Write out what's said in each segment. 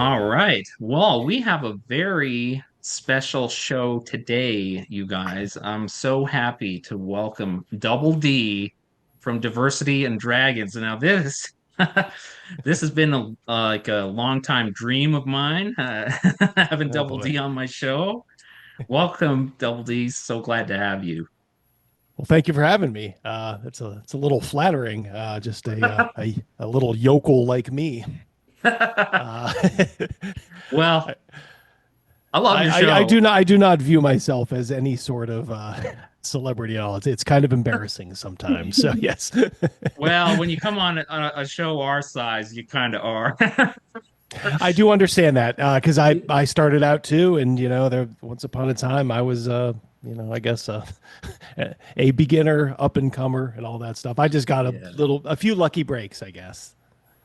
All right. Well, we have a very special show today, you guys. I'm so happy to welcome Double D from Diversity and Dragons. Now, this this has been like a long time dream of mine, having Oh Double boy. D on my show. Welcome, Double D. So glad to have you. Well, thank you for having me. It's a little flattering. Just a little yokel like me. Uh, Well, I, I love your I show. do not view myself as any sort of celebrity at all. It's kind of embarrassing sometimes. So yes, Well, when you come on a show our size, you kind of are. I do understand that because I started out too, and there once upon a time I was I guess a beginner, up and comer, and all that stuff. I just got Yeah. a few lucky breaks, I guess.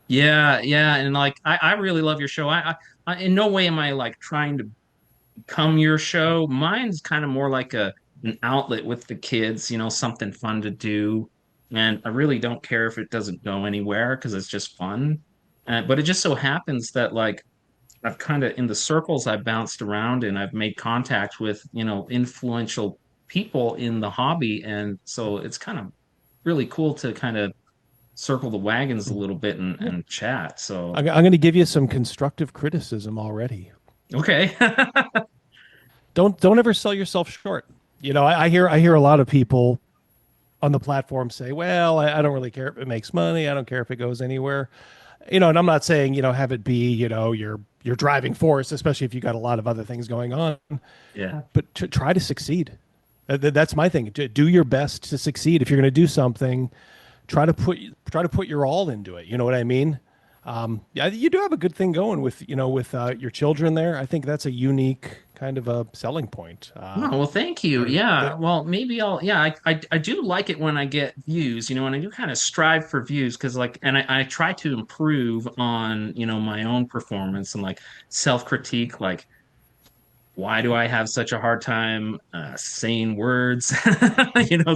Yeah, yeah, and like I really love your show. I in no way am I like trying to become your show. Mine's kind of more like an outlet with the kids, something fun to do. And I really don't care if it doesn't go anywhere because it's just fun. But it just so happens that like I've kind of in the circles I've bounced around and I've made contact with, influential people in the hobby. And so it's kind of really cool to kind of circle the wagons a little bit Yeah. and chat. So I'm going to give you some constructive criticism already. okay. Don't ever sell yourself short. I hear a lot of people on the platform say, "Well, I don't really care if it makes money. I don't care if it goes anywhere." And I'm not saying have it be your driving force, especially if you got a lot of other things going on. Yeah. But to try to succeed. That's my thing. Do your best to succeed. If you're going to do something, try to put your all into it. You know what I mean? Yeah, you do have a good thing going with with your children there. I think that's a unique kind of a selling point. No, well, thank you. They're Yeah. Well, maybe yeah, I do like it when I get views, and I do kind of strive for views because like, and I try to improve on, my own performance and like self-critique, like, why do I have such a hard time saying words,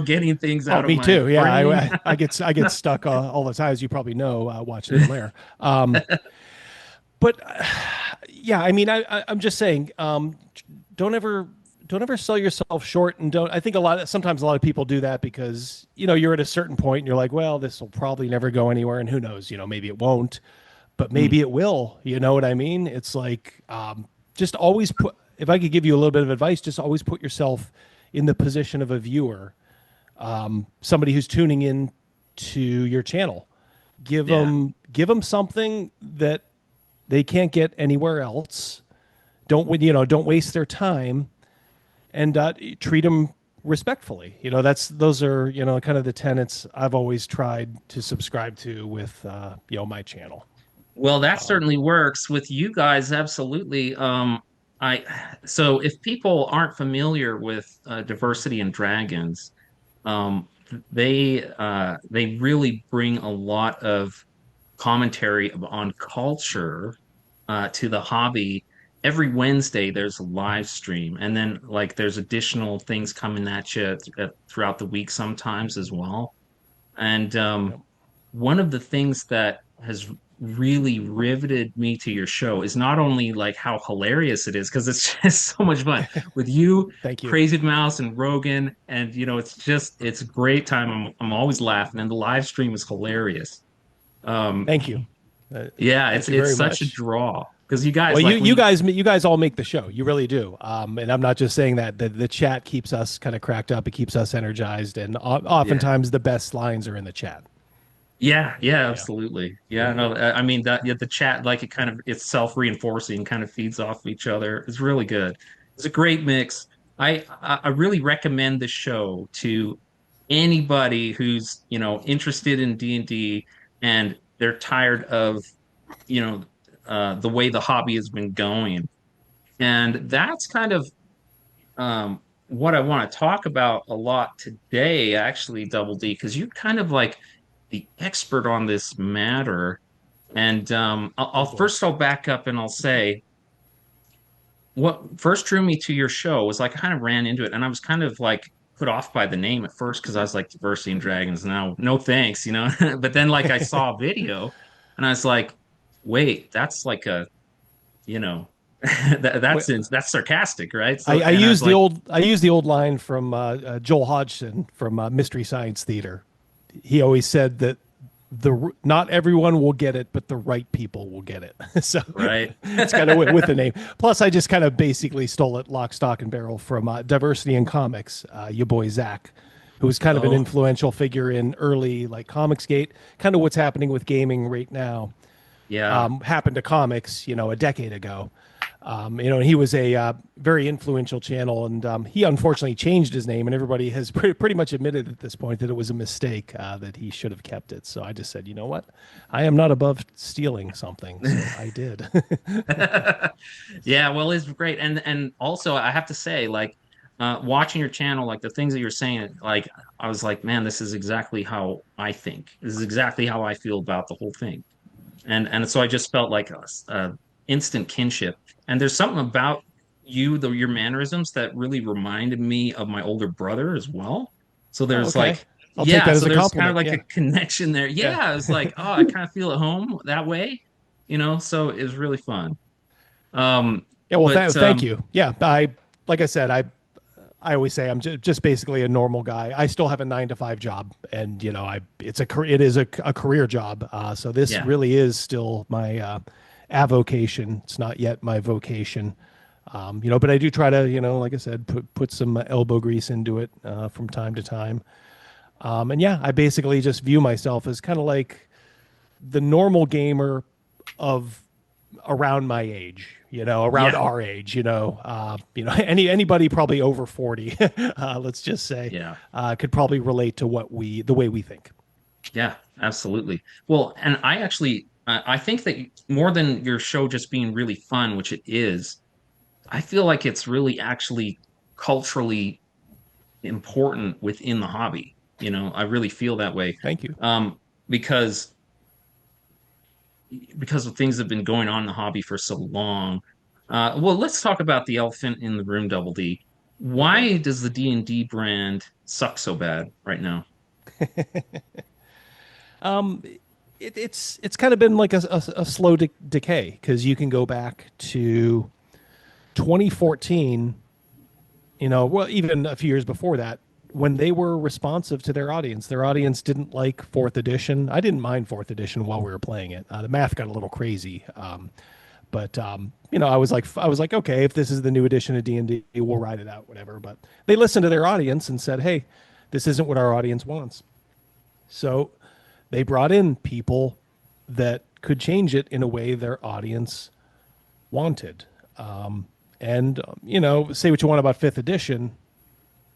getting things Oh, out of me my too. Yeah, brain? I get stuck all the time, as you probably know, watching from there. But yeah, I mean, I'm just saying, don't ever don't ever sell yourself short, and don't. I think sometimes a lot of people do that because you're at a certain point and you're like, well, this will probably never go anywhere, and who knows, maybe it won't, but Mm, maybe it will. You know what I mean? It's like just always put. If I could give you a little bit of advice, just always put yourself in the position of a viewer, somebody who's tuning in to your channel. yeah. Give them something that they can't get anywhere else. Don't waste their time, and treat them respectfully. Those are kind of the tenets I've always tried to subscribe to with my channel. Well, that Um, certainly works with you guys, absolutely. I so if people aren't familiar with diversity and dragons, they really bring a lot of commentary on culture to the hobby. Every Wednesday there's a live stream, and then like there's additional things coming at you throughout the week sometimes as well. And you know, one of the things that has really riveted me to your show is not only like how hilarious it is, because it's just so much fun with you, Thank you. Crazy Mouse, and Rogan, and it's a great time. I'm always laughing, and the live stream is hilarious. Um, Thank you. yeah, Thank you it's very such a much. draw because you Well, guys like when you guys all make the show. You really do. And I'm not just saying that. The chat keeps us kind of cracked up. It keeps us energized, and yeah. oftentimes the best lines are in the chat. Yeah, yeah, Yeah. absolutely. Yeah, no, I mean that yeah, the chat like it's self-reinforcing, kind of feeds off of each other. It's really good. It's a great mix. I really recommend the show to anybody who's, interested in D&D and they're tired of, you know, the way the hobby has been going. And that's kind of what I want to talk about a lot today, actually, Double D, because you're kind of like the expert on this matter. And Oh boy. I'll back up and I'll say what first drew me to your show was like I kind of ran into it and I was kind of like put off by the name at first because I was like Diversity and Dragons. Now, no thanks, but then like I saw a video and I was like, wait, that's like a you know, that's sarcastic, right? So, I and I was use the like, old line from Joel Hodgson from Mystery Science Theater. He always said that not everyone will get it, but the right people will get it. So right. it's kind of with the name. Plus, I just kind of basically stole it lock, stock, and barrel from Diversity in Comics. Your boy Zach, who was kind of an Oh, influential figure in early like Comicsgate, kind of what's happening with gaming right now yeah. happened to comics, a decade ago. He was a very influential channel, and he unfortunately changed his name, and everybody has pretty much admitted at this point that it was a mistake, that he should have kept it. So I just said, you know what? I am not above stealing something, so I did. Yeah, well, it's great. And also I have to say, like, watching your channel, like the things that you're saying, like I was like, man, this is exactly how I think. This is exactly how I feel about the whole thing. And so I just felt like a instant kinship. And there's something about you, your mannerisms that really reminded me of my older brother as well. So Oh, there's okay. like, I'll take yeah, that as so a there's kind of compliment. like Yeah, a connection there. yeah. Yeah, it's like, oh, I kind of feel at home that way, so it was really fun. Um, Yeah, well, but thank you. Yeah, like I said, I always say I'm just basically a normal guy. I still have a 9 to 5 job, and it is a career job. So this yeah, really is still my avocation. It's not yet my vocation. But I do try to, like I said, put some elbow grease into it from time to time. And yeah, I basically just view myself as kind of like the normal gamer of around my age, around yeah, our age, anybody probably over 40, let's just say, yeah, could probably relate to the way we think. yeah, absolutely. Well, and I actually, I think that more than your show just being really fun, which it is, I feel like it's really actually culturally important within the hobby. I really feel that way. Thank you. Um, because because of things that have been going on in the hobby for so long. Well, let's talk about the elephant in the room, Double D. Okay. Why does the D&D brand suck so bad right now? Um, it's kind of been like a slow decay because you can go back to 2014, well, even a few years before that, when they were responsive to their audience. Their audience didn't like fourth edition. I didn't mind fourth edition while we were playing it. The math got a little crazy, but I was like, okay, if this is the new edition of D&D, we'll ride it out, whatever. But they listened to their audience and said, hey, this isn't what our audience wants. So they brought in people that could change it in a way their audience wanted. And say what you want about fifth edition,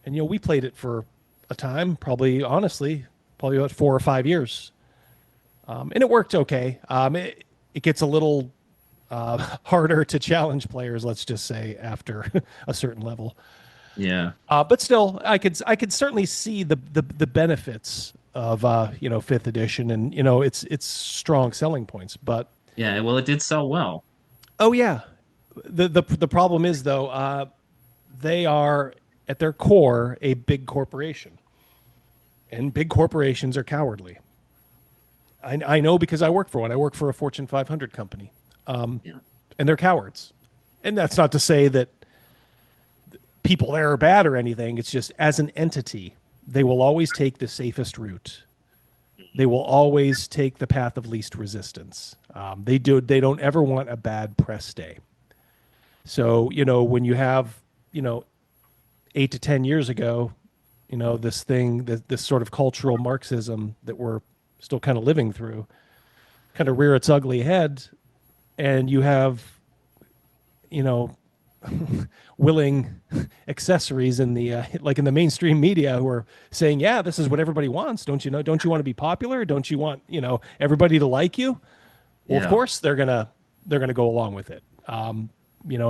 and we played it for a time, probably honestly, probably about 4 or 5 years, and it worked okay. It gets a little harder to challenge players, let's just say, after a certain level. Yeah. But still, I could certainly see the benefits of fifth edition, and its strong selling points. But Yeah, well, it did sell well. oh yeah, the problem is though, they are at their core a big corporation, and big corporations are cowardly. I know because I work for one. I work for a Fortune 500 company, Yeah. and they're cowards. And that's not to say that people there are bad or anything. It's just as an entity, they will always take the safest route. They will always take the path of least resistance. They do. They don't ever want a bad press day. So when you have 8 to 10 years ago, this thing, this sort of cultural Marxism that we're still kind of living through, kind of rear its ugly head, and you have you know willing accessories in the like in the mainstream media who are saying, yeah, this is what everybody wants. Don't you want to be popular? Don't you want everybody to like you? Well, of Yeah. course they're gonna go along with it. And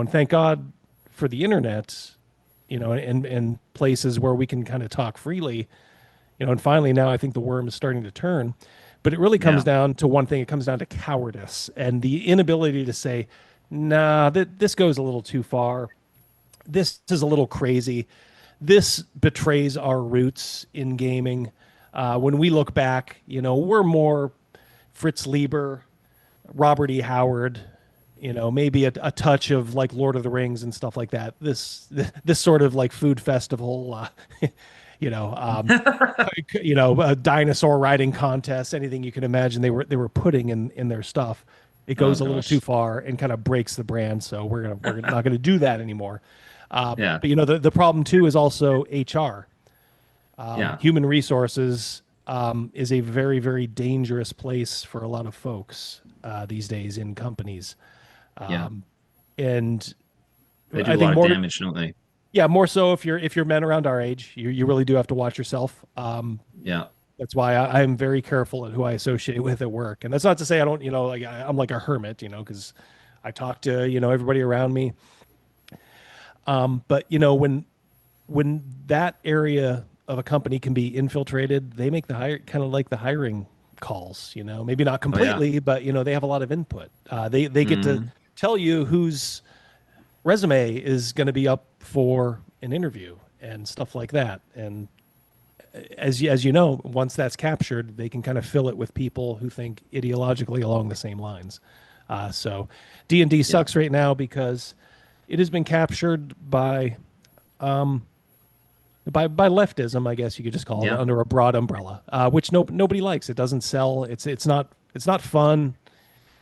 thank God for the internet, and places where we can kind of talk freely, and finally now I think the worm is starting to turn. But it really comes Yeah. down to one thing. It comes down to cowardice and the inability to say, nah, this goes a little too far. This is a little crazy. This betrays our roots in gaming. When we look back, we're more Fritz Lieber, Robert E. Howard, maybe a touch of like Lord of the Rings and stuff like that. This sort of like food festival, you know, um, a dinosaur riding contest, anything you can imagine they were putting in their stuff. It Oh goes a little too gosh. far and kind of breaks the brand, so we're not gonna do that anymore. Yeah. But the problem too is also HR. Yeah. Human resources is a very, very dangerous place for a lot of folks these days in companies. Yeah. And They do I a think lot of more, damage, don't they? yeah, more so if you're men around our age, you really do have to watch yourself. Yeah. That's why I'm very careful at who I associate with at work. And that's not to say I don't, like I'm like a hermit, because I talk to, everybody around me. But when that area of a company can be infiltrated, they make the hire kind of like the hiring calls, maybe not Oh yeah. completely, but they have a lot of input. They get to Hmm. tell you whose resume is going to be up for an interview and stuff like that. And as you know, once that's captured, they can kind of fill it with people who think ideologically along the same lines. So D&D Yeah. sucks right now because it has been captured by leftism, I guess you could just call it, Yeah. under a broad umbrella, which nobody likes. It doesn't sell. It's not fun.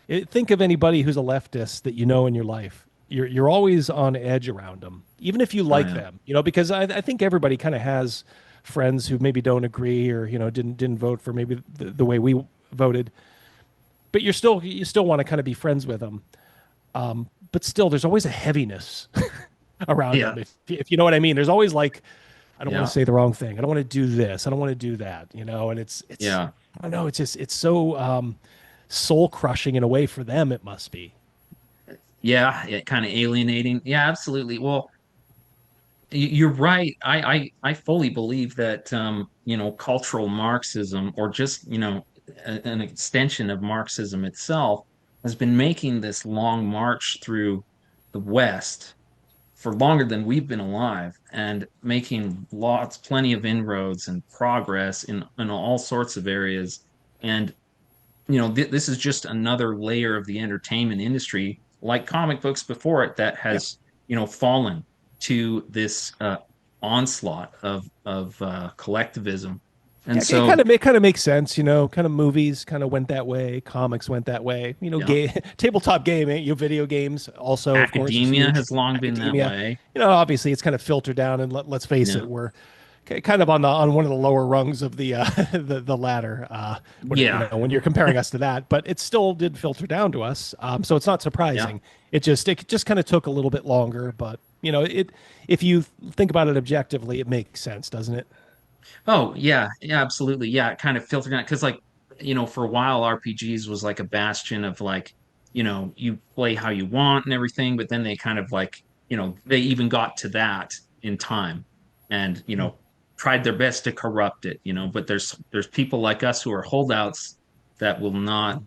Think of anybody who's a leftist that you know in your life. You're always on edge around them, even if you Oh like yeah. them. Because I think everybody kind of has friends who maybe don't agree or didn't vote for maybe the way we voted, but you still want to kind of be friends with them. But still, there's always a heaviness around Yeah. them. If you know what I mean, there's always like I don't want to Yeah. say the wrong thing. I don't want to do this. I don't want to do that. And it's Yeah. I don't know. It's so soul crushing in a way for them. It must be. Yeah. Yeah. Kind of alienating. Yeah, absolutely. Well, you're right. I fully believe that cultural Marxism, or just an extension of Marxism itself, has been making this long march through the West for longer than we've been alive, and making plenty of inroads and progress in all sorts of areas. And this is just another layer of the entertainment industry, like comic books before it, that Yeah. has fallen to this onslaught of collectivism. And Yeah, it so, kind of makes sense, kind of movies kind of went that way, comics went that way, yeah, tabletop gaming, video games also, of course, is academia huge. has long been that Academia, way. obviously it's kind of filtered down, and let's face Yeah, it, we're kind of on one of the lower rungs of the the ladder, yeah, when you're comparing us to that, but it still did filter down to us, so it's not yeah. surprising. It just kind of took a little bit longer, but if you think about it objectively, it makes sense, doesn't it? Oh, yeah, yeah, absolutely. Yeah, it kind of filtered out because, like, for a while, RPGs was like a bastion of, like, you play how you want and everything, but then they kind of, like, they even got to that in time, and tried their best to corrupt it. But there's people like us who are holdouts that will not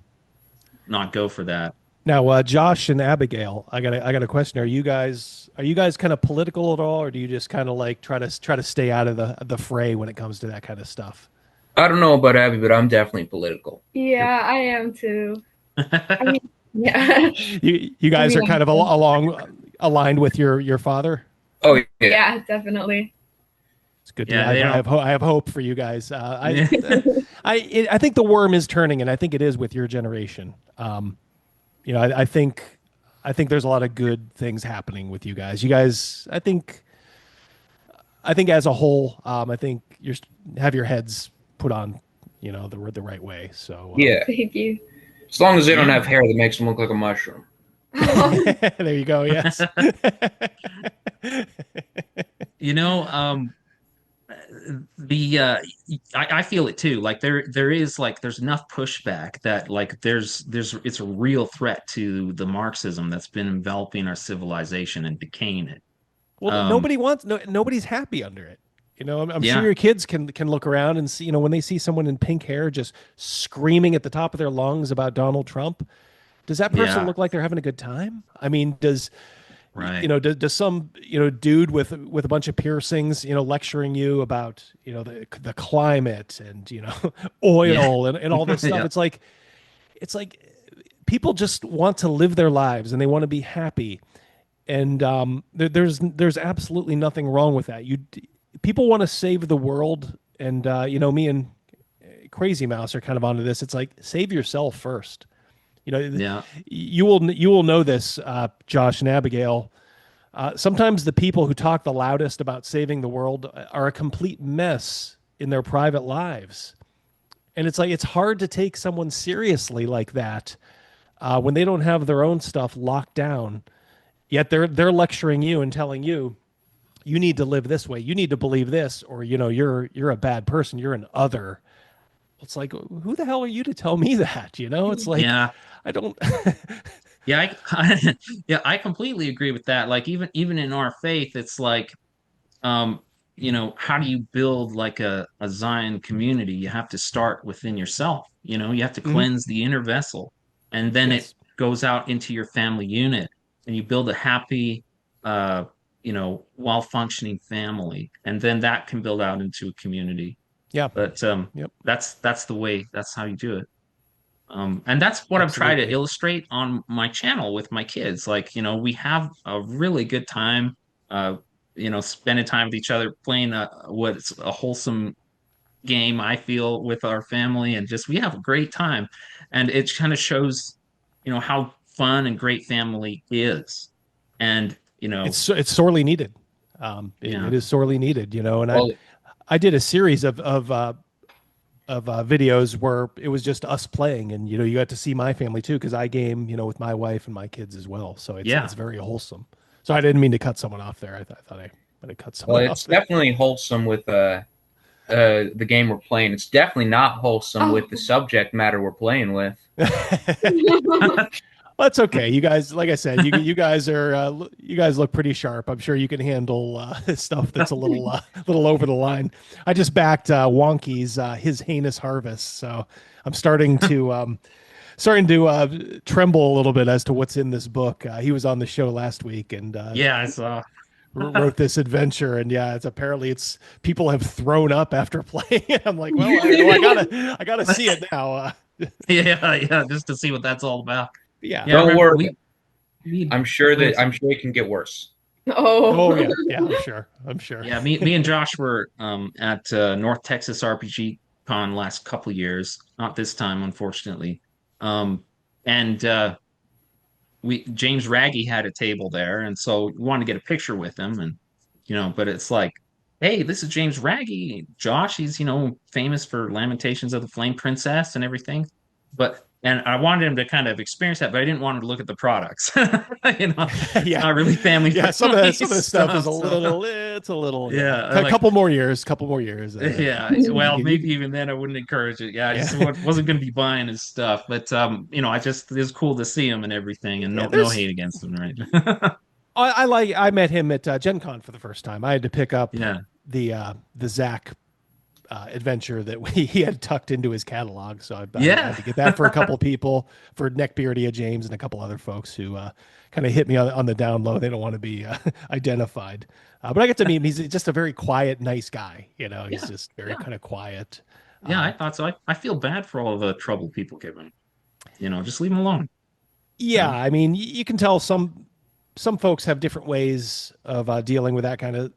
go for that. Now, Josh and Abigail, I got a question. Are you guys kind of political at all, or do you just kind of like try to stay out of the fray when it comes to that kind of stuff? I don't know about Abby, but I'm definitely political. Yeah, I am too. I mean, yeah. You I guys mean, are kind of along aligned with your father. Oh yeah, yeah, definitely. It's good to. Yeah, I have, they I don't. have I have hope for you guys. I think the worm is turning, and I think it is with your generation. I think there's a lot of good things happening with you guys. You guys, I think as a whole, I think you have your heads put on, the right way. So yeah. Thank you. As long as they don't Yeah. have hair that makes them look like a mushroom. there you go. Yes. You know, the I feel it too. Like there is, like, there's enough pushback that, like, there's it's a real threat to the Marxism that's been enveloping our civilization and decaying it. Well, Um, nobody wants. No, nobody's happy under it. I'm sure yeah, your kids can look around and see. When they see someone in pink hair just screaming at the top of their lungs about Donald Trump, does that person yeah, look like they're having a good time? I mean, does right. does some dude with a bunch of piercings lecturing you about the climate and Yeah, oil and all this stuff? yeah, It's like people just want to live their lives and they want to be happy, and there's absolutely nothing wrong with that. People want to save the world, and me and Crazy Mouse are kind of onto this. It's like, save yourself first. Yeah. You will know this, Josh and Abigail. Sometimes the people who talk the loudest about saving the world are a complete mess in their private lives. And it's like, it's hard to take someone seriously like that when they don't have their own stuff locked down. Yet they're lecturing you and telling you, you need to live this way, you need to believe this, or you're a bad person, you're an other. It's like, who the hell are you to tell me that? It's like, Yeah. I don't. Yeah, yeah, I completely agree with that. Like even in our faith, it's like, um, how do you build like a Zion community? You have to start within yourself. You have to Mhm. cleanse the inner vessel, and then it Yes. goes out into your family unit, and you build a happy, well functioning family, and then that can build out into a community. Yeah. But Yep. that's the way. That's how you do it. And that's what I'm trying to Absolutely. illustrate on my channel with my kids. Like, we have a really good time, spending time with each other, playing what's a wholesome game, I feel, with our family, and just we have a great time. And it kind of shows, how fun and great family is. And, It's sorely needed. It yeah, is sorely needed. And I Well, I did a series of videos where it was just us playing, and you got to see my family too, because I game with my wife and my kids as well. So it's yeah, very wholesome. So I didn't mean to cut someone off there. I thought I might have cut well, someone off it's there. definitely wholesome with the game we're playing. It's definitely not wholesome Oh. with the subject matter we're playing with. That's okay. You guys, like I said, you guys are you guys look pretty sharp. I'm sure you can handle stuff that's a little over the line. I just backed Wonky's his heinous harvest, so I'm starting to tremble a little bit as to what's in this book. He was on the show last week and yeah. I saw. wrote this adventure, and yeah, it's people have thrown up after playing it. I'm like, well, I gotta see it now. Yeah, yeah, just to see what that's all about. Yeah. Yeah, I Don't remember worry. we I'm sure playing that I'm some. sure it can get worse. Oh Oh. yeah, yeah. I'm sure. Yeah, me and Josh were at North Texas RPG Con last couple years. Not this time, unfortunately. And we James Raggy had a table there, and so we wanted to get a picture with him, and but it's like, hey, this is James Raggy. Josh, he's famous for Lamentations of the Flame Princess and everything. And I wanted him to kind of experience that, but I didn't want him to look at the products. You know, Yeah, not really family yeah. friendly Some of the stuff is stuff. a So little. It's a little. Yeah. yeah, I'm A like, couple more years. yeah. Well, You maybe can, even then I wouldn't encourage it. Yeah, I yeah. just wasn't going to be buying his stuff. But I just it was cool to see him and everything, and Yeah. no hate against him, right? I met him at Gen Con for the first time. I had to pick up Yeah, the Zach adventure that he had tucked into his catalog. So I had yeah, to get that for a couple people, for Neckbeardia James and a couple other folks who kind of hit me on the down low. They don't want to be identified. But I get to meet him. He's just a very quiet, nice guy. He's yeah, just very yeah, kind of quiet. yeah. I Um, thought so. I feel bad for all the trouble people give him. Just leave him alone. You yeah, know? I mean, you can tell some folks have different ways of dealing with that kind of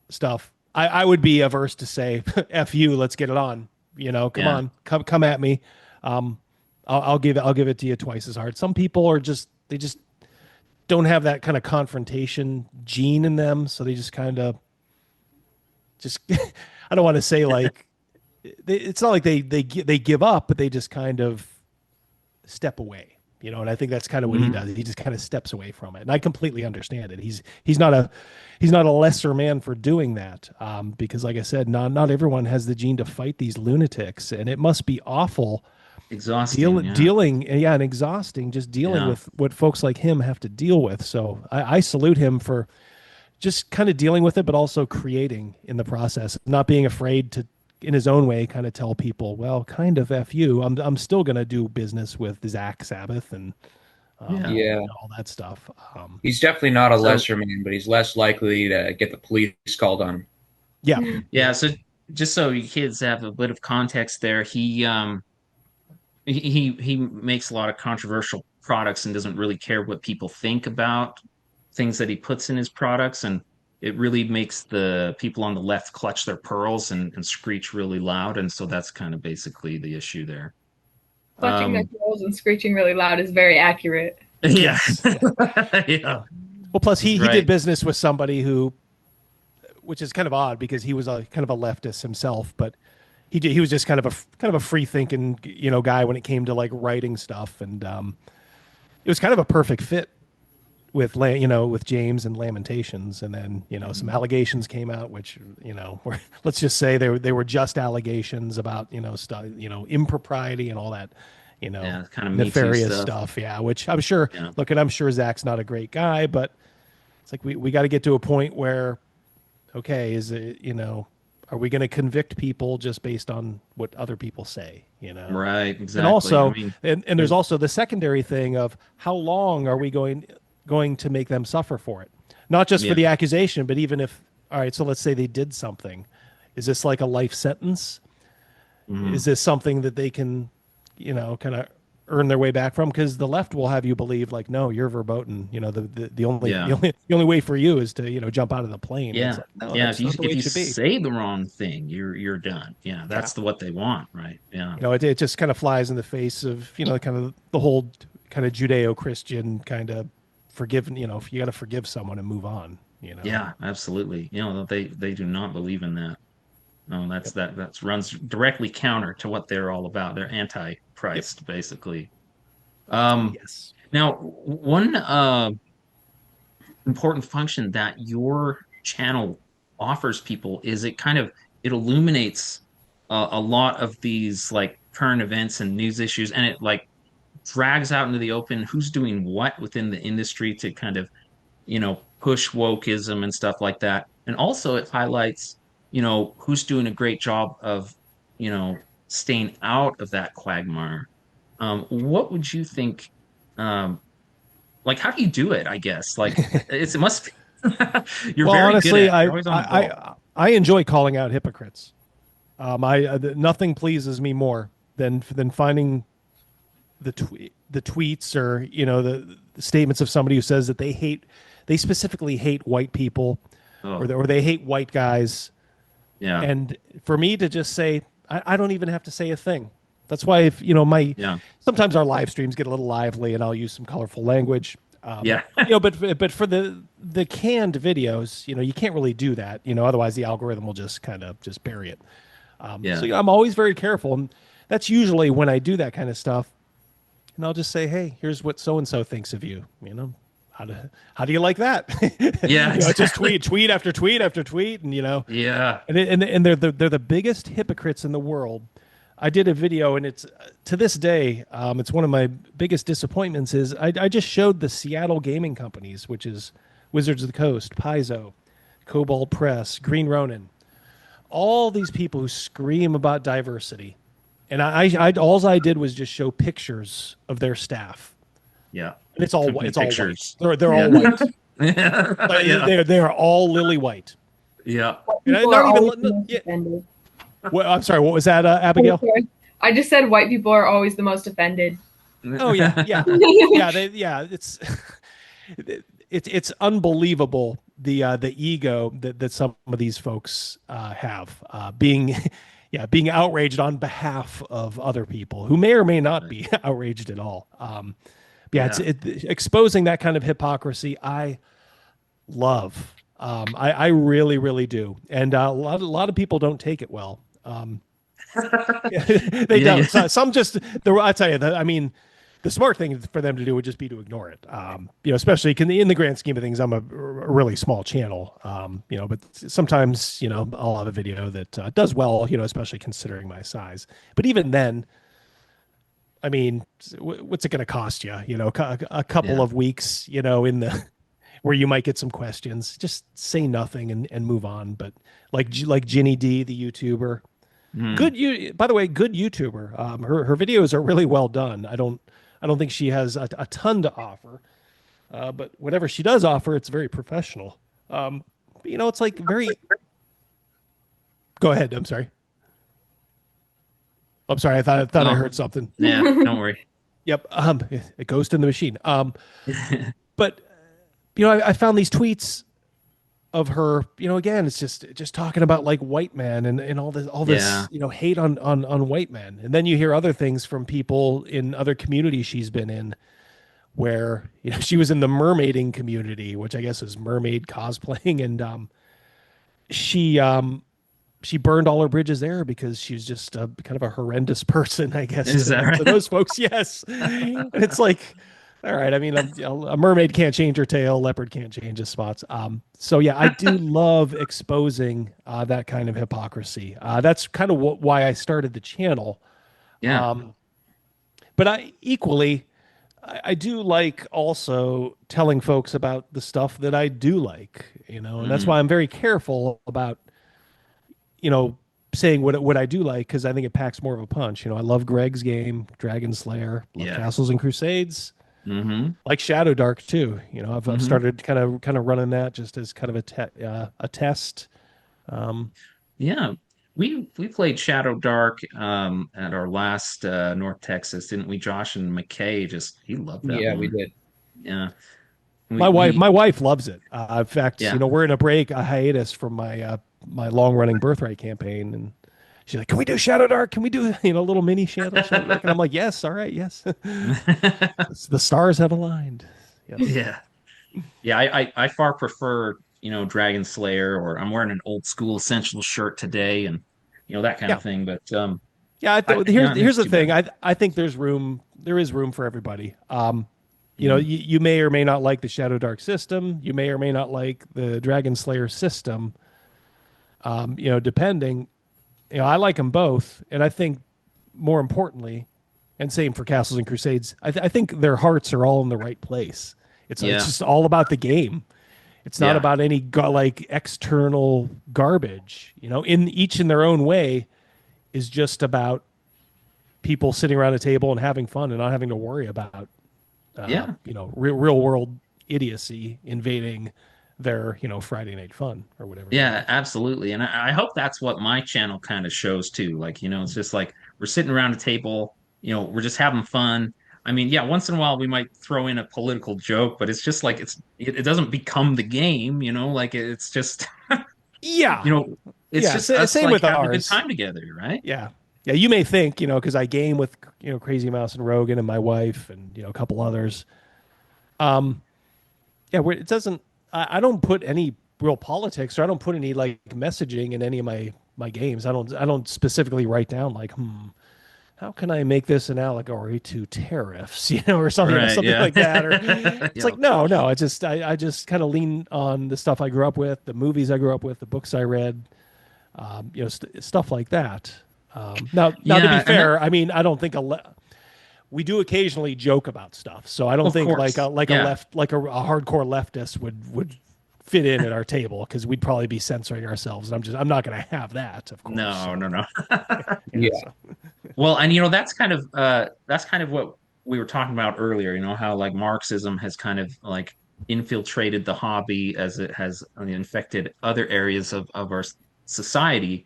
stuff. I would be averse to say, "F you, let's get it on." Come Yeah, on, come at me. Um, I'll give it to you twice as hard. Some people they just don't have that kind of confrontation gene in them, so they just kind of just I don't want to say like it's not like they give up, but they just kind of step away. And I think that's kind of what he hmm does. He just kind of steps away from it, and I completely understand it. He's not a lesser man for doing that, because, like I said, not everyone has the gene to fight these lunatics, and it must be awful exhausting. Yeah, dealing, yeah, and exhausting just dealing yeah, with what folks like him have to deal with. So I salute him for just kind of dealing with it, but also creating in the process, not being afraid to, in his own way, kind of tell people, well, kind of F you. I'm still going to do business with Zach Sabbath and yeah. Yeah, all that stuff. he's definitely not a So lesser man, but he's less likely to get the police called on him. Yeah. yeah, so just so you kids have a bit of context there, he he makes a lot of controversial products and doesn't really care what people think about things that he puts in his products, and it really makes the people on the left clutch their pearls and screech really loud, and so that's kind of basically the issue there. Clutching their Um, pearls and screeching really loud is very accurate. yeah, Yes. Yeah. yeah, Yeah. Well, plus he did right, business with somebody who, which is kind of odd because he was a kind of a leftist himself, but he was just kind of a free thinking guy when it came to like writing stuff, and it was kind of a perfect fit with with James and Lamentations, and then some allegations came out, which were, let's just say they were just allegations about stuff, impropriety and all that, yeah, kind of Me Too nefarious stuff. stuff. Yeah, which I'm sure. Yeah, Look, and I'm sure Zach's not a great guy, but it's like we got to get to a point where, okay, is it are we going to convict people just based on what other people say? right, And exactly. I also, mean, and there's also the secondary thing of how long are we going to make them suffer for it? Not just for yeah, the accusation, but even if, all right, so let's say they did something. Is this like a life sentence? Is mhm. this something that they can, kind of earn their way back from? Because the left will have you believe like, no, you're verboten. The only Yeah, the only way for you is to jump out of the plane. And it's yeah, like, no, yeah. that's not the way If it you should be. say the wrong thing, you're done. Yeah, Yeah. that's what they want, right? Yeah, It just kind of flies in the face of kind of the whole kind of Judeo-Christian kind of forgiven. If you got to forgive someone and move on. yeah, absolutely. They do not believe in that. No, Yep. that runs directly counter to what they're all about. They're Yep. anti-Christ, basically. Um, Yes. Now, one important function that your channel offers people is it illuminates a lot of these like current events and news issues, and it like drags out into the open who's doing what within the industry to kind of push wokeism and stuff like that. And also it highlights, who's doing a great job of, staying out of that quagmire. What would you think? Um, like, how do you do it? I guess it must be. You're Well, very good honestly, at it. You're always on the ball. I enjoy calling out hypocrites. Nothing pleases me more than finding the tweets or the statements of somebody who says that they specifically hate white people, or Oh, they hate white guys. yeah, And for me to just say, I don't even have to say a thing. That's why if my yeah, sometimes our live streams get a little lively and I'll use some colorful language. yeah, But for the canned videos, you can't really do that. Otherwise the algorithm will just kind of just bury it. So yeah, I'm always very careful, and that's usually when I do that kind of stuff. And I'll just say, hey, here's what so and so thinks of you. How do you like that? yeah, Just exactly. tweet after tweet after tweet, and Yeah. and they're the biggest hypocrites in the world. I did a video, and it's to this day, it's one of my biggest disappointments. Is I just showed the Seattle gaming companies, which is Wizards of the Coast, Paizo, Cobalt Press, Green Ronin, all these people who scream about diversity, and all I did was just show pictures of their staff, Yeah. and it's all Company it's all white. pictures. They're all Yeah. white. Yeah. They are all lily white. Yeah. And People are not always the even. most Yeah, offended. well, I'm sorry. What was that, Oh, Abigail? sorry. I just said white people are always the most offended. Oh yeah, yeah, yeah. It's it's unbelievable the ego that some of these folks have, being being outraged on behalf of other people who may or may not be outraged at all. Yeah, Yeah. exposing that kind of hypocrisy. I love. I really really do, and a lot of people don't take it well. They Yeah. don't. Yeah. Some just I tell you that. I mean, the smart thing for them to do would just be to ignore it. Especially in the grand scheme of things, I'm a really small channel. But sometimes I'll have a video that does well. Especially considering my size. But even then, I mean, what's it going to cost you? A couple Yeah. of weeks. In the where you might get some questions. Just say nothing and move on. But like Ginny D, the YouTuber. Mm. By the way, good YouTuber. Her videos are really well done. I don't think she has a ton to offer, but whatever she does offer, it's very professional. It's like very. Go ahead. I'm sorry. I'm sorry. I thought I Oh, heard something. yeah, don't worry. Yep. A ghost in the machine. But I found these tweets of her. Again, it's just talking about like white men and all this Yeah. hate on white men. And then you hear other things from people in other communities she's been in, where she was in the mermaiding community, which I guess is mermaid cosplaying, and she she burned all her bridges there because she's just kind of a horrendous person, I guess, Is that to right? those folks. Yes, and it's like, all right. I mean, a mermaid can't change her tail, leopard can't change his spots. So yeah, I do love exposing that kind of hypocrisy. That's kind of why I started the channel. Yeah. Um, but I do like also telling folks about the stuff that I do like, and that's Hmm. why I'm very careful about you know, saying what I do like because I think it packs more of a punch. I love Greg's game, Dragon Slayer, love Yeah. Castles and Crusades, Hmm. like Shadow Dark too. I've Hmm. started kind of running that just as kind of a test. Um, Yeah. We played Shadow Dark at our last North Texas, didn't we? Josh and McKay just he loved that Yeah, we one. did. Yeah. my We wife we my wife loves it. In fact, yeah. we're in a hiatus from my long running Birthright campaign, and she's like, "Can we do Shadow Dark? Can we do a little mini Shadow Dark?" And I'm like, "Yes, all right, yes." The stars have aligned. Yes. Yeah. Yeah, I far prefer, Dragon Slayer, or I'm wearing an old school Essential shirt today, and that kind Yeah. of thing. But Yeah, yeah, here's it's the too thing. bad. I think there is room for everybody. Mhm. You may or may not like the Shadow Dark system. You may or may not like the Dragon Slayer system. Depending. I like them both, and I think more importantly, and same for Castles and Crusades. I think their hearts are all in the right place. It's Yeah, just all about the game. It's not yeah, about any like external garbage. In their own way, is just about people sitting around a table and having fun and not having to worry about yeah, real world idiocy invading their Friday night fun or whatever that yeah, is. absolutely. And I hope that's what my channel kind of shows too. Like, it's just like we're sitting around a table, we're just having fun. I mean, yeah, once in a while we might throw in a political joke, but it's just like it doesn't become the game, like it's just Yeah, you know, it's yeah. just us Same like with having a good ours. time together, right? Yeah, yeah. You may think because I game with Crazy Mouse and Rogan and my wife and a couple others. Um, yeah, it doesn't. I don't put any real politics or I don't put any like messaging in any of my games. I don't specifically write down like how can I make this an allegory to tariffs, or something, Right, something yeah. like that. Or it's Yeah. like, no, I just kind of lean on the stuff I grew up with, the movies I grew up with, the books I read, stuff like that. Now to be Yeah, and that, fair, I mean, I don't think we do occasionally joke about stuff. So I don't of think like course. a Yeah. left, like a hardcore leftist would fit in at our table because we'd probably be censoring ourselves. And I'm not going to have that, of course. No, So no, no. yeah, Yeah. so Well, and that's kind of what we were talking about earlier, how like Marxism has kind of like infiltrated the hobby as it has infected other areas of our society.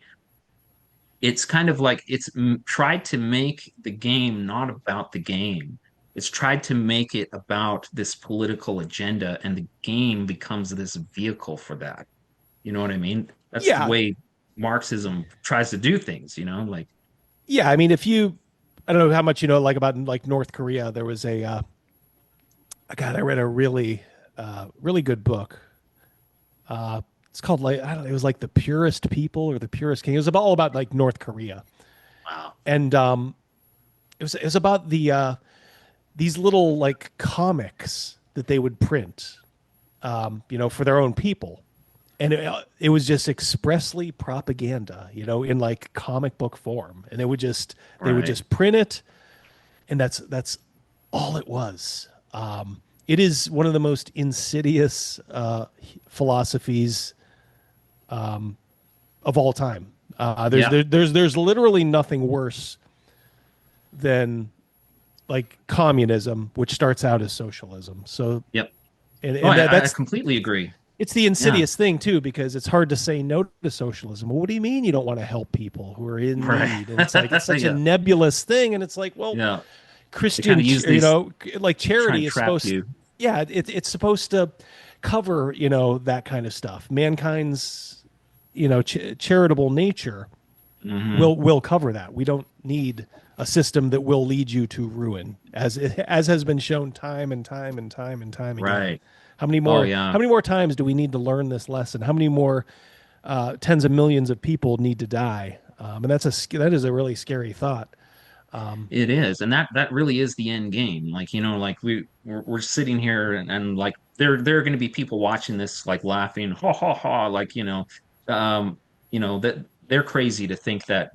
It's kind of like tried to make the game not about the game. It's tried to make it about this political agenda, and the game becomes this vehicle for that. You know what I mean? That's the yeah, way Marxism tries to do things, like yeah. I mean, I don't know how much like about like North Korea. There was God, I read a really good book. It's called like I don't know. It was like the Purest People or the Purest King. It was all about like North Korea, wow. and it was about these little like comics that they would print, for their own people, and it was just expressly propaganda, in like comic book form, and they would Right. just print it, and that's all it was. It is one of the most insidious philosophies of all time. Yeah. There's literally nothing worse than like communism, which starts out as socialism. So Yep. and Oh, and that, I that's completely agree. It's the Yeah, insidious thing too, because it's hard to say no to socialism. Well, what do you mean you don't want to help people who are in right. need? And it's like it's such a Yeah, nebulous thing, and it's like, well, yeah. They kind Christian, of use you these know, like to try and charity is trap supposed, you. yeah, it's supposed to cover, that kind of stuff. Mankind's, charitable nature Hmm. will cover that. We don't need a system that will lead you to ruin, as has been shown time and time and time and time again. Right. How many Oh more yeah. how many more times do we need to learn this lesson? How many more tens of millions of people need to die? And that is a really scary thought. It is, and that really is the end game. Like, like we're sitting here, and like there are going to be people watching this, like laughing, ha ha ha, like um, that they're crazy to think that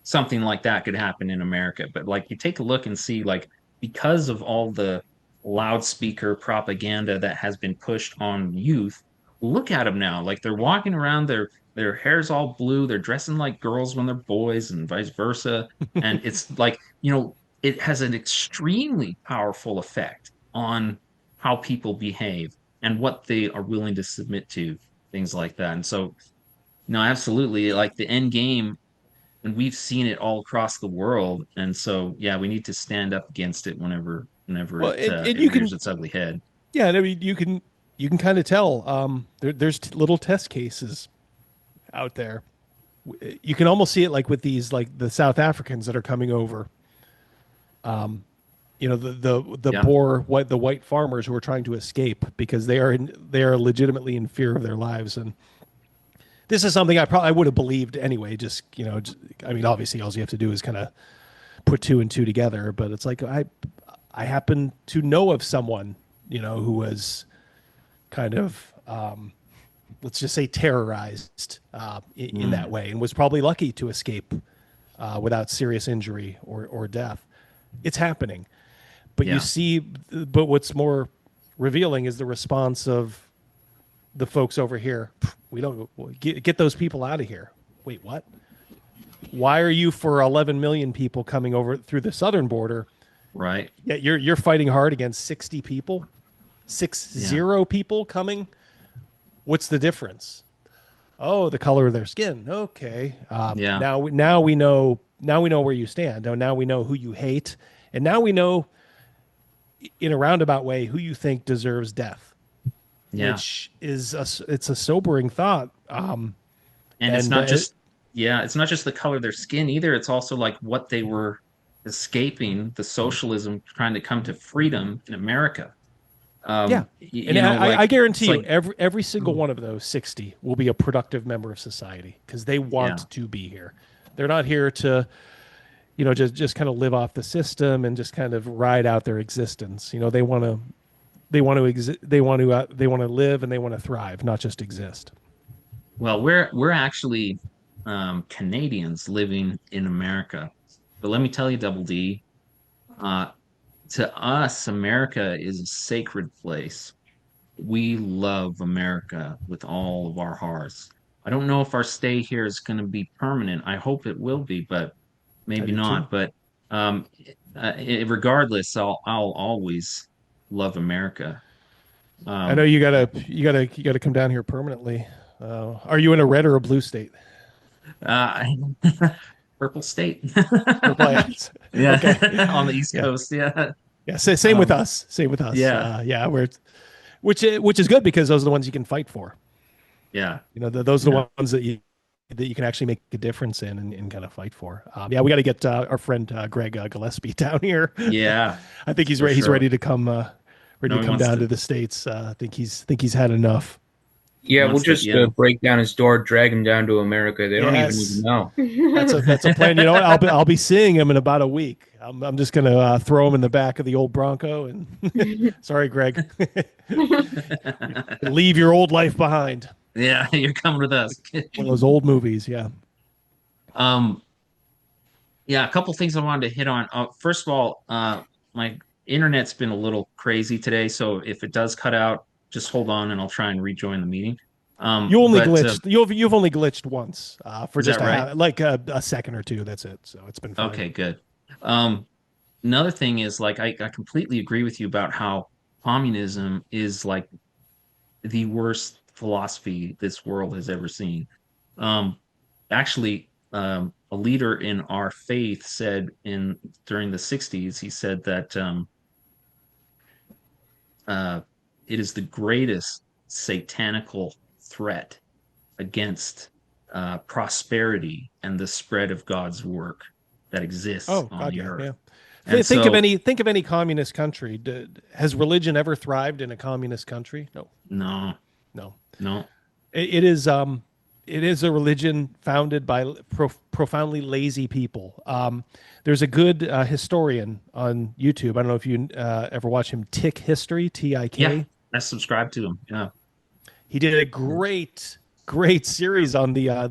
something like that could happen in America. But like you take a look and see, like because of all the loudspeaker propaganda that has been pushed on youth, look at them now. Like they're walking around, their hair's all blue, they're dressing like girls when they're boys, and vice versa. And it's like, it has an extremely powerful effect on how people behave and what they are willing to submit to, things like that. And so, no, absolutely, like the end game, and we've seen it all across the world. And so, yeah, we need to stand up against it whenever Well, it and it you rears can, its ugly head. yeah, and I mean, you can kind of tell. There's little test cases out there. You can almost see it like with these, like the South Africans that are coming over. The Yeah, poor the white farmers who are trying to escape because they are legitimately in fear of their lives. And this is something I would have believed anyway. I mean, obviously, all you have to do is kind of put two and two together. But it's like I happen to know of someone who was kind of let's just say terrorized in that mm, way, and was probably lucky to escape without serious injury or death. It's happening, but yeah, but what's more revealing is the response of the folks over here. We don't get those people out of here. Wait, what? Why are you for 11 million people coming over through the southern border? right, Yet you're fighting hard against 60 people, six yeah, zero people coming. What's the difference? Oh, the color of their skin. Okay. yeah, Now we know where you stand. Now we know who you hate, and now we know in a roundabout way who you think deserves death, yeah. which it's a sobering thought. And it's And not just, yeah, it's not just the color of their skin either. It's also like what they were escaping, the socialism trying to come to freedom in America. Yeah, and Like I guarantee it's you, like, every single one of those 60 will be a productive member of society because they yeah, want to be here. They're not here to just kind of live off the system and just kind of ride out their existence. They want to live, and they want to thrive, not just exist. well, we're actually Canadians living in America. But let me tell you, Double D, uh, to us, America is a sacred place. We love America with all of our hearts. I don't know if our stay here is going to be permanent. I hope it will be, but I maybe do too. not. But um, regardless, I'll always love America. I know Um, you gotta come down here permanently. Are you in a red or a blue state? uh, Purple State. Purple lands. Okay. Yeah, on the East Yeah. Coast. Yeah. Yeah. Same with Um, us. Same with us. yeah. Yeah. Which is good because those are the ones you can fight for. Yeah. Those are Yeah. the ones that you can actually make a difference in and kind of fight for. Yeah, we got to get our friend Greg Gillespie down here. Yeah. I think he's For ready. He's sure. ready No, to he come wants down to. to the states. I think he's had enough. Yeah, we'll Wants to. just Yeah. break down his door, drag him down to America. They don't even need to Yes, know. that's a plan. You know what? I'll be seeing him in about a week. I'm just gonna throw him in the back of the old Bronco and sorry, Greg, leave your old life behind. Yeah. You're coming with us. One of those old movies. Yeah. Um. Yeah. A couple things I wanted to hit on. First of all, my internet's been a little crazy today, so if it does cut out, just hold on, and I'll try and rejoin the meeting. You only But glitched. You've only glitched once for is just that right? a second or two. That's it. So it's been fine. Okay. Good. Um. Another thing is, like, I completely agree with you about how communism is like the worst philosophy this world has ever seen. Um, Actually, a leader in our faith said in during the 60s, he said that uh, it is the greatest satanical threat against prosperity and the spread of God's work that exists Oh on God, the yeah, earth. yeah. And so, Think of any communist country. Has religion ever thrived in a communist country? No, no, no. no, It is it is a religion founded by profoundly lazy people. There's a good historian on YouTube. I don't know if you ever watch him. Tick History, yeah, TIK. I subscribe to him. Yeah, He did a great series on the uh,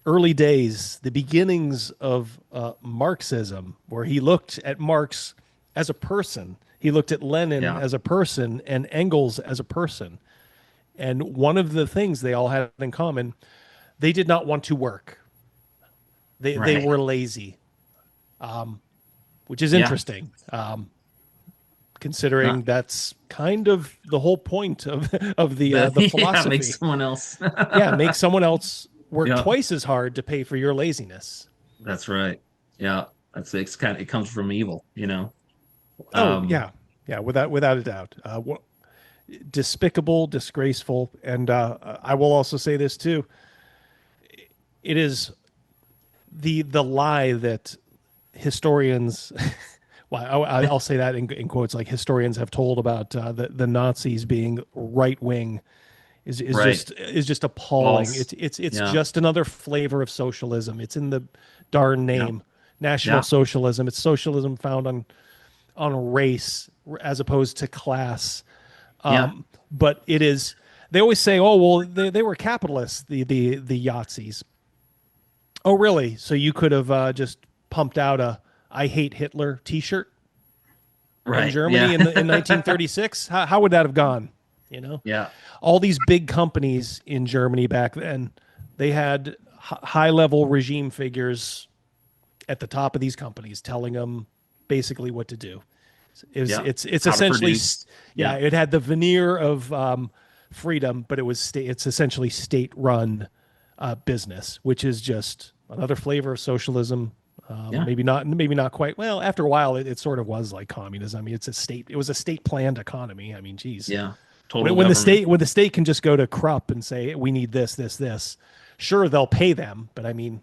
early days, the beginnings of Marxism, where he looked at Marx as a person. He looked at Lenin yeah, as a person and Engels as a person. And one of the things they all had in common, they did not want to work. They right, were lazy, which is yeah, interesting, no, considering that's kind of the whole point of that the yeah makes philosophy. someone else. Yeah, make someone else work Yeah, twice as hard to pay for your laziness. that's right. Yeah, that's it's kind of it comes from evil, you know. Oh Um, yeah, yeah, without a doubt. Despicable, disgraceful, and I will also say this too. It is the lie that historians well I'll say that in quotes, like historians have told about the Nazis being right wing right, is just appalling. false. It's Yeah, just another flavor of socialism. It's in the darn yeah, name. National yeah, socialism. It's socialism found on race as opposed to class. yeah, But it is, they always say, oh well, they were capitalists, the Yazis. Oh, really? So you could have just pumped out a "I hate Hitler" T-shirt in right. Germany Yeah, in 1936? How would that have gone? You know, yeah, all these big companies in Germany back then, they had high level regime figures at the top of these companies telling them basically what to do. yeah. It's How to essentially, produce. yeah, Yeah, it had the veneer of freedom, but it's essentially state run business, which is just another flavor of socialism. yeah, Maybe not quite. Well, after a while, it sort of was like communism. I mean, it was a state planned economy. I mean, geez, yeah. Total government. when the state can just go to Krupp and say we need this, sure they'll pay them, but I mean,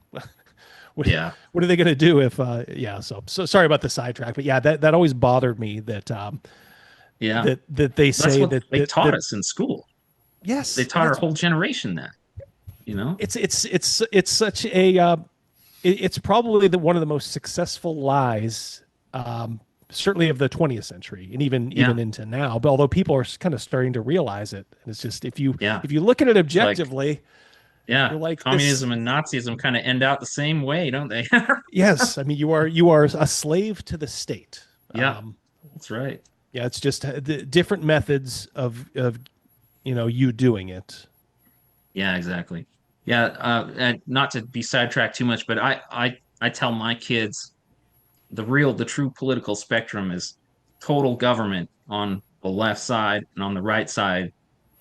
Yeah, what are they going to do if yeah, so sorry about the sidetrack, but yeah, that always bothered me that yeah. that they That's say what they taught us in school. They yes, and taught our whole generation that, you know? it's such a it's probably one of the most successful lies, certainly of the 20th century and Yeah, even into now, but although people are kind of starting to realize it, and it's just yeah. if you look at it It's like, objectively, yeah, you're like this. communism and Nazism kind of end out the same way, don't they? Yes, I mean you are a slave to the state. Yeah, that's right. Yeah, it's just the different methods of you doing it. Yeah, exactly. Yeah, and not to be sidetracked too much, but I tell my kids the true political spectrum is total government on the left side, and on the right side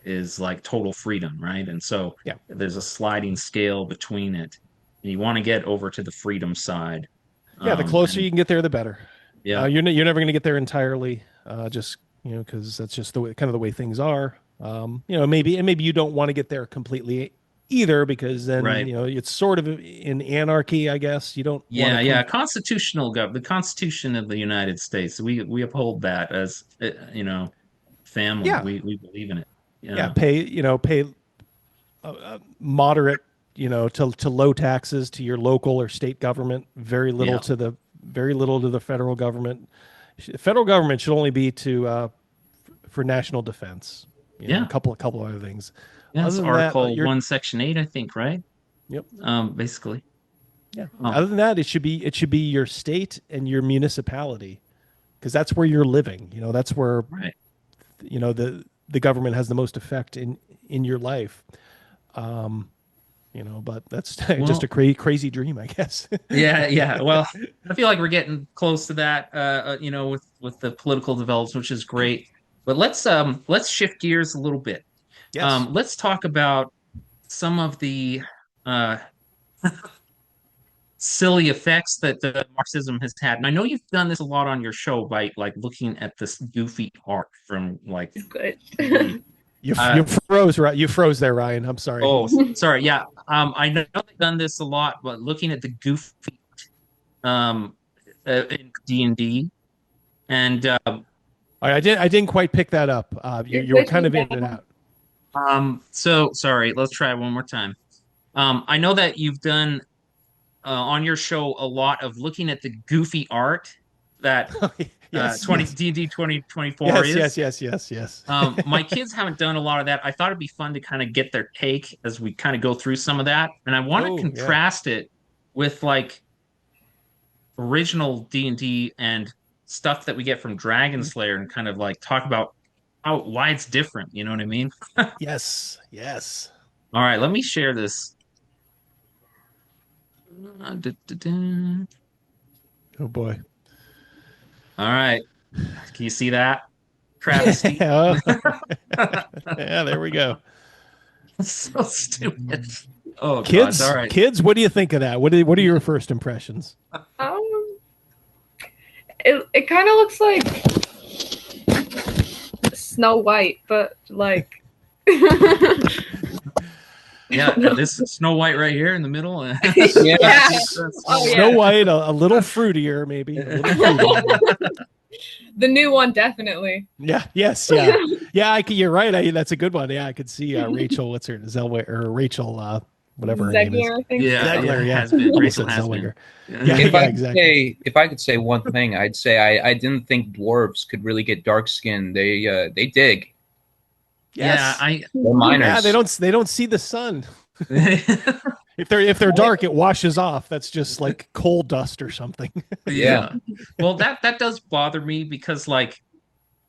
is like total freedom, right? And so Yeah, there's a sliding scale between it. And you want to get over to the freedom side. yeah. The closer And you can get there, the better. yeah, You're never going to get there entirely, just because that's just the way, kind of the way things are. Maybe you don't want to get there completely either, because then right. it's sort of in anarchy, I guess. You don't want Yeah, to yeah. Constitutional gov the Constitution of the United States. We uphold that as family. yeah, We believe in it. yeah. Yeah. Pay moderate, to low taxes to your local or state government. Yeah. Very little to the federal government. Federal government should only be to for national defense. Yeah. A couple other things. Yeah. It's Other than that, Article you're 1, Section 8, I think, right? yep. Basically. Yeah. Oh, Other than that, it should be your state and your municipality, because that's where you're living. That's where right. the government has the most effect in your life. But that's just a Well, crazy dream, I guess. yeah, yeah. Well, I feel like we're getting close to that, with the political developments, which is great. But let's shift gears a little bit. Yes. Let's talk about some of the uh, silly effects that the Marxism has had. And I know you've done this a lot on your show by like looking at this goofy art from like It's good. TV. You froze, right? You froze there, Ryan. I'm sorry. Oh, sorry. Yeah. I know they've done this a lot, but looking at the goofy um in D&D and I didn't quite pick that up. You're You were kind glitching of in and down. out. so sorry, let's try it one more time. I know that you've done on your show a lot of looking at the goofy art that Yes, 20 yes, D&D 2024 yes, yes, is. yes, yes, yes. My kids haven't done a lot of that. I thought it'd be fun to kind of get their take as we kind of go through some of that. And I want to Oh, yeah. contrast it with like original D&D and stuff that we get from Dragon Slayer and kind of like talk about how why it's different. You know what I mean? Yes, yes. All right, let me share this. Da, da, da. Oh boy. All right. Can you see that? Travesty. Yeah, there we go. So stupid. Oh gosh. All Kids, right. kids, what do you think of that? What are your first impressions? Um, it kind of looks like Snow White, but like Yeah, this is Snow White right here in the middle. Yeah. yeah. Oh, yeah. Snow White, a little fruitier, maybe. A little fruitier. The new one definitely. Yeah. Yes. Yeah. Yeah. You're right. That's a good one. Yeah, I could see Rachel. What's her Zellweger or Rachel? Whatever her name is. Zegler, I think. Yeah, Zegler, yeah. has been. Almost Rachel said has Zellweger. been. Yeah. If I could Exactly. if I could say one thing, I'd say I didn't think dwarves could really get dark skin. They dig. Yes. Yeah, They're miners. Yeah. They don't see the sun. I If they're dark, it washes off. That's just like coal dust or something. yeah. Well, that does bother me because like,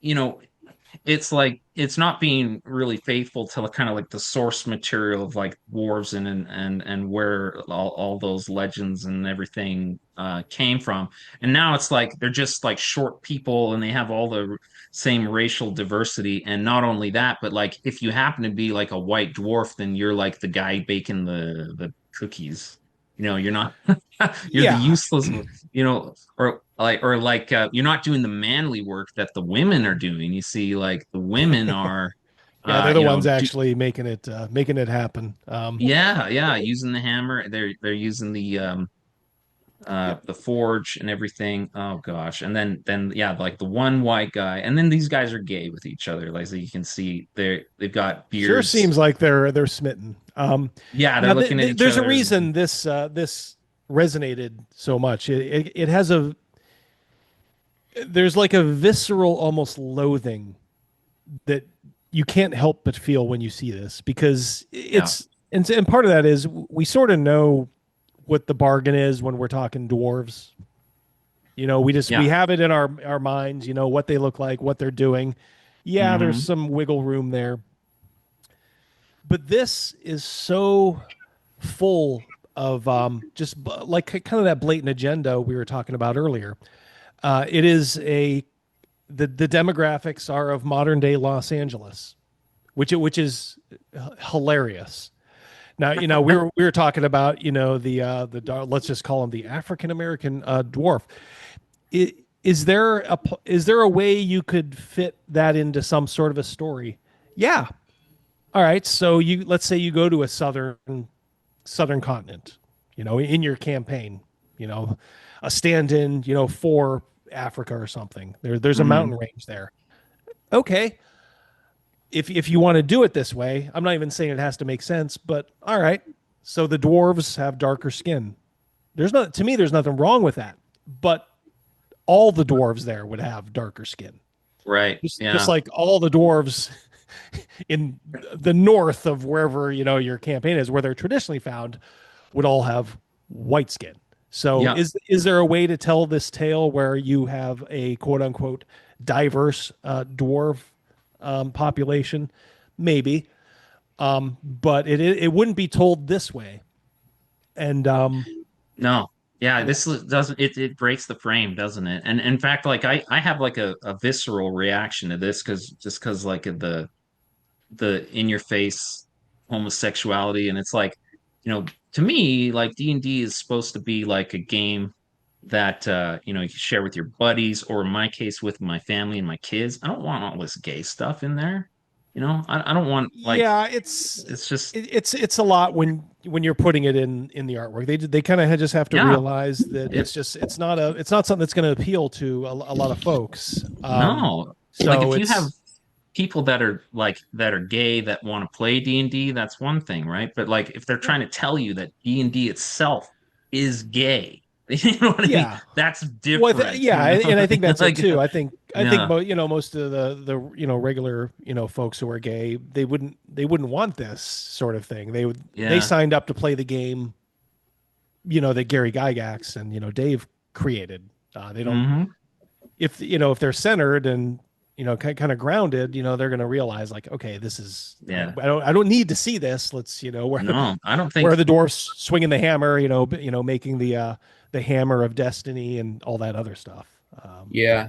you know, it's like it's not being really faithful to kind of like the source material of like dwarves and where all those legends and everything came from. And now it's like they're just like short people and they have all the same racial diversity. And not only that, but like if you happen to be like a white dwarf, then you're like the guy baking the cookies. You know, you're not you're the Yeah. useless, you know, or like you're not doing the manly work that the women are doing. You see, like the women are Yeah, they're the you know, ones actually making it happen. yeah, using the hammer. They're using the forge and everything. Oh gosh. And then yeah, like the one white guy. And then these guys are gay with each other. Like so you can see they've got Sure beards. seems like they're smitten. Yeah, they're Now looking at each there's a other. reason this resonated so much. It has there's like a visceral, almost loathing that you can't help but feel when you see this because it's and part of that is we sort of know what the bargain is when we're talking dwarves. You know, we Yeah. have it in our minds. You know what they look like, what they're doing. Yeah, there's Mhm. some wiggle room there, but this is so full of like kind of that blatant agenda we were talking about earlier. It is the demographics are of modern day Los Angeles, which is hilarious. Now, you know, we were talking about, you know, let's just call him the African American dwarf. Is there a way you could fit that into some sort of a story? Yeah. All right. So let's say you go to a southern continent, you know, in your campaign, you know, a stand-in, you know, for Africa or something. There's a Mhm. mountain range there. Okay. If you want to do it this way, I'm not even saying it has to make sense, but all right. So the dwarves have darker skin. To me, there's nothing wrong with that. But all the dwarves there would have darker skin. Right. Just Yeah. like all the dwarves in the north of wherever, you know, your campaign is, where they're traditionally found, would all have white skin. So Yeah. is there a way to tell this tale where you have a quote unquote diverse dwarf population? Maybe, but it wouldn't be told this way. And No. Yeah, doesn't it breaks the frame, doesn't it? And in fact, like I have like a visceral reaction to this because like the in your face homosexuality, and it's like, to me, like D&D is supposed to be like a game that you can share with your buddies, or in my case with my family and my kids. I don't want all this gay stuff in there. I don't want, like, Yeah, it's just, it's a lot when you're putting it in the artwork. They kind of just have to yeah, realize that it it's not something that's going to appeal to a lot of folks. no, like So if you have it's people that are gay that want to play D&D, that's one thing, right? But like if they're trying to tell you that D&D itself is gay, you know what I mean? yeah. That's Well, different, yeah, and I think that's it like, too. I think yeah, most of the regular folks who are gay, they wouldn't want this sort of thing. They yeah, signed up to play the game, that Gary Gygax and Dave created. They don't hmm, if they're centered and kind of grounded, they're going to realize like, okay, this is yeah. I don't need to see this. Let's No, I don't where are think. the dwarfs swinging the hammer, making the hammer of destiny and all that other stuff. Yeah.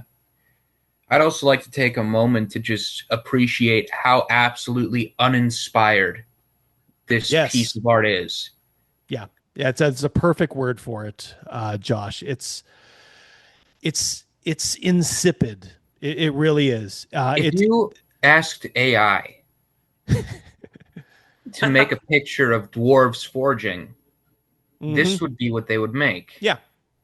I'd also like to take a moment to just appreciate how absolutely uninspired this Yes. piece of art is. Yeah. Yeah. It's a perfect word for it, Josh. It's insipid. It really is. If you asked AI to make a picture of dwarves forging, this Mhm. would be what they would make. Yeah.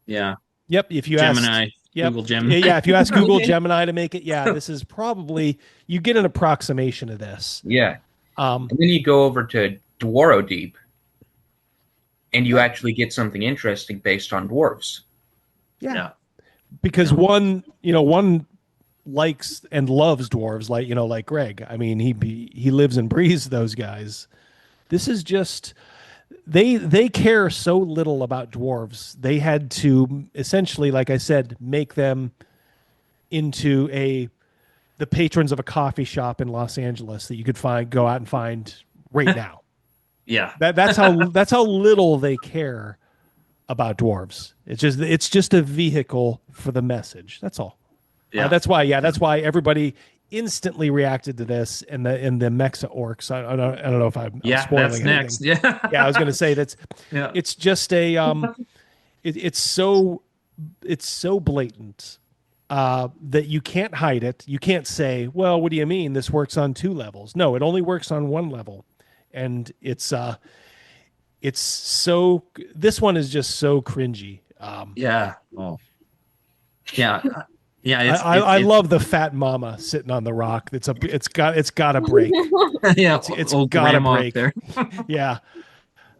Yeah, Yep. If you asked, Gemini, yep. Google Gemini. Yeah. If you ask Google Gemini to make it, yeah, this is probably, you get an approximation of this. Yeah. Um, And then you go over to Dwaro Deep and you yeah. actually get something interesting based on dwarves. Yeah. Yeah, Because yeah, one likes and loves dwarves like Greg. I mean, he lives and breathes those guys. This is just they care so little about dwarves. They had to essentially, like I said, make them into the patrons of a coffee shop in Los Angeles that you could go out and find right now. yeah, That's how little they care about dwarves. It's just a vehicle for the message. That's all. yeah. That's why everybody instantly reacted to this, and the Mexa orcs. I don't know if I'm Yeah, that's spoiling anything. next. Yeah, Yeah, I was going to say yeah, it's just it's so blatant that you can't hide it. You can't say, well, what do you mean this works on two levels? No, it only works on one level, and it's so this one is just so cringy. yeah. Oh, yeah, yeah. I love the fat mama sitting on the rock. It's got to break. Yeah. It's Old got to grandma up break. there. Yeah.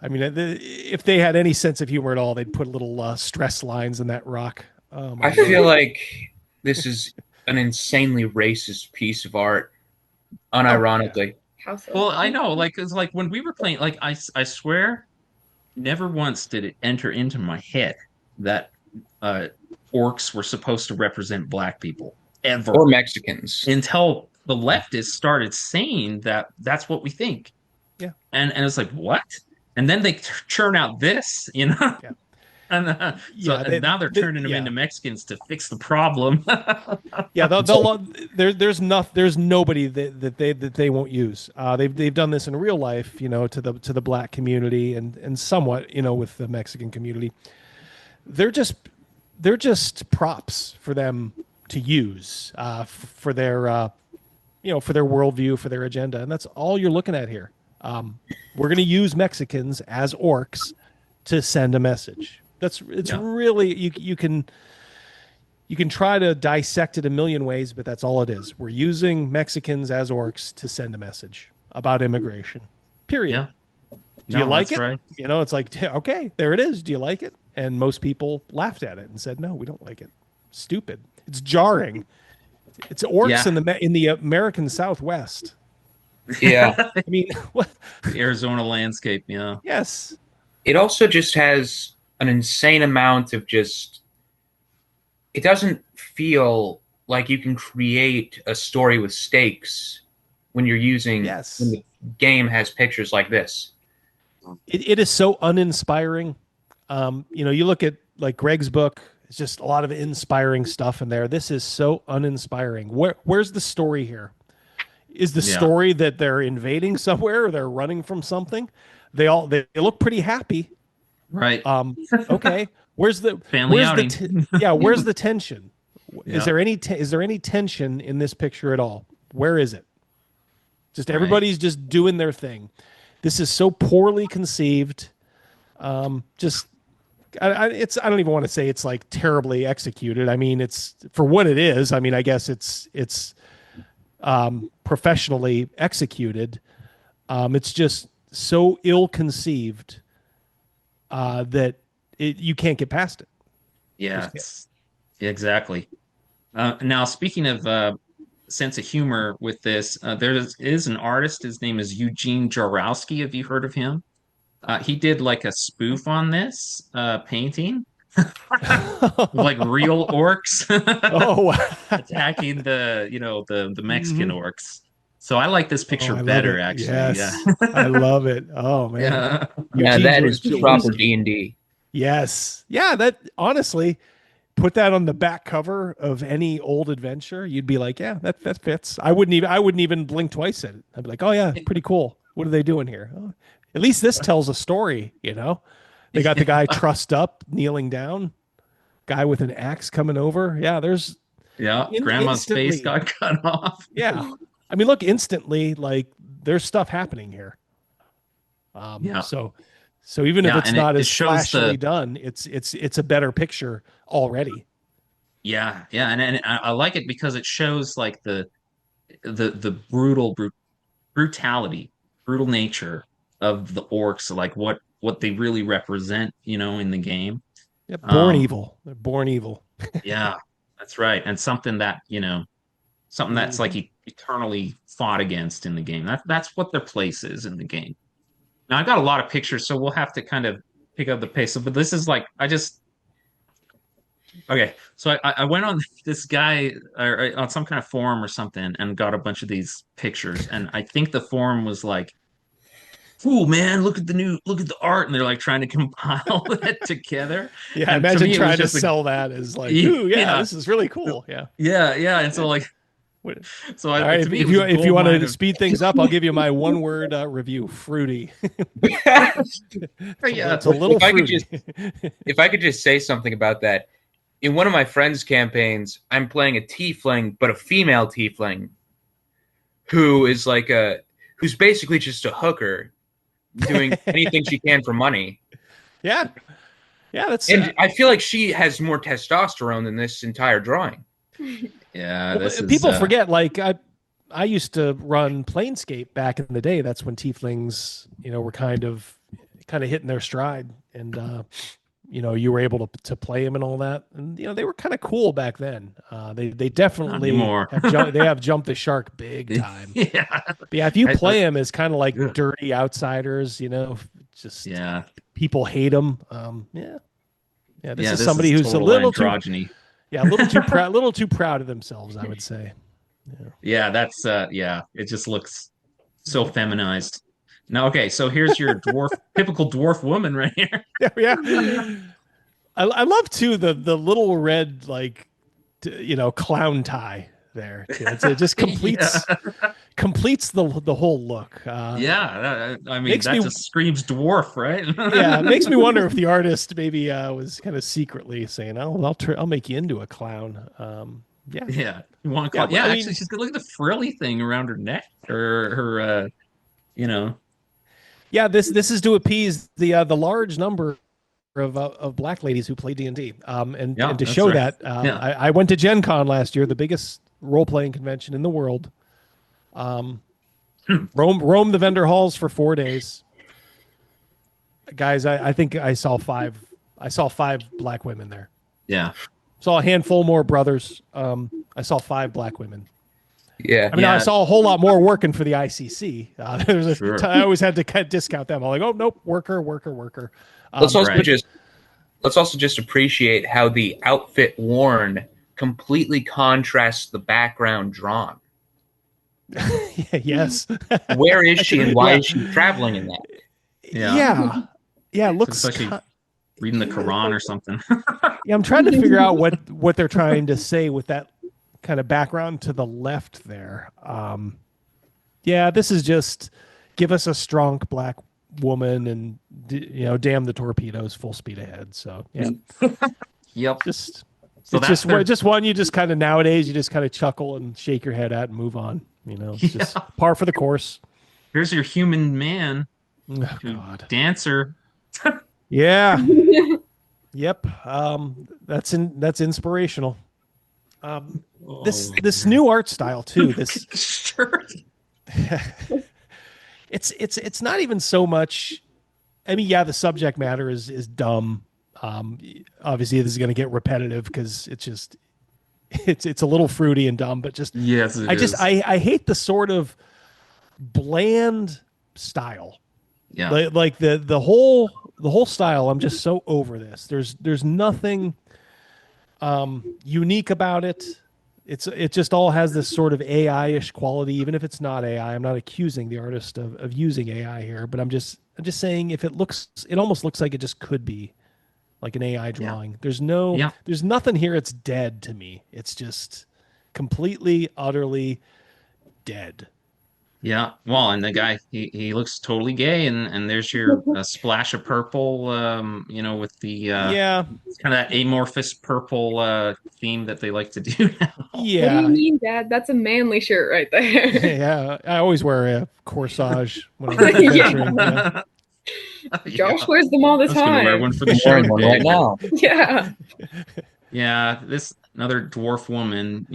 I mean, if they had any sense of humor at all, they'd put little stress lines in that rock. Oh my I feel lord! like this is an insanely racist piece of art, Oh yeah. unironically. How so? Well, I know, like, it's like when we were playing, like, I swear, never once did it enter into my head that uh, orcs were supposed to represent black people Or ever, Mexicans. until the leftists started saying that that's what we think, Yeah. and it's like, what? And then they churn out this. Yeah. And Yeah. and now they're turning them Yeah. into Mexicans to fix the problem. Yeah. So, There's nobody that they won't use. They've done this in real life, to the black community and somewhat, with the Mexican community. They're just props for them to use for their for their worldview, for their agenda, and that's all you're looking at here. We're going to use Mexicans as orcs to send a message. It's Yeah, really you can try to dissect it a million ways, but that's all it is. We're using Mexicans as orcs to send a message about immigration. Period. yeah, Do you no, like that's it? right. It's like, okay, there it is. Do you like it? And most people laughed at it and said, no, we don't like it. Stupid. It's jarring. It's orcs Yeah, in the American Southwest. yeah. I mean, what? the Arizona landscape. Yeah, Yes. It also just has an insane amount of just. It doesn't feel like you can create a story with stakes when when Yes. the game has pictures like this. It is so uninspiring. You look at like Greg's book. It's just a lot of inspiring stuff in there. This is so uninspiring. Where's the story here? Is the Yeah. story that they're invading somewhere or they're running from something? They look pretty happy. Right. Okay. Where's the Family outing. yeah, where's the tension? Yeah. Is there any tension in this picture at all? Where is it? Just Right. everybody's just doing their thing. This is so poorly conceived. Just I don't even want to say it's like terribly executed. I mean, it's for what it is. I mean, I guess it's professionally executed. It's just so ill conceived that you can't get past it. Yeah, exactly. Now, speaking of sense of humor with this, there is an artist. His name is Eugene Jarowski. Have you heard of him? He did like a spoof on this painting with like real orcs Oh, wow. attacking the Mexican orcs. So I like this picture I love better, it. actually. Yes, Yeah. I love it. Oh man, Yeah. Yeah, Eugene that is Jarowski. proper D&D. Yes, yeah. That honestly, put that on the back cover of any old adventure, you'd be like, yeah, that fits. I wouldn't even blink twice at it. I'd be like, oh yeah, pretty cool. What are they doing here? Oh, at least this tells a story. They got the guy trussed up, kneeling down, guy with an axe coming over. Yeah, there's Yeah. Grandma's face instantly. got cut off. Yeah, I mean, look, instantly, like there's stuff happening here. Yeah. So even if Yeah, it's and not it as shows flashily done, it's a better picture already. Yeah, and I like it because it shows like the brutality, brutal nature of the orcs, like what they really represent, in the game. Yeah, born Um, evil. They're born evil. yeah, that's right, and something that something that's like Mhm. eternally fought against in the game. That's what their place is in the game. Now I've got a lot of pictures, so we'll have to kind of pick up the pace. But this is like I just Okay, so I went on this guy or on some kind of forum or something and got a bunch of these pictures, and I think the forum was like, "Cool, man! Look at the art," and they're like trying to compile that together. Yeah, And to imagine me, it was trying to just like, sell that as like, ooh, yeah, yeah, this is really cool. Yeah. yeah, and so like, What- All right, to me, it if was you a if you gold want mine to of speed things up, I'll give you my one word review. Fruity. yeah, It's a little If I could fruity. If I could just say something about that, in one of my friends' campaigns, I'm playing a tiefling, but a female tiefling, who's basically just a hooker, doing anything she can for money. Yeah. Yeah, that's And I feel like she has more testosterone than this entire drawing. yeah. This is people forget. Like I used to run Planescape back in the day. That's when tieflings, were kind of hitting their stride, and you were able to play them and all that, and they were kind of cool back then. They definitely anymore. have jumped the shark big time. Yeah, But yeah, if you I- play them as kind of like Yeah. dirty outsiders, just yeah, people hate them. Yeah. This yeah. is somebody who's a total little androgyny. a little too proud, little too proud of themselves, I would say. Yeah, that's yeah. It just looks so feminized. Now, okay, so here's your typical dwarf woman right here. Yeah, yeah. I love too the little red like clown tie there. Too. It just completes completes the whole look. Yeah, I mean makes that me- just screams dwarf, right? Yeah, it makes me wonder if the artist maybe was kind of secretly saying, "Oh, I'll make you into a clown." Yeah, Yeah, you want to Yeah, call? Yeah, I mean- actually, she's good. Look at the frilly thing around her neck, or her, yeah. This is to appease the large number of black ladies who play D&D. And Yeah, to that's show right. that, Yeah. I went to Gen Con last year, the biggest role playing convention in the world. Roam the vendor halls for 4 days. Guys, I think I saw five black women there. Yeah, Saw a handful more brothers. I saw 5 black women. Yeah. I mean, I saw a whole lot more working for the ICC. Sure. I always had to discount them. I'm like, oh nope, worker. Let's also right. just appreciate how the outfit worn completely contrasts the background drawn. Yes. Where is she and why Yeah. is she traveling in that? Yeah. Yeah. It looks Especially reading the Quran or something. Yeah, I'm trying to figure out what they're trying to say with that kind of background to the left there. Yeah, this is just give us a strong black woman and damn the torpedoes, full speed ahead. So yeah, Yep. just So it's that's their just one you just kind of nowadays you just kind of chuckle and shake your head at and move on. It's just yeah. par for the course. Here's your human man, Oh your God. dancer. Yeah. Yep. That's inspirational. This Oh, new art style too. This sure. it's not even so much. I mean, yeah, the subject matter is dumb. Obviously, this is going to get repetitive because it's a little fruity and dumb. But Yes, it is. I hate the sort of bland style. Yeah. Like the whole style. I'm just so over this. There's nothing unique about it. It just all has this sort of AI-ish quality, even if it's not AI. I'm not accusing the artist of using AI here, but I'm just saying if it almost looks like it just could be like an AI Yeah. drawing. Yeah. There's nothing here. It's dead to me. It's just completely, utterly dead. Yeah. Well, and the guy he looks totally gay, and there's your splash of purple, with the Yeah, kind of that amorphous purple theme that they like to do now. What do you yeah, mean, Dad? That's a manly shirt right there. yeah. I always wear a corsage when I'm Yeah. adventuring. Yeah. Yeah. Josh wears them all the I was gonna wear time. one for the I'm show wearing one today, right but now. Yeah. yeah, this another dwarf woman,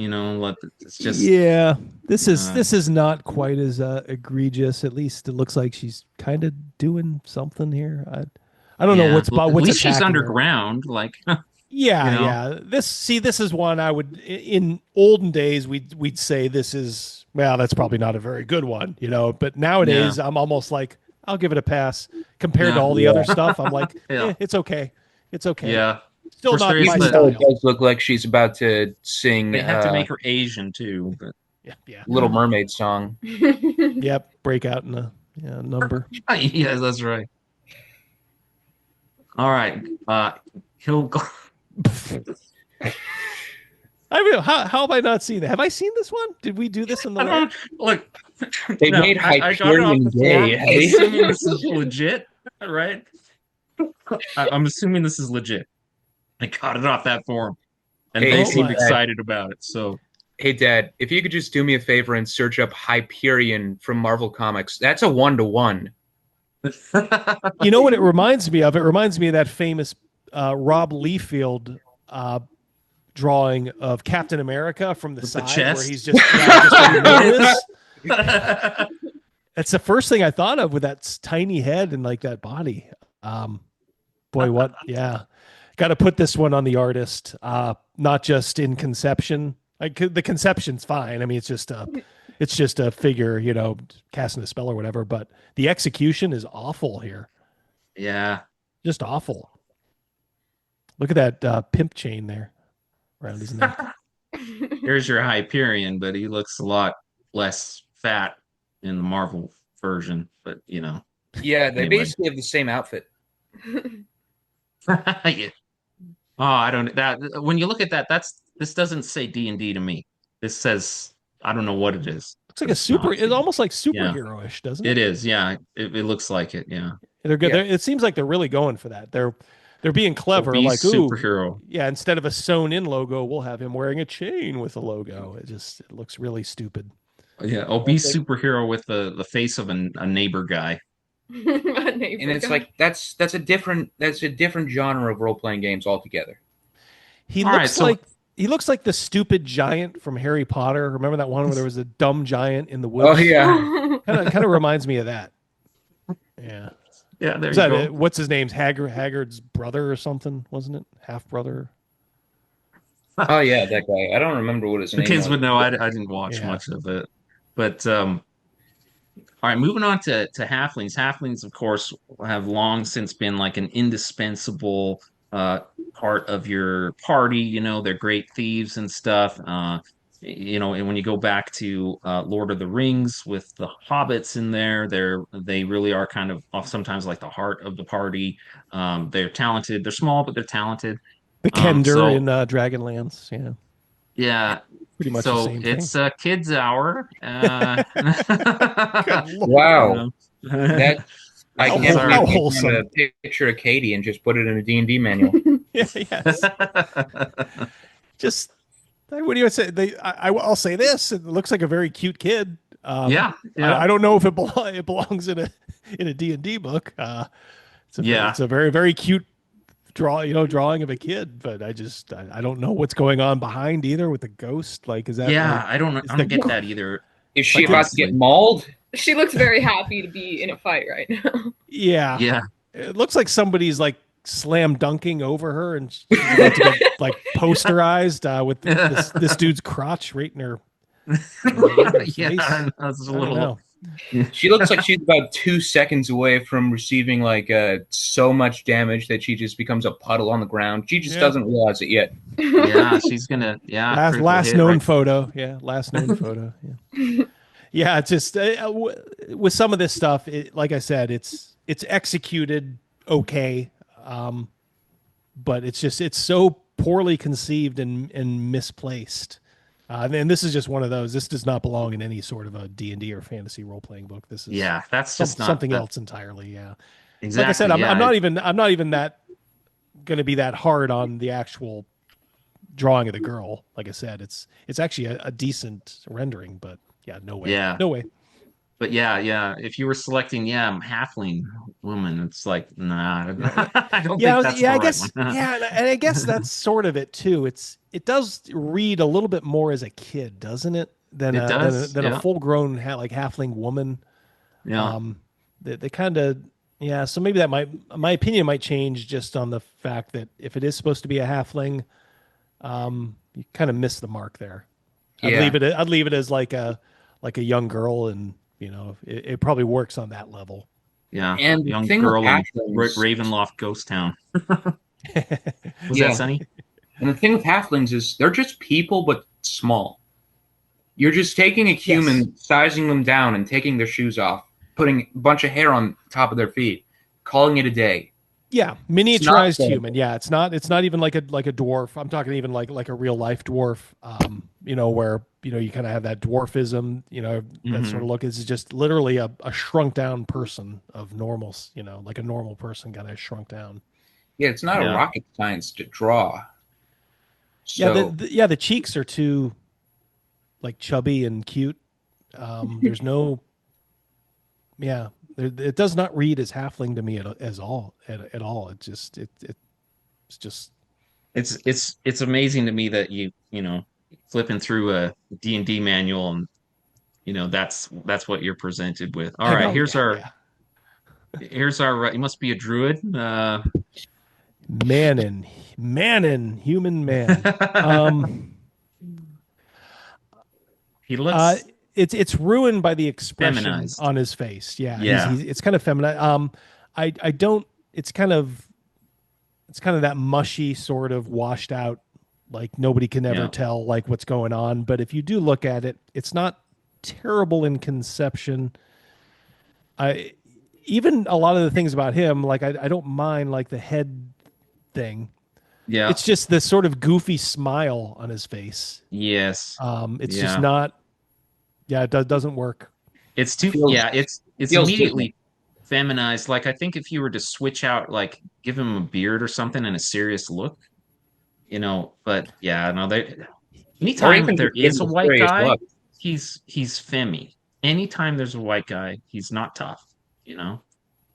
it's just Yeah, this is uh this is not quite as egregious. At least it looks like she's kind of doing something here. I don't know yeah. At what's least she's attacking her. underground, like you Yeah, know. yeah. This is one I would in olden days we'd say this is well that's probably not a very good one, but Yeah. nowadays I'm almost like I'll give it a pass compared to Yeah. all the other stuff. I'm like, Yeah. it's okay. It's okay. Yeah. Of Still course there not is my Even the though it style. does look like she's about to sing they had to make her Asian too, but Yeah, yeah. Little Mermaid song. Yep, break out in a number. yeah, that's right. All right. He'll go. I mean, how have I not seen that? Have I seen this one? Did we do this in the I lair? don't look. They No, made I got it off Hyperion the forum. gay. I'm assuming this is legit, right? I'm assuming this is legit. I got it off that forum, and Hey, they Oh hey, seemed my. Dad. excited about it. So, Hey, Dad. If you could just do me a favor and search up Hyperion from Marvel Comics, that's a 1-to-1. You know what it reminds me of? It reminds me of that famous Rob Liefeld drawing of Captain America from the with the side where chest. he's just enormous. That's the first thing I thought of with that tiny head and like that body. Boy, what? Yeah. Got to put this one on the artist, not just in conception. Like the conception's fine. I mean, it's just a figure, casting a spell or whatever. But the execution is awful here, Yeah. just awful. Look at that pimp chain there around his neck. Here's your Hyperion, but he looks a lot less fat in the Marvel version. But Yeah, they anyway. basically have the same outfit. Yeah. Oh, I don't that when you look at that, this doesn't say D&D to me. This says I don't know what it is. Looks like But a super. not. It's almost like Yeah, superhero-ish, doesn't it it? is. Yeah, it looks like it. Yeah. They're good. Yeah. It seems like they're really going for that. They're being clever. Obese Like, ooh, superhero. yeah. Instead of a sewn-in logo, we'll have him wearing a chain with a logo. It looks really stupid. Yeah, obese superhero with the face of a neighbor guy. And it's like that's a different genre of role playing games altogether. He All right, looks so like he looks like the stupid giant from Harry Potter. Remember that one where there was a dumb giant in the woods? Oh yeah. Kind of reminds me of that. Yeah. yeah, there Is you that go. it? What's his name? Haggard's brother or something, wasn't it? Half brother. Oh yeah, that guy. I don't remember what his The name kids was. would know. I didn't watch Yeah. much of it, but all right, moving on to halflings. Halflings, of course, have long since been like an indispensable part of your party. They're great thieves and stuff. and when you go back to Lord of the Rings with the hobbits in there, they really are kind of sometimes like the heart of the party. They're talented. They're small, but they're talented. The Kender So in Dragonlance. Yeah, yeah, pretty much the so same thing. it's kids hour. Good You lord. Wow, know, that I How, can't sorry. believe how you found wholesome. a picture of Katie and just put it in a D&D manual. Yeah, yes. Just what do you say? I'll say this. It looks like a very cute kid. Yeah, I yeah, don't know if it belongs in a D&D book. yeah. It's a very very cute drawing of a kid, but I don't know what's going on behind either with the ghost. Like, is that like Yeah, I don't know. is I don't the get that either, Is she like about to it's get honestly. mauled? She looks very happy to be in a fight right now. yeah. Yeah. It looks like somebody's like slam dunking over her, and she's about to get like posterized with this dude's crotch right in her Yeah, face. that's a I don't little. know. She looks like she's about 2 seconds away from receiving like so much damage that she just becomes a puddle on the ground. She just Yeah. doesn't realize it yet. Yeah, she's gonna. Yeah, critical Last hit known right. photo. Yeah, last known photo. Yeah. Yeah, it's just with some of this stuff. Like I said, it's executed okay, um, but it's so poorly conceived and misplaced. And this is just one of those. This does not belong in any sort of a D&D or fantasy role playing book. This is Yeah, that's just not something that. else entirely. Yeah, like I said, Exactly. Yeah. I'm not even that going to be that hard on the actual drawing of the girl. Like I said, it's actually a decent rendering, but yeah, no way, Yeah. no way. But yeah, yeah. If you were selecting, yeah, halfling woman, it's like, nah, Yeah, I don't think yeah, that's yeah. the I right guess, one. yeah, and I guess that's sort of it too. It does read a little bit more as a kid, doesn't it, than It does. a Yeah. full grown like halfling woman. Yeah. Um, they kind of yeah. So maybe that might my opinion might change just on the fact that if it is supposed to be a halfling, you kind of miss the mark there. Yeah. I'd leave it as like a young girl, and it probably works on that level. Yeah. And the Young thing with girl in halflings, Ravenloft Ghost Town. Was that yeah, Sunny? and the thing with halflings is they're just people, but small. You're just taking a Yes. human, sizing them down, and taking their shoes off, putting a bunch of hair on top of their feet, calling it a day. Yeah, It's not miniaturized human. playable. Yeah, it's not even like a dwarf. I'm talking even like a real life dwarf. Where you kind of have that dwarfism. That sort Hmm. of look. Is just literally a shrunk down person of normals. Like a normal person kind of shrunk down. Yeah, it's not a Yeah. rocket science to draw. Yeah, So the cheeks are too like chubby and cute. There's no yeah. It does not read as halfling to me at all. It's just It's amazing to me that flipping through a D&D manual and that's what you're presented with. All right, oh yeah, yeah. here's our he must be a druid. Manin, human man. Um, He uh, looks it's ruined by the expression feminized. on his face. Yeah, Yeah. it's kind of feminine. I don't. It's kind of that mushy sort of washed out. Like nobody can ever Yeah. tell like what's going on. But if you do look at it, it's not terrible in conception. I even a lot of the things about him, like I don't mind like the head thing. Yeah. It's just this sort of goofy smile on his face. Yes. It's just Yeah. not. Yeah, doesn't work. It's too feels yeah, it's feels different. immediately feminized. Like I think if you were to switch out like give him a beard or something and a serious look, but yeah, no, Or anytime even there just give is a him a white serious guy, look. he's femmy. Anytime there's a white guy, he's not tough, you know?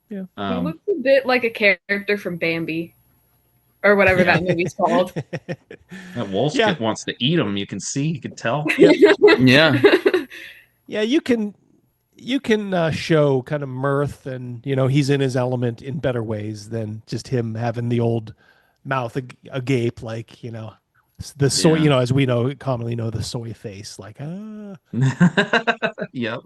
Yeah. He Um, looks a bit like a character from Bambi or whatever yeah, that movie's called. that Yeah. wants to eat him. You can see, you can tell. Yep. Yeah. Yeah, you can show kind of mirth and he's in his element in better ways than just him having the old mouth agape like the soy Yeah. as we commonly know the soy face like Yep.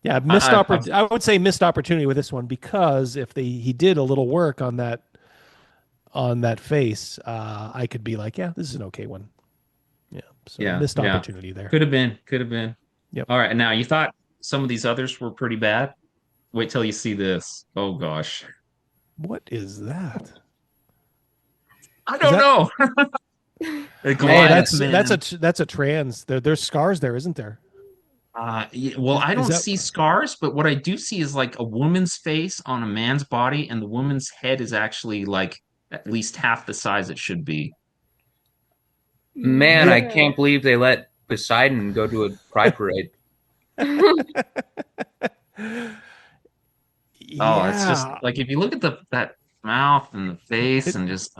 yeah I would say missed opportunity with this one because if he did a little work on that face I could be like yeah this is an okay one yeah So Yeah, missed yeah. opportunity there. Could have been, could have been. Yep. All right, now you thought some of these others were pretty bad. Wait till you see this. Oh gosh. What is that? I Is don't that? know. The Oh, Man, Goliath that's Man. that's a trans. There's scars there, isn't there? Well, I Is don't that? see scars, but what I do see is like a woman's face on a man's body, and the woman's head is actually like at least half the size it should be. man, I Yeah. Yeah. can't believe they let Poseidon go to a pride parade. Oh, it's just Yeah. like if you look at the that mouth and the face It, and just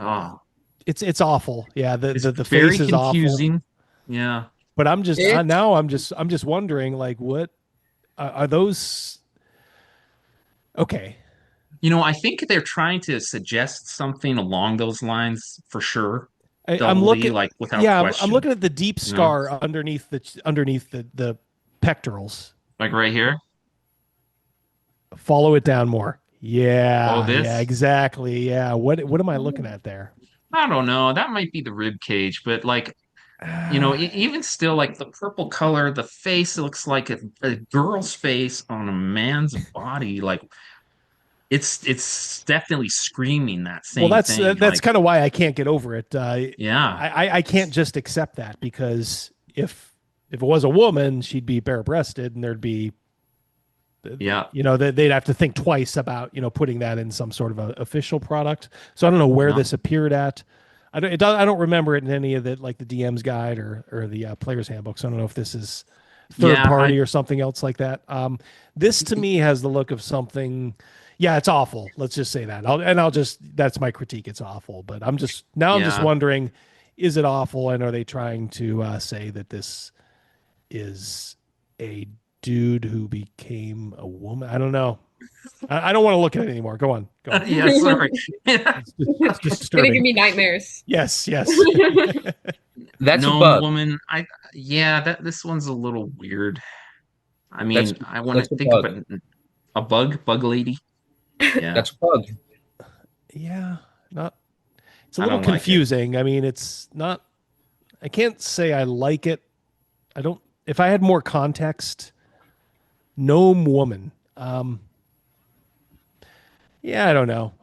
it's awful. Yeah, it's the face very is awful. confusing. Yeah. But I'm just It now I'm just wondering like what are those okay. I think they're trying to suggest something along those lines for sure. I'm Doubly, looking like without yeah, I'm question. looking at the deep You know, scar underneath the pectorals. like right here. Follow it down more. Oh, Yeah, this. exactly. Yeah. What am I looking at there? I don't know. That might be the rib cage, but like even still, like the purple color, the face looks like a girl's face on a man's body. Like it's definitely screaming that Well, same thing. that's Like, kind of why I can't get over it. yeah, I can't just accept that because if it was a woman, she'd be bare breasted, and there'd be yeah, they'd have to think twice about putting that in some sort of a official product. So I don't know where yeah, this appeared at. I don't remember it in any of the like the DM's guide or the player's handbook. So I don't know if this is third yeah. party or something else like that. This to me has the look of something. Yeah, it's awful. Let's just say that. I'll just that's my critique. It's awful. But I'm just Yeah. wondering, is it awful? And are they trying to say that this is a dude who became a woman? I don't know. I don't want to look at it anymore. Go on. Go on. Yeah, sorry. It's It's gonna give disturbing. me nightmares. Yes, yes. that's a Gnome bug. woman. Yeah, that this one's a little weird. I That's mean, I want to that's a think of bug. a bug lady. Yeah, That's a bug. Yeah, not. It's a I little don't like it. confusing. I mean, it's not. I can't say I like it. I don't. If I had more context, gnome woman. Yeah, I don't know.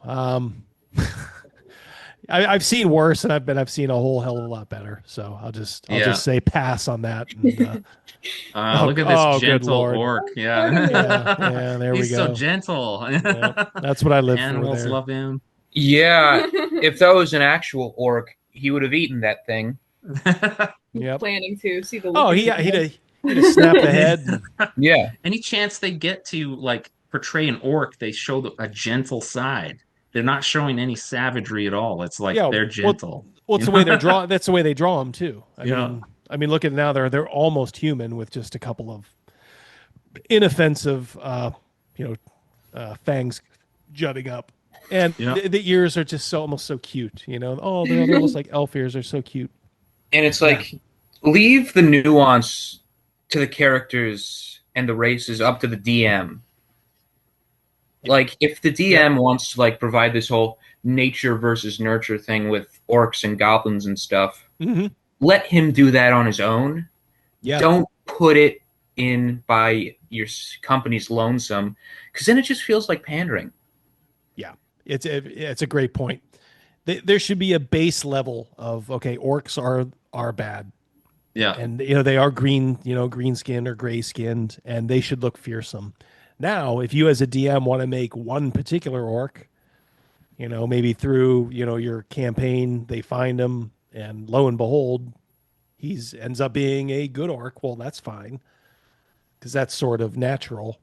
I've seen worse, and I've seen a whole hell of a lot better. So I'll Yeah. just say pass on that. And, Look at this good gentle lord. orc. Yeah, Yeah. yeah. There we He's so go. gentle. Yeah, that's what I live for Animals there. love him. Yeah, if that was an actual orc, he would have eaten that thing. Yep. Planning to see the look Oh, in he his he'd eyes. have, he'd have snapped the head. And, Yeah, Any chance they get to like portray an orc, they show a gentle side. They're not showing any savagery at all. It's like yeah. they're Well, gentle. well, it's You the way they're know? draw. That's the way they draw them too. Yeah. I mean, look at it now. They're almost human with just a couple of inoffensive, fangs jutting up, and Yeah. the ears are just almost so cute. Oh, they're almost like elf ears. They're so cute. and it's Yeah. like leave the nuance to the characters and the races up to the DM. Like if the DM wants to like provide this whole nature versus nurture thing with orcs and goblins and stuff, Mm-hmm. let him do that on his own. Yeah. Don't put it in by your company's lonesome, because then it just feels like pandering. Yeah. It's a great point. There should be a base level of okay, orcs are bad. Yeah. And they are green skinned or gray skinned, and they should look fearsome. Now, if you as a DM want to make one particular orc, maybe through your campaign they find him, and lo and behold, he's ends up being a good orc. Well, that's fine because that's sort of natural.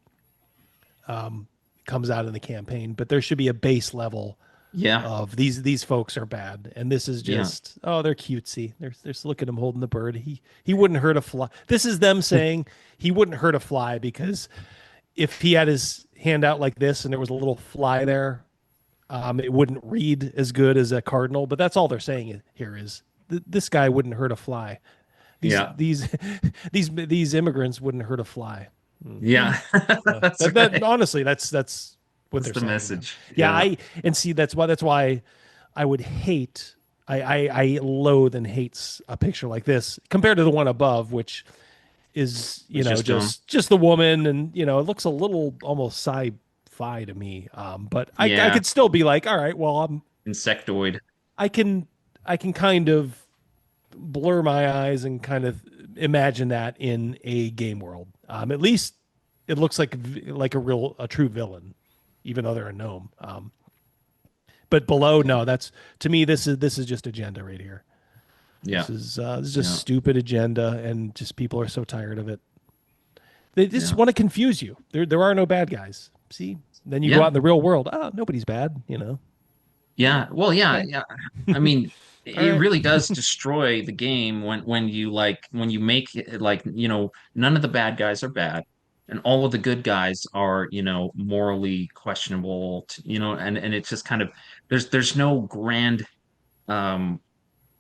Comes out in the campaign, but there should be a base level Yeah. of these folks are bad, and this is Yeah. just they're cutesy. They're just look at him holding the bird. He wouldn't hurt a fly. This is them saying he wouldn't hurt a fly because if he had his hand out like this and there was a little fly there, it wouldn't read as good as a cardinal. But that's all they're saying here is this guy wouldn't hurt a fly. Yeah. These immigrants wouldn't hurt a fly. Yeah. That's right. Honestly, that's what That's they're the saying. message. Yeah, and see that's why I would hate I loathe and hates a picture like this compared to the one above, which is, It's just dumb. just the woman, and it looks a little almost sci-fi to me. But I Yeah, could still be like, all right, well, insectoid. I can I can kind of blur my eyes and kind of imagine that in a game world. At least it looks like a true villain, even though they're a gnome. But below, no, that's to me this is just agenda right here. Yeah, This is just yeah, stupid agenda, and just people are so tired of it. They just yeah, want to confuse you. There are no bad guys. See, then you go out yeah, in the real world. Oh, nobody's bad. yeah. Well, yeah, Okay, yeah. I mean, all it right. really does destroy the game when you make it like, none of the bad guys are bad, and all of the good guys are, morally questionable, and it's just kind of there's no grand um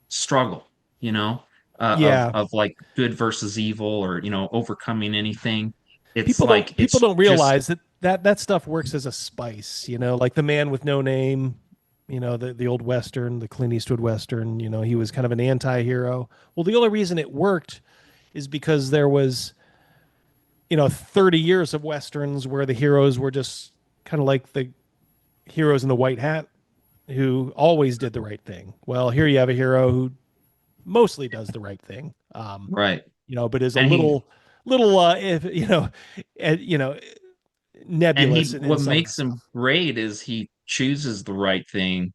struggle, you know, Yeah, of like good versus evil, or overcoming anything. It's people don't like people it's don't just realize that stuff works as a spice. Like the man with no name. The old western, the Clint Eastwood western. He was kind of an anti-hero. Well, the only reason it worked is because there was 30 years of westerns where the heroes were just kind of like the heroes in the white hat who always did the right thing. Well, here you have a hero who mostly does the right thing. right. But is a And he little if uh, you know and nebulous he in what some of the makes him stuff. great is he chooses the right thing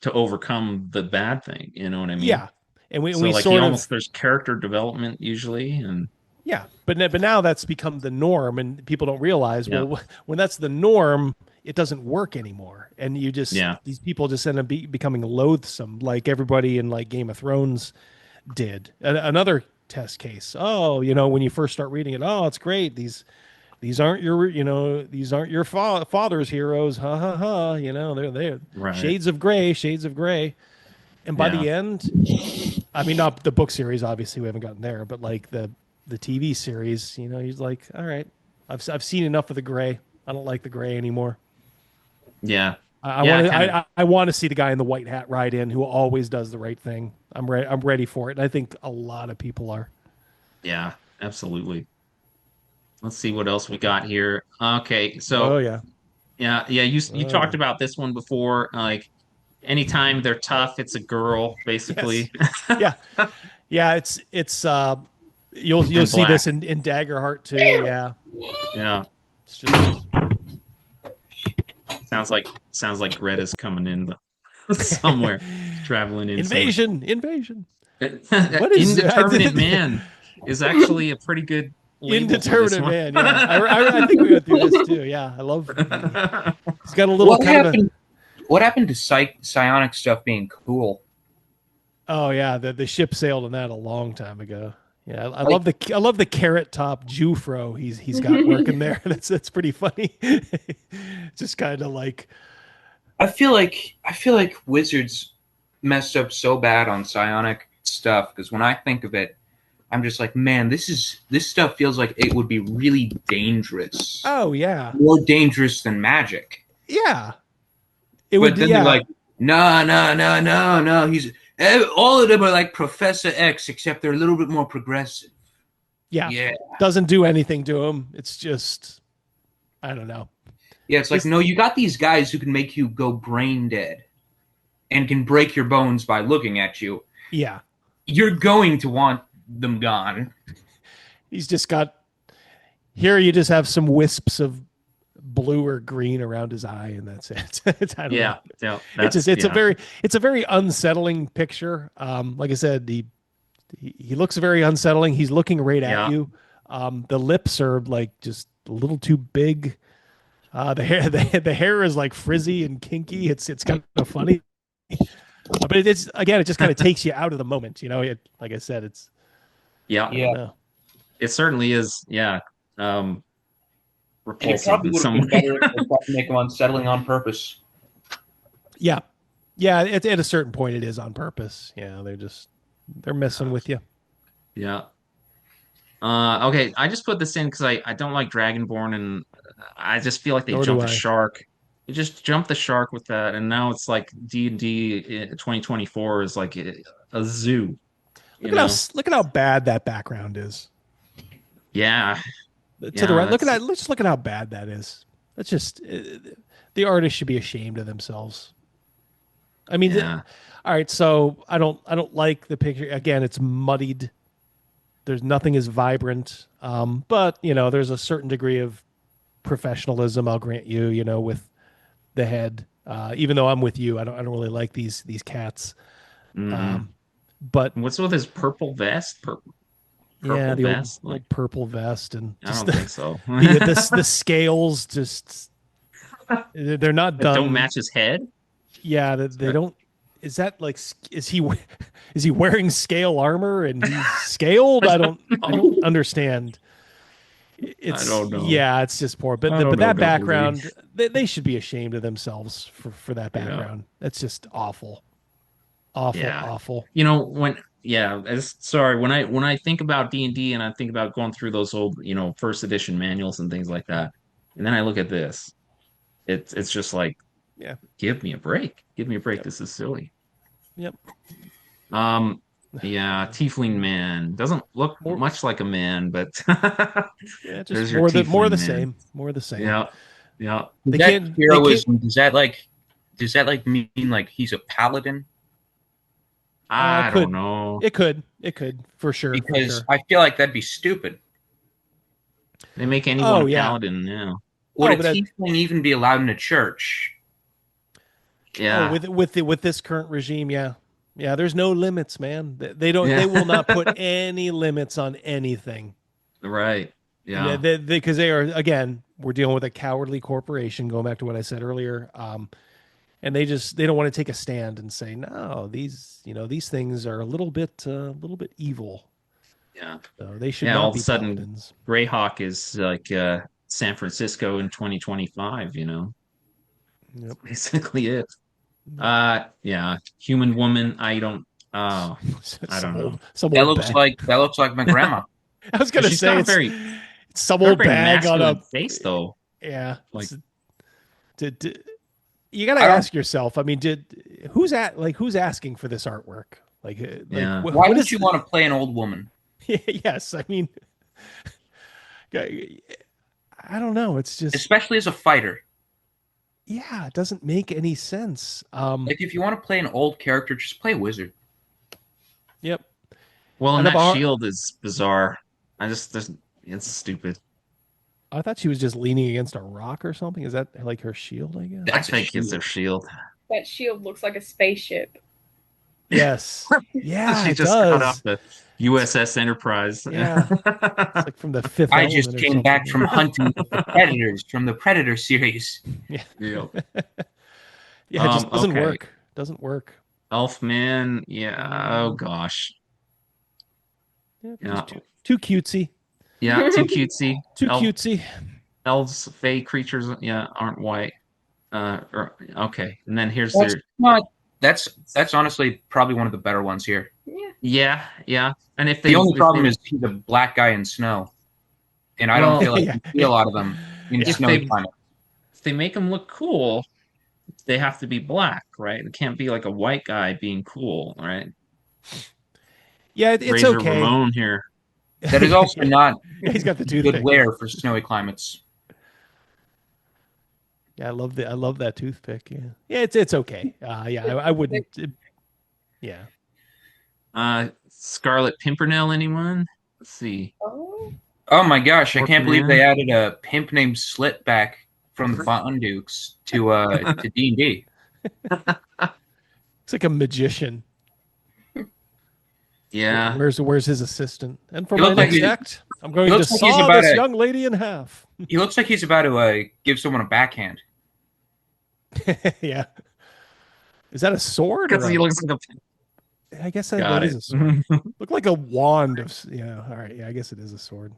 to overcome the bad thing. You know what I mean? Yeah. And we So like he sort almost of there's character development usually, and yeah, but now that's become the norm, and people don't realize. yeah, Well, when that's the norm, it doesn't work anymore, and yeah, these people just end up becoming loathsome, like everybody in like Game of Thrones did. Another test case. Oh, when you first start reading it, oh, it's great. These aren't your father's heroes. Ha ha ha. They're right, shades of gray. And by yeah, the end, I mean, not the book series, obviously, we haven't gotten there, but like the TV series, he's like, all right, I've seen enough of the gray. I don't like the gray anymore. yeah, I yeah. want to Kind of, I want to see the guy in the white hat ride in who always does the right thing. I'm ready for it, and I think a lot of people are. yeah, absolutely. Let's see what else we got here. Okay, Oh so yeah, yeah, yeah. You oh yeah, talked about this one before. Like anytime they're tough, it's a girl, basically, yes, yeah, yeah. It's you'll and see black. this in Daggerheart too. Yeah, Yeah, it's just sounds like Greta's coming in somewhere, traveling in somewhere. invasion. What is I Indeterminate did Man is actually a pretty good label for this indeterminate one. man? Yeah, I think we went through this too. Yeah, I love. He's got a little What kind of a. happened? What happened to psionic stuff being cool? Oh yeah, the ship sailed on that a long time ago. Yeah, Like, I love the carrot top Jufro he's got working there. That's pretty funny. Just kind of like I feel like Wizards messed up so bad on psionic stuff because when I think of it, I'm just like, man, this stuff feels like it would be really dangerous, oh yeah, more dangerous than magic. yeah. It would But then they're yeah like, no, no, no, no, no. All of them are like Professor X, except they're a little bit more progressive. yeah. Yeah, Doesn't do anything to him. It's just I don't know. yeah. It's like, This no, you got these guys who can make you go brain dead and can break your bones by looking at you. yeah. You're going to want them gone. He's just got here. You just have some wisps of blue or green around his eye, and that's it. I don't know. Yeah, yeah, It's just that's yeah, it's a very unsettling picture. Like I said, he looks very unsettling. He's looking right at yeah, you. The lips are like just a little too big. The hair is like frizzy and kinky. It's kind of funny, but it's again it just kind of takes you out of the moment. Like I said, yeah. I don't Yeah, know. It certainly is. Yeah, um, and it repulsive probably in would have some been way. better if they tried to make them unsettling on purpose. Yeah, yeah. At a certain point, it is on purpose. Yeah, they're messing with you. Yeah. Okay, I just put this in because I don't like Dragonborn, and I just feel like they Nor do jumped a I. shark. It just jumped the shark with that, and now it's like D&D in 2024 is like a zoo, you know? Look at how bad that background is. Yeah, To the yeah, right, that's let's just look at how bad that is. That's just the artist should be ashamed of themselves. I mean, yeah, all right, so I don't like the picture. Again, it's muddied. There's nothing as vibrant. But you know, there's a certain degree of professionalism. I'll grant you. You know, with the head. Even though I'm with you, I don't really like these cats. mm-mm. Um, but What's with his purple vest? yeah, Purple the vest? Like, old purple vest and I just don't think so. the scales just they're not That don't done. match his head? Yeah, they don't. Is that like is he is he wearing scale armor and he's scaled? I don't I don't know. understand. I It's don't know. yeah, it's just poor. I don't But know, that Double D. background, they should be ashamed of themselves for that Yeah. background. That's just awful, awful, Yeah. awful. Sorry, when I think about D&D and I think about going through those old, first edition manuals and things like that, and then I look at this, it's just like, Yeah, give me a break. Give me a break. yep, This is silly. yep. Um, yeah, Tiefling man. Doesn't look More, much like a man, but yeah, just there's your Tiefling man. more the same. Yeah, yeah. Is They that can't, they can't. heroism? Does that like mean like he's a paladin? I don't Could know. it could for sure, for Because sure. I feel like that'd be stupid. They make anyone Oh a yeah, paladin now. Would oh, a but that tiefling even be allowed in a church? oh Yeah, with this current regime, yeah, yeah. There's no limits, man. They don't, yeah. they will not put any limits on anything. Right. And Yeah. because they are again, we're dealing with a cowardly corporation. Going back to what I said earlier, and they don't want to take a stand and say no. These things are a little bit evil. Yeah. So they should Yeah. All not of a be sudden, paladins. Greyhawk is like San Francisco in 2025, Yep. basically it. Yep. Yeah. Human woman, I don't know. Some old bag. That looks like my grandma. I was But gonna she's say it's some got a old very bag on masculine a face though. yeah. Like, You got to I don't. ask yourself. I mean, who's asking for this artwork? yeah. Why what would is? you want to play an old woman? Yes, I mean, I don't know. It's just Especially as a fighter. yeah, it doesn't make any sense. Like if you want to play an old character, just play a wizard. Yep. Well, and And that shield is bizarre. It's stupid. I thought she was just leaning against a rock or something. Is that like her shield? I guess. I That's a think it's shield. their shield. That shield looks like a spaceship. Yes. Yeah, She it just got off does. the USS Enterprise. Yeah. It's like from the Fifth I Element just or came back something. from hunting with the predators from the Predator series. Yeah. Yeah. Yeah, it just doesn't Okay. work. Doesn't work. Elfman, yeah. Oh gosh. Yeah, Yeah. just too cutesy. Yeah, too cutesy. Too cutesy. Elves, fey creatures, yeah, aren't white. Okay. And then here's That's their not. That's honestly probably one of the better ones here. Yeah. yeah, yeah. And The only problem is he's a black guy in snow, and I don't well, feel like Yeah. you see a lot of them in Yeah. snowy climate. if they make them look cool, they have to be black, right? It can't be like a white guy being cool, right? Yeah, it's Razor okay. Ramon here. That is also not Yeah, he's got the good toothpick. wear for snowy climates. Yeah, I love that toothpick. Yeah, yeah, it's okay. Yeah, I wouldn't. Yeah, Scarlet Pimpernel, anyone? Let's see. Oh. Oh my gosh, I Orc can't believe Man. they added a pimp named Slitback from the Von Dukes to D&D. it's like a magician. Yeah. Where's his assistant? And for He my looks like next he- act, I'm going he to looks like he's saw about this to- young lady in half. He looks like he's about to give someone a backhand. Yeah, is that a sword? Because Or he looks like I guess a that got is it. a sword. Look like a wand of. Yeah, all right. Yeah, I guess it is a sword.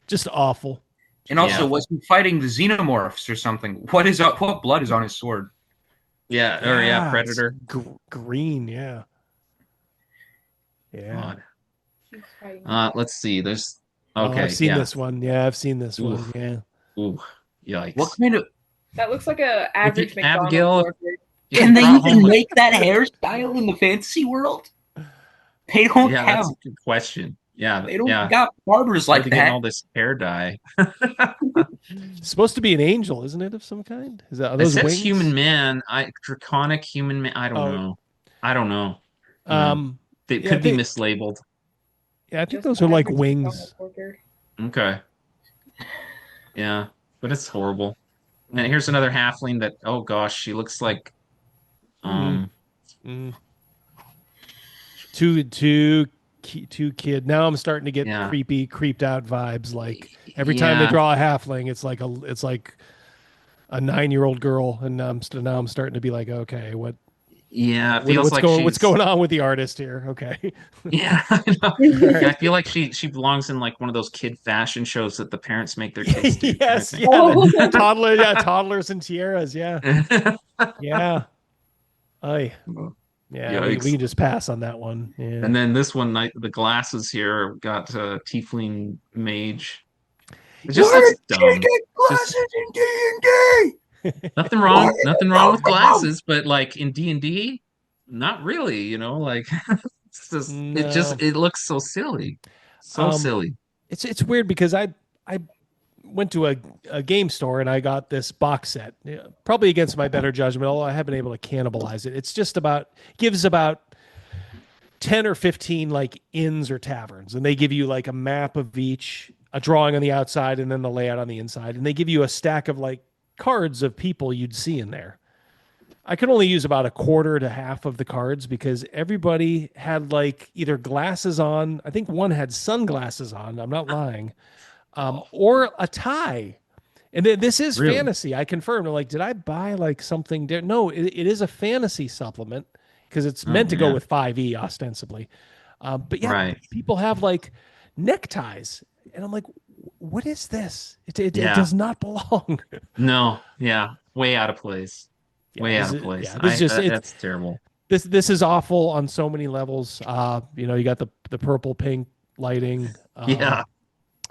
Just awful. And also, Yeah. was he fighting the xenomorphs or something? What blood is on his sword? Yeah, It's Predator. green. Yeah, yeah. God. He's fighting. Let's see. There's Oh, okay, I've seen yeah. this one. Yeah, I've seen this one. Oof. Yeah. Ooh, yikes. What kind of That looks like a If you, average McDonald's Abigail, worker. if Can you they brought home even a, make that hairstyle in the fantasy world? They don't yeah, have. that's a good question. Yeah, They don't yeah. got barbers Where are like they getting that. all this hair dye? It's supposed to be an angel, isn't it, of some kind? Are It those says human wings? man. Draconic human man. I don't Oh, know. I don't know. You know, um, they yeah, could be mislabeled. I think Just those are like average McDonald's wings. worker. Okay. Yeah, but it's horrible. And here's another halfling that, oh gosh, she looks like, Mm, um, mm. Two kid. Now I'm starting to get yeah, creeped out vibes. Like every time they yeah, draw a halfling, it's like a 9-year-old girl, and now I'm starting to be like, okay, yeah. It feels like what's she's, going on with the artist here? Okay, yeah, I know. all Yeah, I right. feel like she belongs in like one of those kid fashion shows that the parents make their kids do, kind of Yes, thing. yeah, Oh, toddlers and tiaras, yeah, yeah. I Yeah, we Yikes. can just pass on that one. Yeah. And then this one, the glasses here got Tiefling Mage. It What just looks did you dumb. get Just glasses in D&D? Why nothing are wrong you with dumb? glasses, but like in D&D, not really, like No. it looks so silly. So Um, silly. it's weird because I went to a game store and I got this box set, yeah, probably against my better judgment, although I have been able to cannibalize it. It's just about gives about 10 or 15 like inns or taverns, and they give you like a map of each, a drawing on the outside, and then the layout on the inside, and they give you a stack of like cards of people you'd see in there. I could only use about a quarter to half of the cards because everybody had like either glasses on. I think one had sunglasses on. I'm not lying. Oh, Or a tie. And this is really? fantasy. I confirmed. I'm like, did I buy like something? No, it is a fantasy supplement because it's Oh meant to go man. with 5e ostensibly. But yeah, Right. people have like neckties. And I'm like, what is this? It Yeah. does not belong. No. Yeah. Way out of place. Yeah, Way out this of is place. yeah, this is just it's That's terrible. this is awful on so many levels. You got the purple pink lighting, Yeah.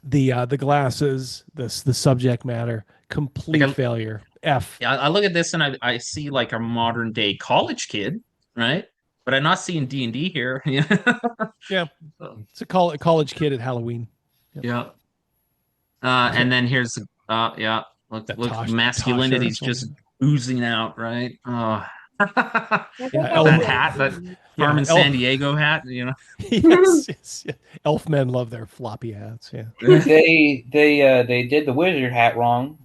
the glasses, the subject matter, Like complete failure. F. yeah, I look at this and I see like a modern day college kid, right? But I'm not seeing D&D here. Yeah. Yeah, it's a college kid at Halloween. Yep. Yeah. So And then here's yeah, that look, Tasha or masculinity's just something. oozing out, right? Oh. I Yeah, thought that was That elf. like hat, that Yeah, Carmen elf. San Diego hat, Yes. Elf men love their floppy hats. Yeah. They did the wizard hat wrong.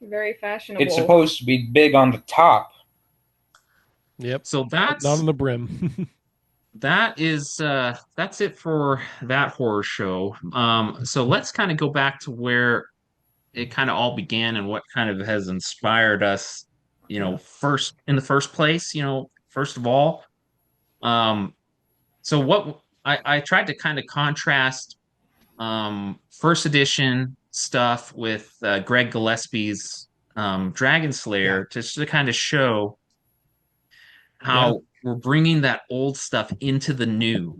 very It's fashionable. supposed to be big on the top. Yep. So Not on the brim. that's it for that horror show. So let's kind of go back to where it kind of all began and what kind of has inspired us, first in the first place, first of all. Um, so what I tried to kind of contrast first edition stuff with Greg Gillespie's Dragon Yeah. Slayer just to kind of show Yeah. how we're bringing that old stuff into the new,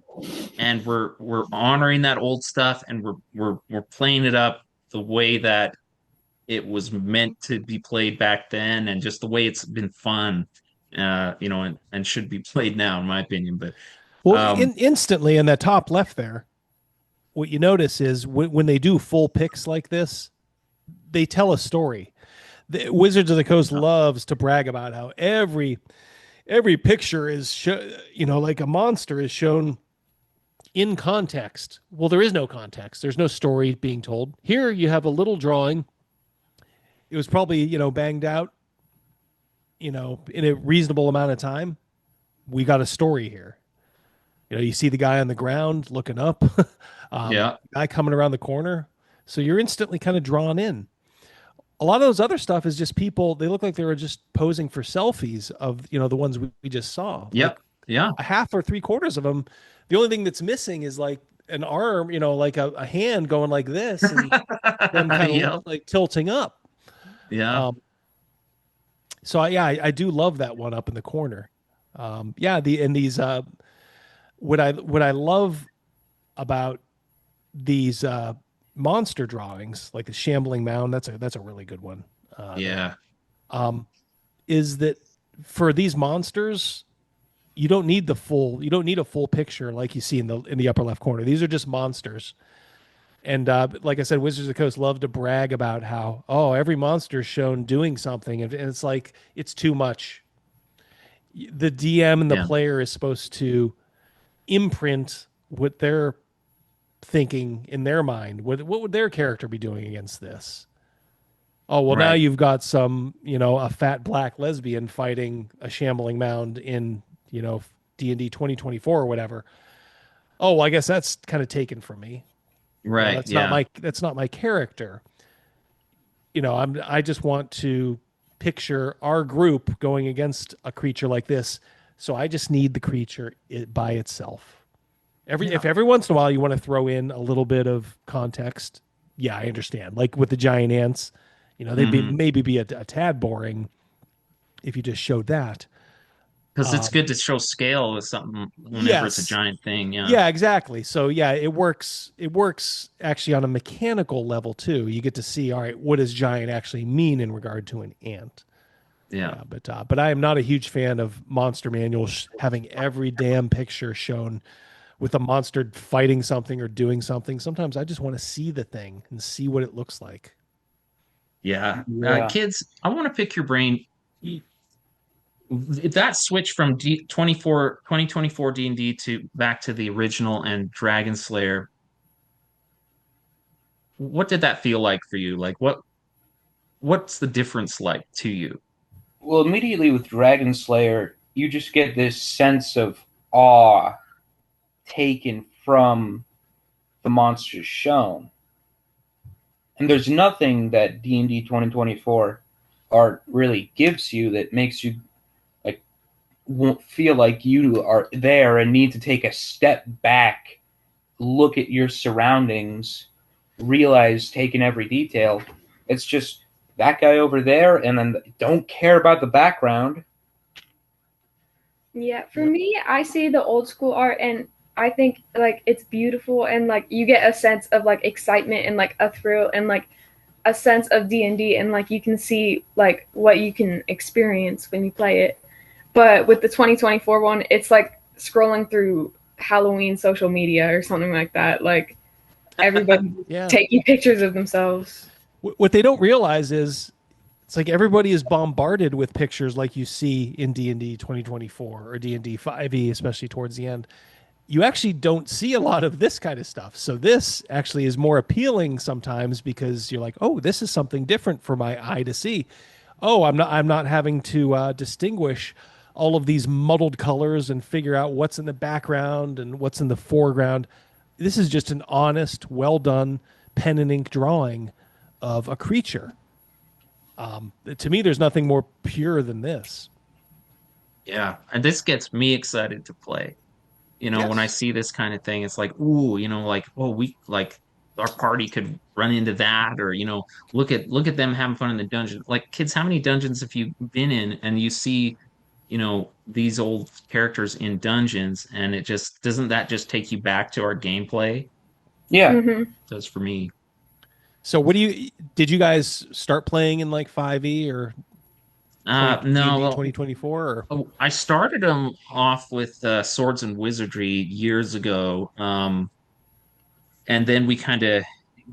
and we're honoring that old stuff, and we're playing it up the way that it was meant to be played back then, and just the way it's been fun, and should be played now, in my opinion. But Well, um, instantly in that top left there, what you notice is when they do full picks like this, they tell a story. The Wizards of the Coast loves to brag about how every picture is like a monster is shown in context. Well, there is no context. There's no story being told. Here you have a little drawing. It was probably, banged out, in a reasonable amount of time. We got a story here. You see the guy on the ground looking up, yeah, guy coming around the corner. So you're instantly kind of drawn in. A lot of those other stuff is just people. They look like they were just posing for selfies of, the ones we just saw. Like yep, yeah, a half or three quarters of them. The only thing that's missing is like an arm, like a hand going like this and them kind of yep, like tilting up. yeah, Um, so I do love that one up in the corner. Yeah, these what I love about these monster drawings, like the shambling mound, that's a really good one. yeah. is that for these monsters, you don't need a full picture like you see in the upper left corner. These are just monsters. And like I said, Wizards of the Coast love to brag about how, oh, every monster is shown doing something, and it's like it's too much. The DM and the Yeah. player is supposed to imprint what they're thinking in their mind. What would their character be doing against this? Oh, well, now Right. you've got some, a fat black lesbian fighting a shambling mound in, D&D 2024 or whatever. Oh, well, I guess that's kind of taken from me. Right. Yeah. That's not my character. I just want to picture our group going against a creature like this. So I just need the creature by itself. Yeah. If every once in a while you want to throw in a little bit of context, yeah, I understand. Like with the giant ants, they'd be Hmm. maybe be a tad boring if you just showed that. Because it's Um, good to show scale with something whenever it's a yes, giant thing. Yeah. yeah, exactly. So yeah, it works. It works actually on a mechanical level too. You get to see, all right, what does giant actually mean in regard to an ant? Yeah. Yeah, but I am not a huge fan of monster manuals having every damn picture shown with a monster fighting something or doing something. Sometimes I just want to see the thing and see what it looks like. Yeah. Yeah. Kids, I want to pick your brain. That switch from 2024 D&D to back to the original and Dragon Slayer, what did that feel like for you? Like what's the difference like to you? Well, immediately with Dragon Slayer, you just get this sense of awe taken from the monsters shown. And there's nothing that D&D 2024 art really gives you that makes you like won't feel like you are there and need to take a step back, look at your surroundings, realize taking every detail. It's just that guy over there, and then don't care about the background. Yeah, for Yep. me, I see the old school art and I think like it's beautiful and like you get a sense of like excitement and like a thrill and like a sense of D&D and like you can see like what you can experience when you play it. But with the 2024 one, it's like scrolling through Halloween social media or something like that. Like everybody Yeah. taking pictures of themselves. What they don't realize is it's like everybody is bombarded with pictures like you see in D&D 2024 or D&D 5e, especially towards the end. You actually don't see a lot of this kind of stuff. So this actually is more appealing sometimes because you're like, oh, this is something different for my eye to see. Oh, I'm not having to distinguish all of these muddled colors and figure out what's in the background and what's in the foreground. This is just an honest, well done pen and ink drawing of a creature. To me, there's nothing more pure than this. Yeah. And this gets me excited to play. When I Yes. see this kind of thing, it's like, ooh, like, oh, we like our party could run into that, or look at them having fun in the dungeon. Like, kids, how many dungeons have you been in and you see, these old characters in dungeons, and it just doesn't that just take you back to our gameplay? Yeah. Mm-hmm. It does for me. So, did you guys start playing in like 5e or 20 No, D&D well, 2024 or oh, I started them off with Swords and Wizardry years ago. And then we kind of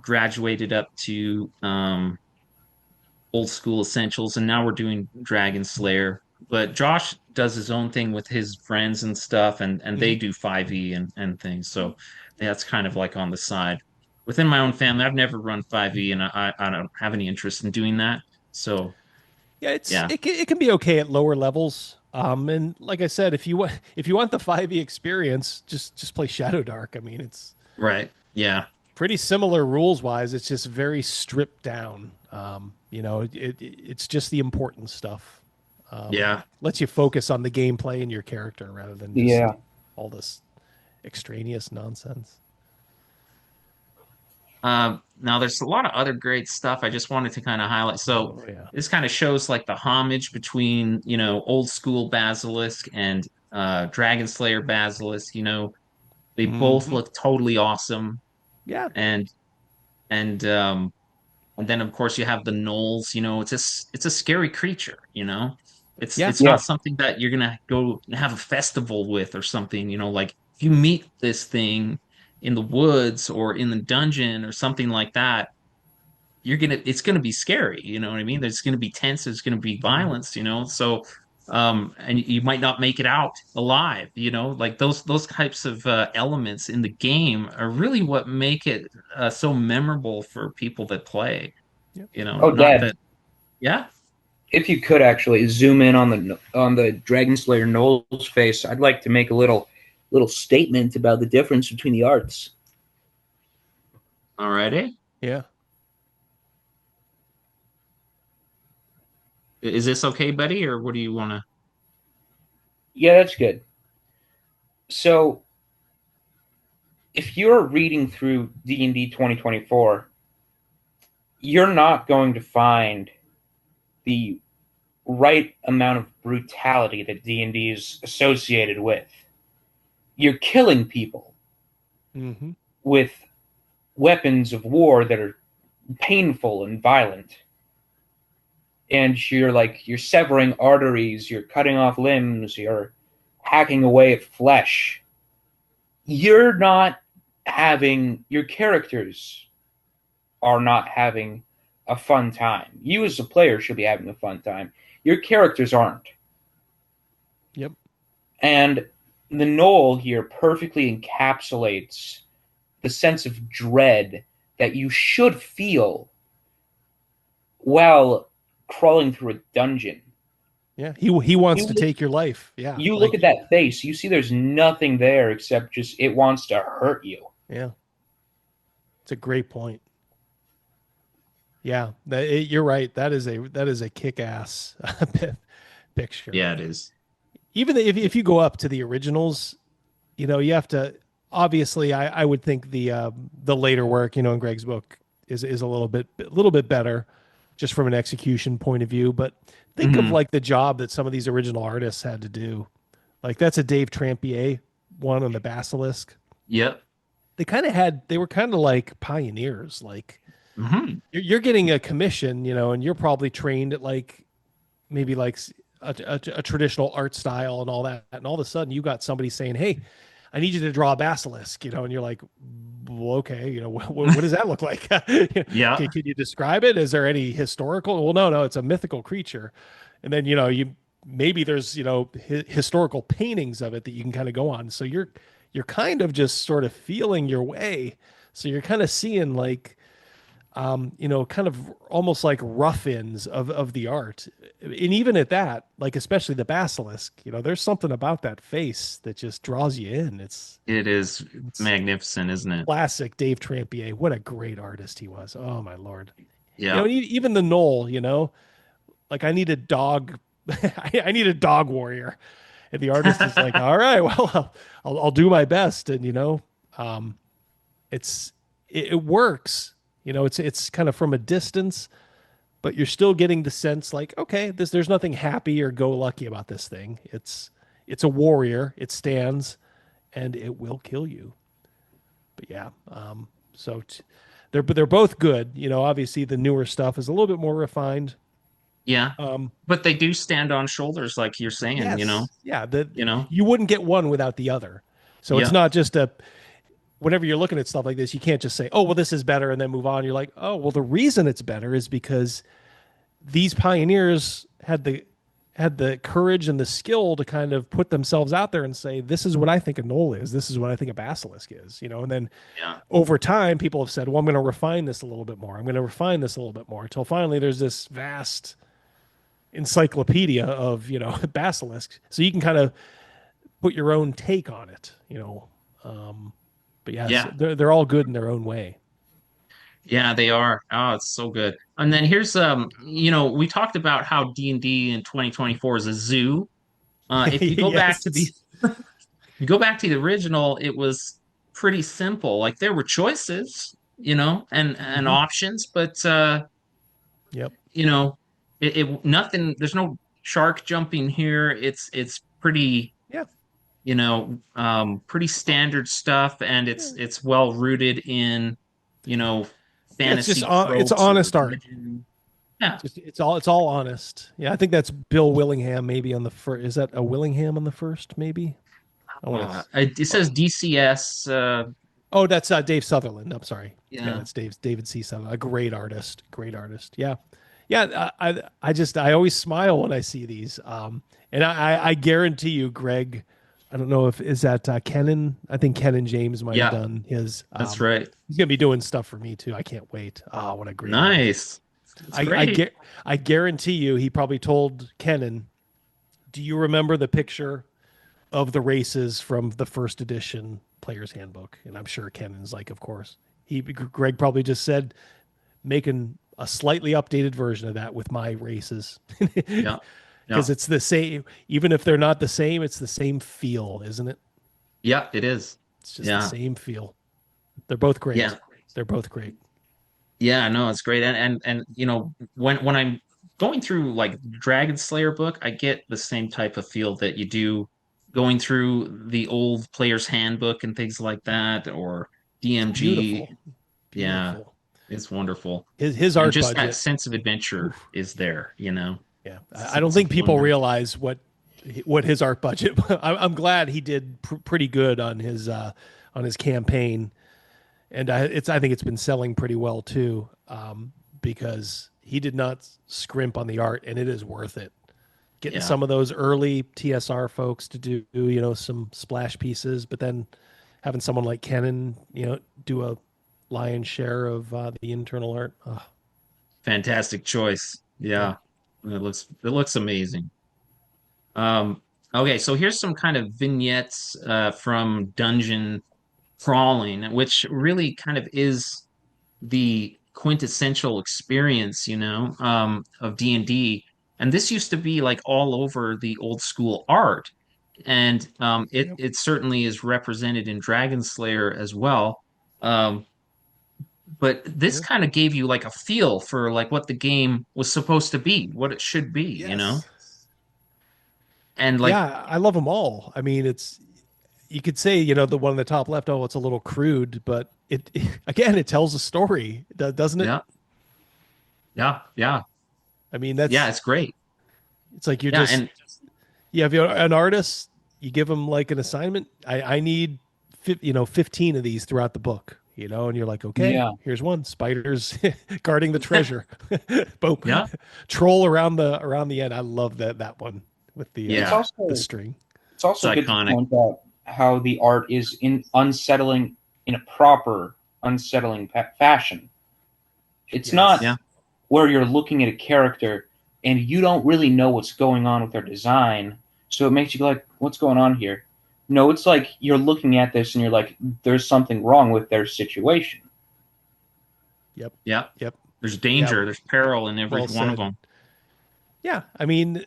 graduated up to old school essentials, and now we're doing Dragon Slayer. But Josh does his own thing with his friends and stuff, and they Mhm. do 5e and things. So that's kind of like on the side. Within my own family, I've never run 5e, and I don't have any interest in doing that. So Yeah, yeah, it can be okay at lower levels. And like I said, if you want the 5e experience, just play Shadow Dark. I mean, it's right, yeah, pretty similar rules wise. It's just very stripped down. It's just the important stuff. yeah. Lets you focus on the gameplay and your character rather than just Yeah. all this extraneous nonsense. Now there's a lot of other great stuff I just wanted to kind of highlight. So Oh yeah. this kind of shows like the homage between, old school Basilisk and Dragon Slayer Basilisk. They both Hmm. look totally awesome. Yeah. And and And then of course you have the gnolls, it's a scary creature, Yeah. it's Yeah. not something that you're gonna go have a festival with or something, like if you meet this thing in the woods or in the dungeon or something like that, it's gonna be scary, you know what I mean? There's gonna be tense, there's gonna be Mhm. violence, so and you might not make it out alive, like those types of elements in the game are really what make it so memorable for people that play, Yep. Oh, not Dad, that. Yeah. if you could actually zoom in on the Dragon Slayer Noel's face, I'd like to make a little statement about the difference between the arts. Alrighty. Yeah. Is this okay, buddy, or what do you want to? Yeah, that's good. So, if you're reading through D&D 2024, you're not going to find the right amount of brutality that D&D is associated with. You're killing people Hmm. with weapons of war that are painful and violent. And you're severing arteries, you're cutting off limbs, you're hacking away at flesh. You're not having your characters are not having a fun time. You as a player should be having a fun time. Your characters aren't. Yep. And the Knoll here perfectly encapsulates the sense of dread that you should feel while crawling through a dungeon. Yeah. He wants You to look, take your life. Yeah. you look Like, at that face, you see there's nothing there except just it wants to hurt you. yeah. It's a great point. Yeah. You're right. That is a kick-ass picture. Yeah, it is. Even if you go up to the originals, you have to obviously I would think the later work, in Greg's book is a little bit better just from an execution point of view. But think of Hmm. like the job that some of these original artists had to do. Like that's a Dave Trampier one on the Basilisk. Yep. They were kind of like pioneers. Like Hmm. you're getting a commission, and you're probably trained at like maybe like a traditional art style and all that. And all of a sudden you got somebody saying, "Hey, I need you to draw a basilisk," and you're like, well, okay, what does that look like? Yeah. Can you describe it? Is there any historical? Well, no, it's a mythical creature. And then, maybe there's, historical paintings of it that you can kind of go on. So you're kind of just sort of feeling your way. So you're kind of seeing like, kind of almost like rough-ins of the art. And even at that, like especially the basilisk, there's something about that face that just draws you in. It is It's magnificent, isn't it? classic Dave Trampier. What a great artist he was. Oh my Lord. Yeah. Even the Knoll, like I need a dog. I need a dog warrior. And the artist is like, all right, well, I'll do my best. And, um, it works. It's kind of from a distance, but you're still getting the sense like, okay, there's nothing happy or go lucky about this thing. It's a warrior. It stands, and it will kill you. But yeah, they're both good. Obviously the newer stuff is a little bit more refined. Yeah. Um, But they do stand on shoulders, like you're saying, yes, yeah, you know? you wouldn't get one without the other. So it's Yeah. not just whenever you're looking at stuff like this, you can't just say, oh, well, this is better and then move on. You're like, oh, well, the reason it's better is because these pioneers had the courage and the skill to kind of put themselves out there and say, this is what I think a knoll is. This is what I think a basilisk is, and then Yeah. over time, people have said, well, I'm going to refine this a little bit more. I'm going to refine this a little bit more until finally there's this vast encyclopedia of, basilisks. So you can kind of put your own take on it. But yes, Yeah. they're all good in their own way. Yeah, they are. Oh, it's so good. And then here's we talked about how D&D in 2024 is a zoo. If you go back to the Yes. you go back to the original, it was pretty simple. Like there were choices, and Hmm. options, but Yep. you know, it nothing. There's no shark jumping here. It's pretty, Yeah. pretty standard stuff, and Yeah. it's well rooted in, you know, Yeah, it's just fantasy it's tropes or honest art. religion. Yeah. It's all honest. Yeah, I think that's Bill Willingham maybe on the first. Is that a Willingham on the first? Maybe. I want to. It says DCS. Oh, that's Dave Sutherland. I'm sorry. Yeah, Yeah. that's David C. Sutherland, a great artist. Great artist. Yeah, yeah. I always smile when I see these. And I guarantee you, Greg. I don't know if is that Kenan. I think Kenan James might have Yeah, done his. that's right. He's gonna be doing stuff for me too. I can't wait. Oh, what a great artist. Nice. That's I great. get. I guarantee you, he probably told Kenan. Do you remember the picture of the races from the first edition Player's Handbook? And I'm sure Kenan's like, of course. Greg probably just said, making a slightly updated version of that with my races. Yeah. Because Yeah. it's the same, even if they're not the same, it's the same feel, isn't it? Yeah, it is. It's just the Yeah. same feel. They're both great. Yeah. They're both great. Yeah, no, it's great. And when I'm going through like Dragon Slayer book, I get the same type of feel that you do going through the old player's handbook and things like that, or It's DMG. beautiful. Yeah, Beautiful. it's wonderful. His And art just that budget. sense of adventure Oof. is there. Yeah. It's, I don't it's a think people wonder. realize what his art budget. I'm glad he did pretty good on his campaign, and I think it's been selling pretty well too, because he did not scrimp on the art, and it is worth it. Getting Yeah. some of those early TSR folks to do some splash pieces, but then having someone like Kenan do a lion's share of the internal art. Oh, Fantastic choice. yeah. Yeah. It looks amazing. Okay, so here's some kind of vignettes from Dungeon Crawling, which really kind of is the quintessential experience, of D&D. And this used to be like all over the old school art. And it Yep. it certainly is represented in Dragon Slayer as well. Um, but this Sure. kind of gave you like a feel for like what the game was supposed to be, what it should be. Yes. And like, Yeah, I love them all. I mean, you could say, the one on the top left, oh, it's a little crude, but again, it tells a story, doesn't it? yeah, yeah, yeah, I mean, yeah, it's great. it's like Yeah, and you have an artist, you give them like an assignment. I need 15 of these throughout the book, and you're like, okay, Yeah. here's one: spiders guarding the treasure. Boom. yeah, Troll around the end. I love that one with It's yeah, also the string. it's also it's good to iconic. point out how the art is unsettling in a proper unsettling fashion. It's Yes. not Yeah, where you're looking at a character and you don't really know what's going on with their design, so it makes you go like, "What's going on here?" No, it's like you're looking at this and you're like, "There's something wrong with their situation." Yep. yeah. Yep. There's danger, Yeah. there's peril in every Well one of said. them. Yeah. I mean,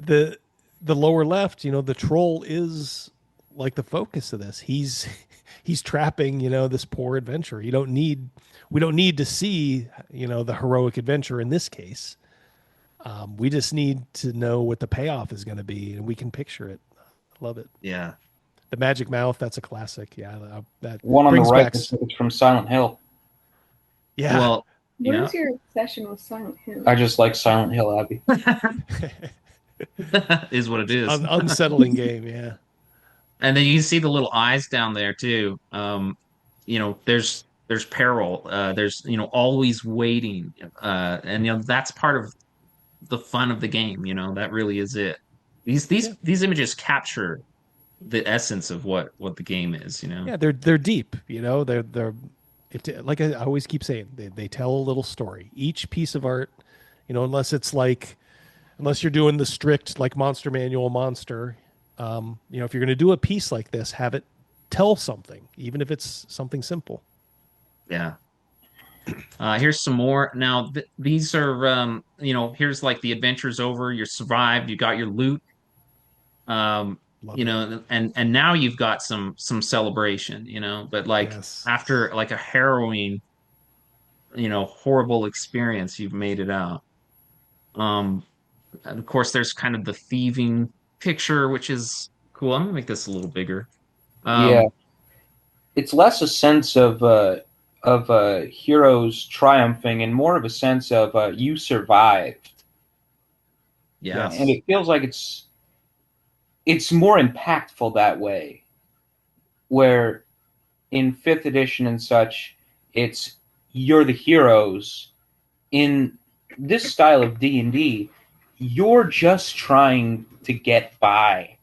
the lower left, the troll is like the focus of this. He's trapping, this poor adventurer. We don't need to see, the heroic adventure in this case. We just need to know what the payoff is going to be, and we can picture it. Love it. Yeah. The Magic Mouth, that's a classic. Yeah, that One on the brings right back. is from Silent Hill. Yeah. Well, What yeah, is your obsession with Silent Hill? I just like Silent Hill, Abby. is what it is. Unsettling game. Yeah. And then you can see the little eyes down there too. There's peril. There's always waiting. And that's part of the fun of the game. That really is it. These these Yeah. these images capture the essence of what the game is. Yeah, they're deep. Like I always keep saying, they tell a little story. Each piece of art, unless you're doing the strict like monster manual monster, if you're going to do a piece like this, have it tell something, even if it's something simple. Yeah. Here's some more. Now these are here's like the adventure's over. You survived. You got your loot. Love it. And now you've got some celebration. But like Yes. after like a harrowing, horrible experience, you've made it out. And of course, there's kind of the thieving picture, which is cool. I'm gonna make this a little bigger. Yeah, Um, it's less a sense of of heroes triumphing and more of a sense of you survived, and Yes. Yes. it feels like it's more impactful that way. Where in fifth edition and such, it's you're the heroes. In this style of D&D, you're just trying to get by.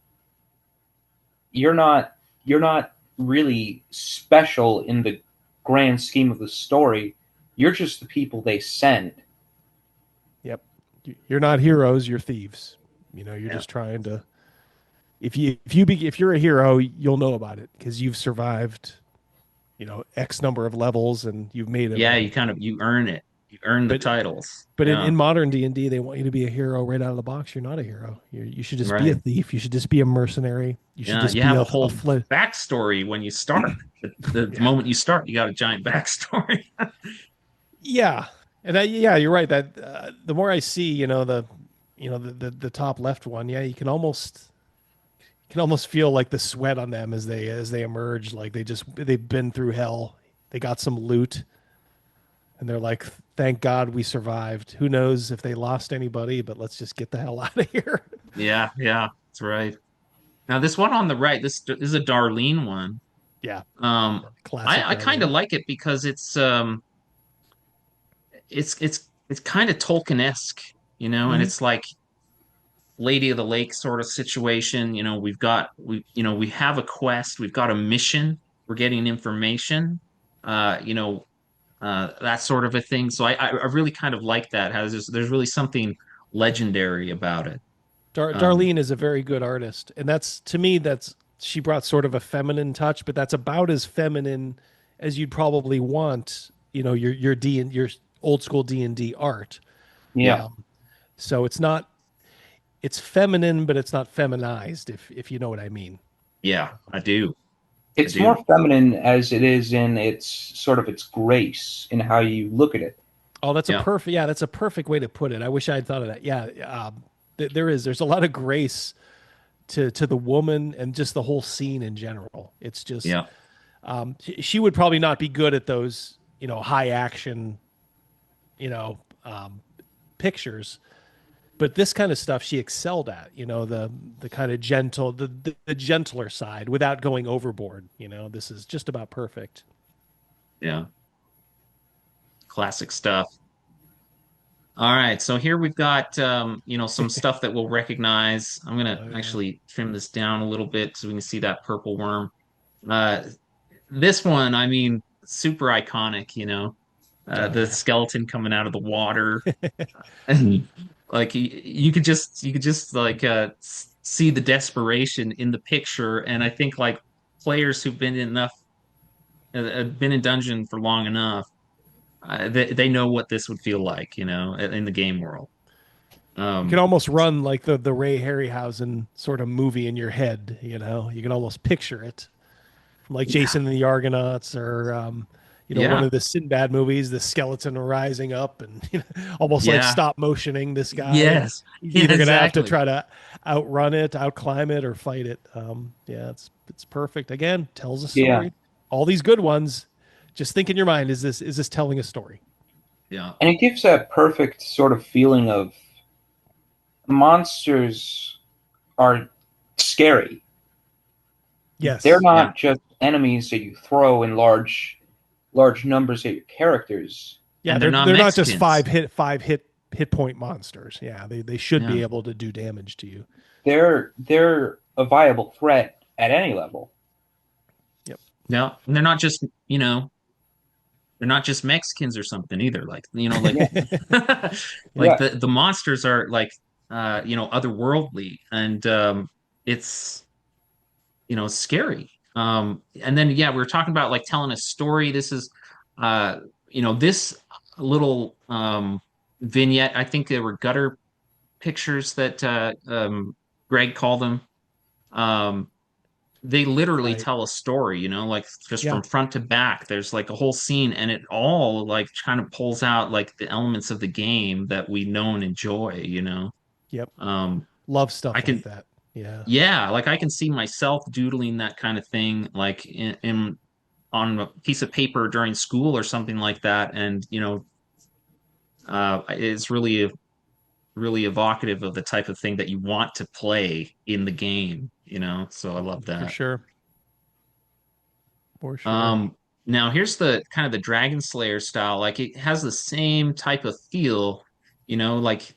You're not really special in the grand scheme of the story. You're just the people they send. Yep. You're not heroes, you're thieves. You're Yeah. just trying to if you're a hero, you'll know about it because you've survived, X number of levels and you've made it Yeah, in. you kind of you earn it. You earn the But titles. but in Yeah. modern D&D, they want you to be a hero right out of the box. You're not a hero. You should just be a Right. thief. You should just be a mercenary. You should Yeah. just You be have a a whole fle- backstory when you start. The Yeah. moment you start, you got a giant backstory. Yeah. And yeah, you're right that the more I see, the top left one, yeah, you can almost feel like the sweat on them as they emerge, like they've been through hell. They got some loot and they're like, thank God we survived. Who knows if they lost anybody, but let's just get the hell out of here. Yeah, yeah, that's right. Now this one on the right, this is a Darlene one. Yeah. Um, Classic I kind of Darlene. like it because it's kind of Tolkien-esque, and Hmm. it's like Lady of the Lake sort of situation. We have a quest, we've got a mission, we're getting information, uh, you know, that sort of a thing. So I really kind of like that. How there's really something legendary about it. Um, Darlene is a very good artist, and that's to me that's she brought sort of a feminine touch, but that's about as feminine as you'd probably want. Your old school D&D art. Yeah. yeah, So it's feminine, but it's not feminized, if you know what I mean. yeah, I do, I It's more do. feminine as it is in its sort of its grace in how you look at it. Oh, Yeah, that's a perfect way to put it. I wish I had thought of that. Yeah, there's a lot of grace to the woman and just the whole scene in general. It's just yeah, she would probably not be good at those, high action, you know, um, pictures, but this kind of stuff she excelled at. The kind of gentle, the gentler side without going overboard. This is just about perfect. yeah. Classic stuff. All right, so here we've got some stuff that we'll recognize. I'm gonna Oh yeah, actually trim this down a little bit so we can see that purple worm. Uh, this one, I mean, super iconic. oh The yeah. skeleton coming out of the water, and like you could just like see the desperation in the picture. And I think like players who've been in dungeon for long enough, they know what this would feel like, in the game world. You can Um, almost run like the Ray Harryhausen sort of movie in your head. You can almost picture it, from like yeah, Jason and the Argonauts, or one yeah, of the Sinbad movies, the skeleton rising up and almost like yeah, stop motioning this guy, and yes, he's yeah, either going to have to exactly. try to outrun it, outclimb it, or fight it. Yeah, it's perfect. Again, tells a Yeah. story. All these good ones. Just think in your mind: is this telling a story? Yeah, And it gives that perfect sort of feeling of monsters are scary. They're Yes. yeah, not just enemies that you throw in large numbers at your characters. Yeah, and they're not they're not just Mexicans. five hit point monsters. Yeah, they should Yeah, be able to do damage to you. They're a viable threat at any level. Yep. no, and they're not just Mexicans or something either. Like, like Yeah. like Yeah. the monsters are like otherworldly, and it's scary. And then yeah, we were talking about like telling a story. This is this little vignette. I think there were gutter pictures that Greg called them. Um, they literally Right. tell a story, like just Yeah. from front to back. There's like a whole scene, and it all like kind of pulls out like the elements of the game that we know and enjoy. Yep. Um, Love I stuff like can, that. Yeah. yeah, like I can see myself doodling that kind of thing, like in on a piece of paper during school or something like that, and it's really evocative of the type of thing that you want to play in the game, so I love For that. sure. For sure. um Now here's the kind of the Dragon Slayer style, like it has the same type of feel, like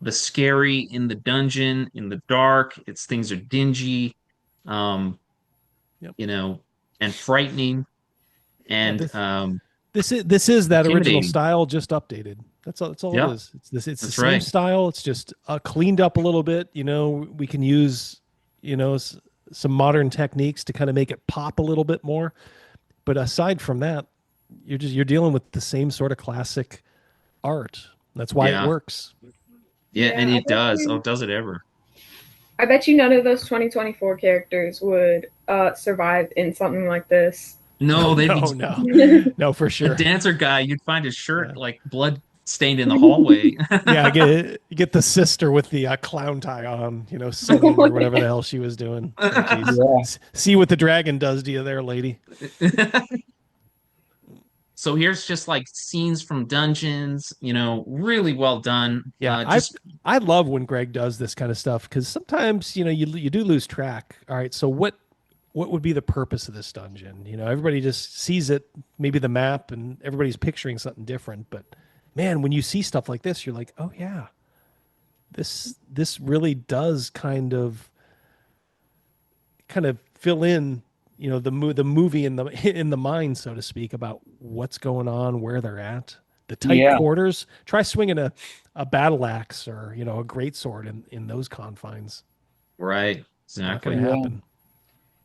the scary in the dungeon, in the dark. It's things are dingy, um, Yep. you know, and frightening Yeah, and this is that original intimidating. style just updated. That's all it Yep, is. It's the that's same right. style. It's just cleaned up a little bit. We can use some modern techniques to kind of make it pop a little bit more. But aside from that, you're dealing with the same sort of classic art. That's why it Yeah, works. yeah, and Yeah, it does. Oh, does it ever? I bet you none of those 2024 characters would survive in something like this. Oh No, they'd be no, no, no, for the sure. dancer guy. You'd find his shirt Yeah. like blood stained in the hallway. Yeah, get the sister with the clown tie on, singing or whatever the hell she was doing. Oh, jeez. Yeah. See what the dragon does to you there, lady. So here's just like scenes from dungeons, really well done. Yeah, I love when Greg does this kind of stuff because sometimes you do lose track. All right, so what would be the purpose of this dungeon? Everybody just sees it, maybe the map, and everybody's picturing something different. But man, when you see stuff like this, you're like, oh yeah, this really does kind of fill in the movie in the mind, so to speak, about what's going on, where they're at, the tight Yeah. quarters. Try swinging a battle axe or a great sword in those confines. Right, Not going exactly. to Yeah. happen.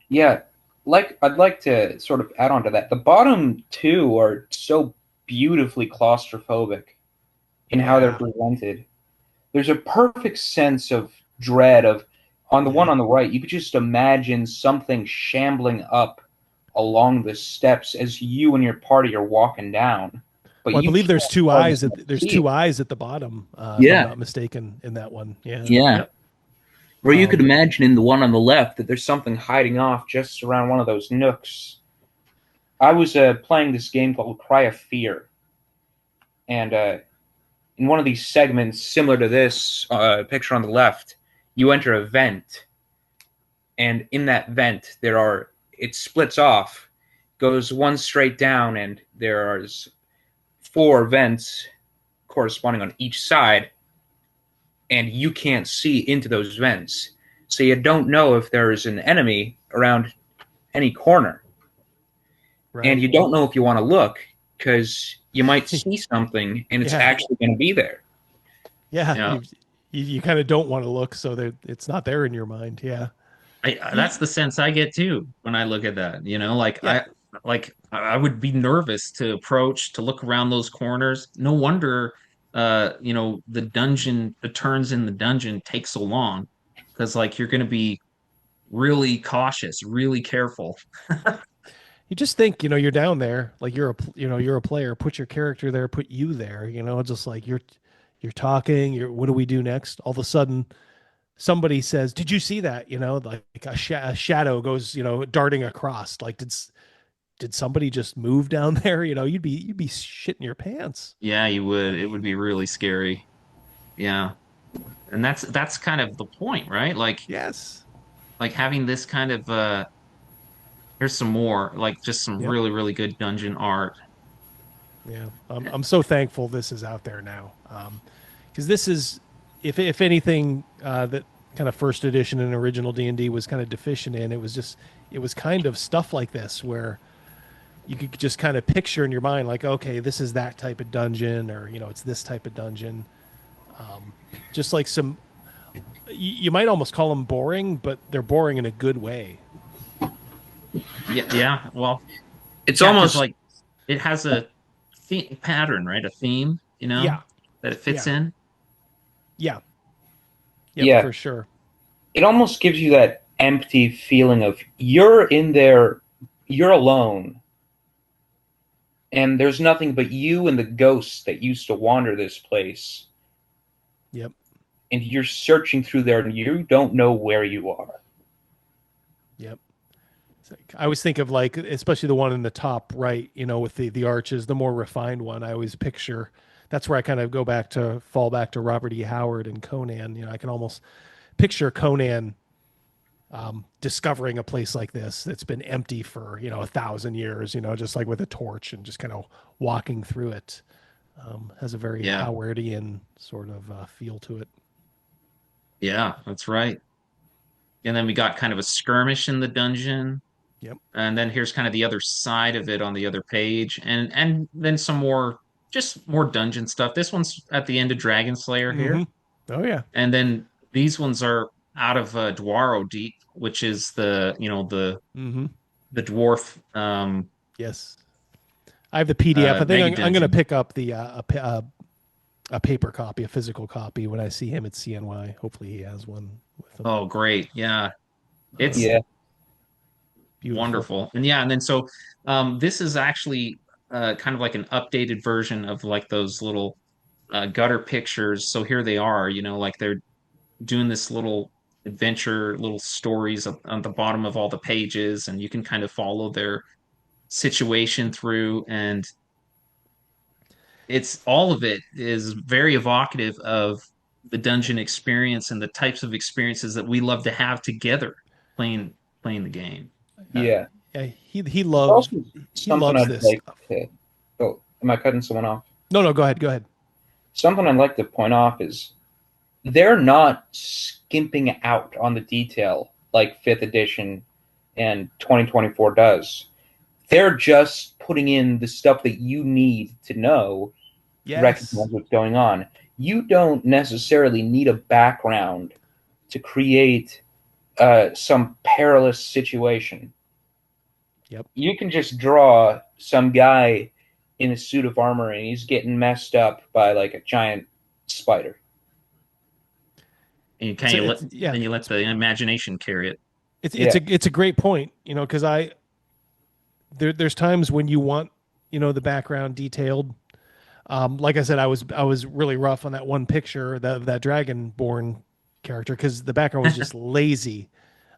Yeah. Like, I'd like to sort of add on to that. The bottom two are so beautifully claustrophobic in how they're Yeah, presented. There's a perfect sense of dread of on the one yeah. on the right, you could just imagine something shambling up along the steps as you and your party are walking down. But Well, I you believe there's can't two hardly eyes there's see it. two eyes at the bottom, if I'm Yeah. not mistaken, in that one. Yeah. Yeah. Yep. Or you could Um, imagine in the one on the left that there's something hiding off just around one of those nooks. I was playing this game called Cry of Fear, and in one of these segments, similar to this picture on the left, you enter a vent, and in that vent, it splits off, goes one straight down, and there are four vents corresponding on each side, and you can't see into those vents. So you don't know if there is an enemy around any corner. And right. you don't know if you want to look because you might see something and it's Yeah. actually going to be there. Yeah. Yeah. You kind of don't want to look so that it's not there in your mind. Yeah. That's the sense I get too when I look at that. Yeah. Like I would be nervous to approach, to look around those corners. No wonder, the turns in the dungeon take so long, because like you're going to be really cautious, really careful. You just think, you're down there, like you're a player, put your character there, put you there, just like you're talking, what do we do next? All of a sudden somebody says, "Did you see that?" Like a shadow goes, darting across. Like did somebody just move down there? You'd be shitting your pants. Yeah, you would. It would be really scary. Yeah. And that's kind of the point, right? Yes. Like having this kind of here's some more, like just some Yep. really, really good dungeon art. Yeah. I'm so thankful this is out there now. Because this is, if anything, that kind of first edition and original D&D was kind of deficient in, it was kind of stuff like this where you could just kind of picture in your mind, like, okay, this is that type of dungeon, or it's this type of dungeon. Just like you might almost call them boring, but they're boring in a good way. Yeah, yeah. Well, It's yeah, because almost like it has a pattern, right? A theme, Yeah, that it fits yeah, in. yeah, yep, yeah. for sure. It almost gives you that empty feeling of you're in there, you're alone, and there's nothing but you and the ghosts that used to wander this place, Yep, and you're searching through there, and you don't know where you are. yep. I always think of like, especially the one in the top right, with the arches, the more refined one. I always picture that's where I kind of fall back to Robert E. Howard and Conan. I can almost picture Conan discovering a place like this that's been empty for 1,000 years. Just like with a torch and just kind of walking through it. Has a very Yeah. Howardian sort of feel to it. Yeah, that's right. And then we got kind of a skirmish in the dungeon. Yep. And then here's kind of the other side of it on the other page. And then some more, just more dungeon stuff. This one's at the end of Dragon Slayer here. Mm-hmm. Oh yeah. And then these ones are out of Dwaro Deep, which is the, Mm-hmm. the dwarf Yes. I have the PDF. I mega think I'm going to dungeon. pick up a paper copy, a physical copy when I see him at CNY. Hopefully he has one with him. Oh, great. Yeah. It's Yeah. Beautiful. wonderful. And yeah, and then so this is actually kind of like an updated version of like those little gutter pictures. So here they are, like they're doing this little adventure, little stories on the bottom of all the pages, and you can kind of follow their situation through. And it's all of it is very evocative of the dungeon experience and the types of experiences that we love to have together playing the game. Yeah. Yeah, he There's also he something loves I'd this like stuff. to. Oh, am I cutting someone off? No, go ahead. Something I'd like to point off is they're not skimping out on the detail like 5th edition and 2024 does. They're just putting in the stuff that you need to know, Yes. recognize what's going on. You don't necessarily need a background to create some perilous situation. Yep. You can just draw some guy in a suit of armor and he's getting messed up by like a giant spider. And you kind of yeah. then you let the imagination carry it. It's a great point, because there's times when you want the background detailed. Like I said, I was really rough on that one picture, that Dragonborn character, because the background was just lazy.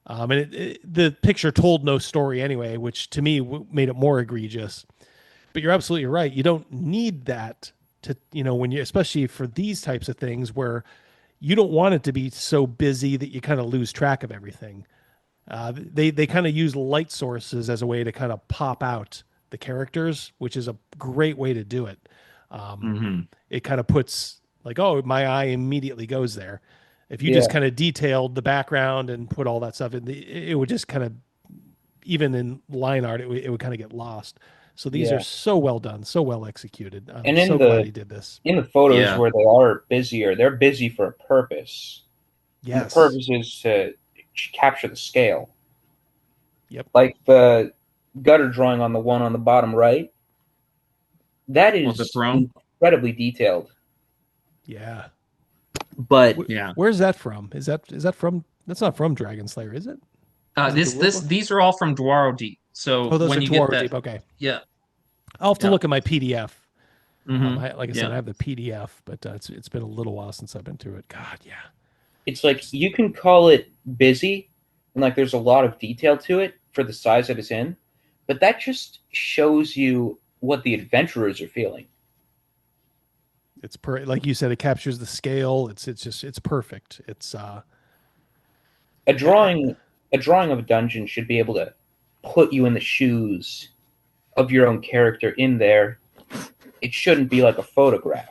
And the picture told no story anyway, which to me made it more egregious. But you're absolutely right. You don't need that to, when you, especially for these types of things where you don't want it to be so busy that you kind of lose track of everything. They kind of use light sources as a way to kind of pop out the characters, which is a great way to do it. It kind of puts like, oh, my eye immediately goes there. If you just kind of detailed the background and put all that stuff in, it would just kind of, even in line art, it would kind of get lost. So these are so well done, so well executed. I'm so glad he did this. In the photos where they are busier, they're busy for a purpose. Yes. And the purpose is to capture the scale. Yep. Like the gutter drawing on the one on the bottom right. That is the throne? incredibly detailed. Yeah. But where's that from? Is that from? That's not from Dragon Slayer, is it? These are all from Dwaro Deep. So those when are you Dwaro get that, Deep. Okay. Yeah. I'll have to look at my PDF. Mm-hmm. Like I said, I have the PDF, but it's been a little while since I've been through it. God, yeah. It's like you can call it busy, and like there's a lot of detail to it for the size that it's in, but that just shows you what the adventurers are feeling. It's like you said, it captures the scale. It's perfect. It's a drawing of a dungeon should be able to put you in the shoes of your own character in there. It shouldn't be like a photograph.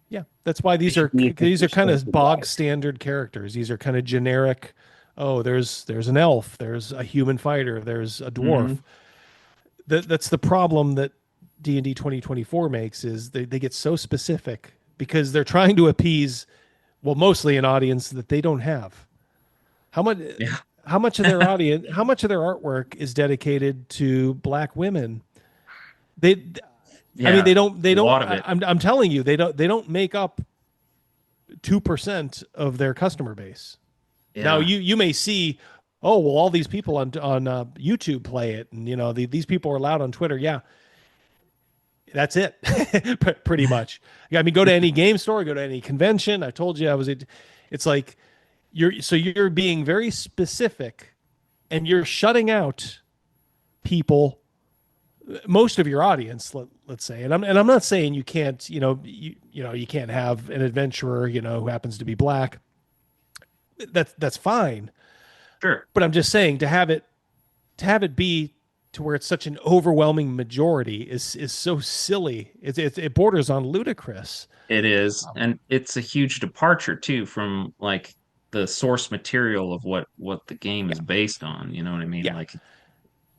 Yeah, that's why these are kind of bog standard characters. These are kind of generic. Oh, there's an elf, there's a human fighter, there's a dwarf. That's the problem that D&D 2024 makes, is they get so specific because they're trying to appease, well, mostly an audience that they don't have. How much of their audience, how much of their artwork is dedicated to Black women? I mean, they don't. A lot of it. I'm telling you, they don't make up 2% of their customer base. Yeah. Now you may see, oh well, all these people on YouTube play it, and these people are allowed on Twitter. Yeah, that's it, pretty much. I mean, go to any game store, go to any convention. I told you it's like you're being very specific and you're shutting out people, most of your audience, let's say. And I'm not saying you can't, you can't have an adventurer, who happens to be black. That's fine. Sure. But I'm just saying to have it be to where it's such an overwhelming majority is so silly. It borders on ludicrous. It is, and it's a huge departure too from like the source material of what the game is Yeah, based on. You know what I mean? yeah, Like,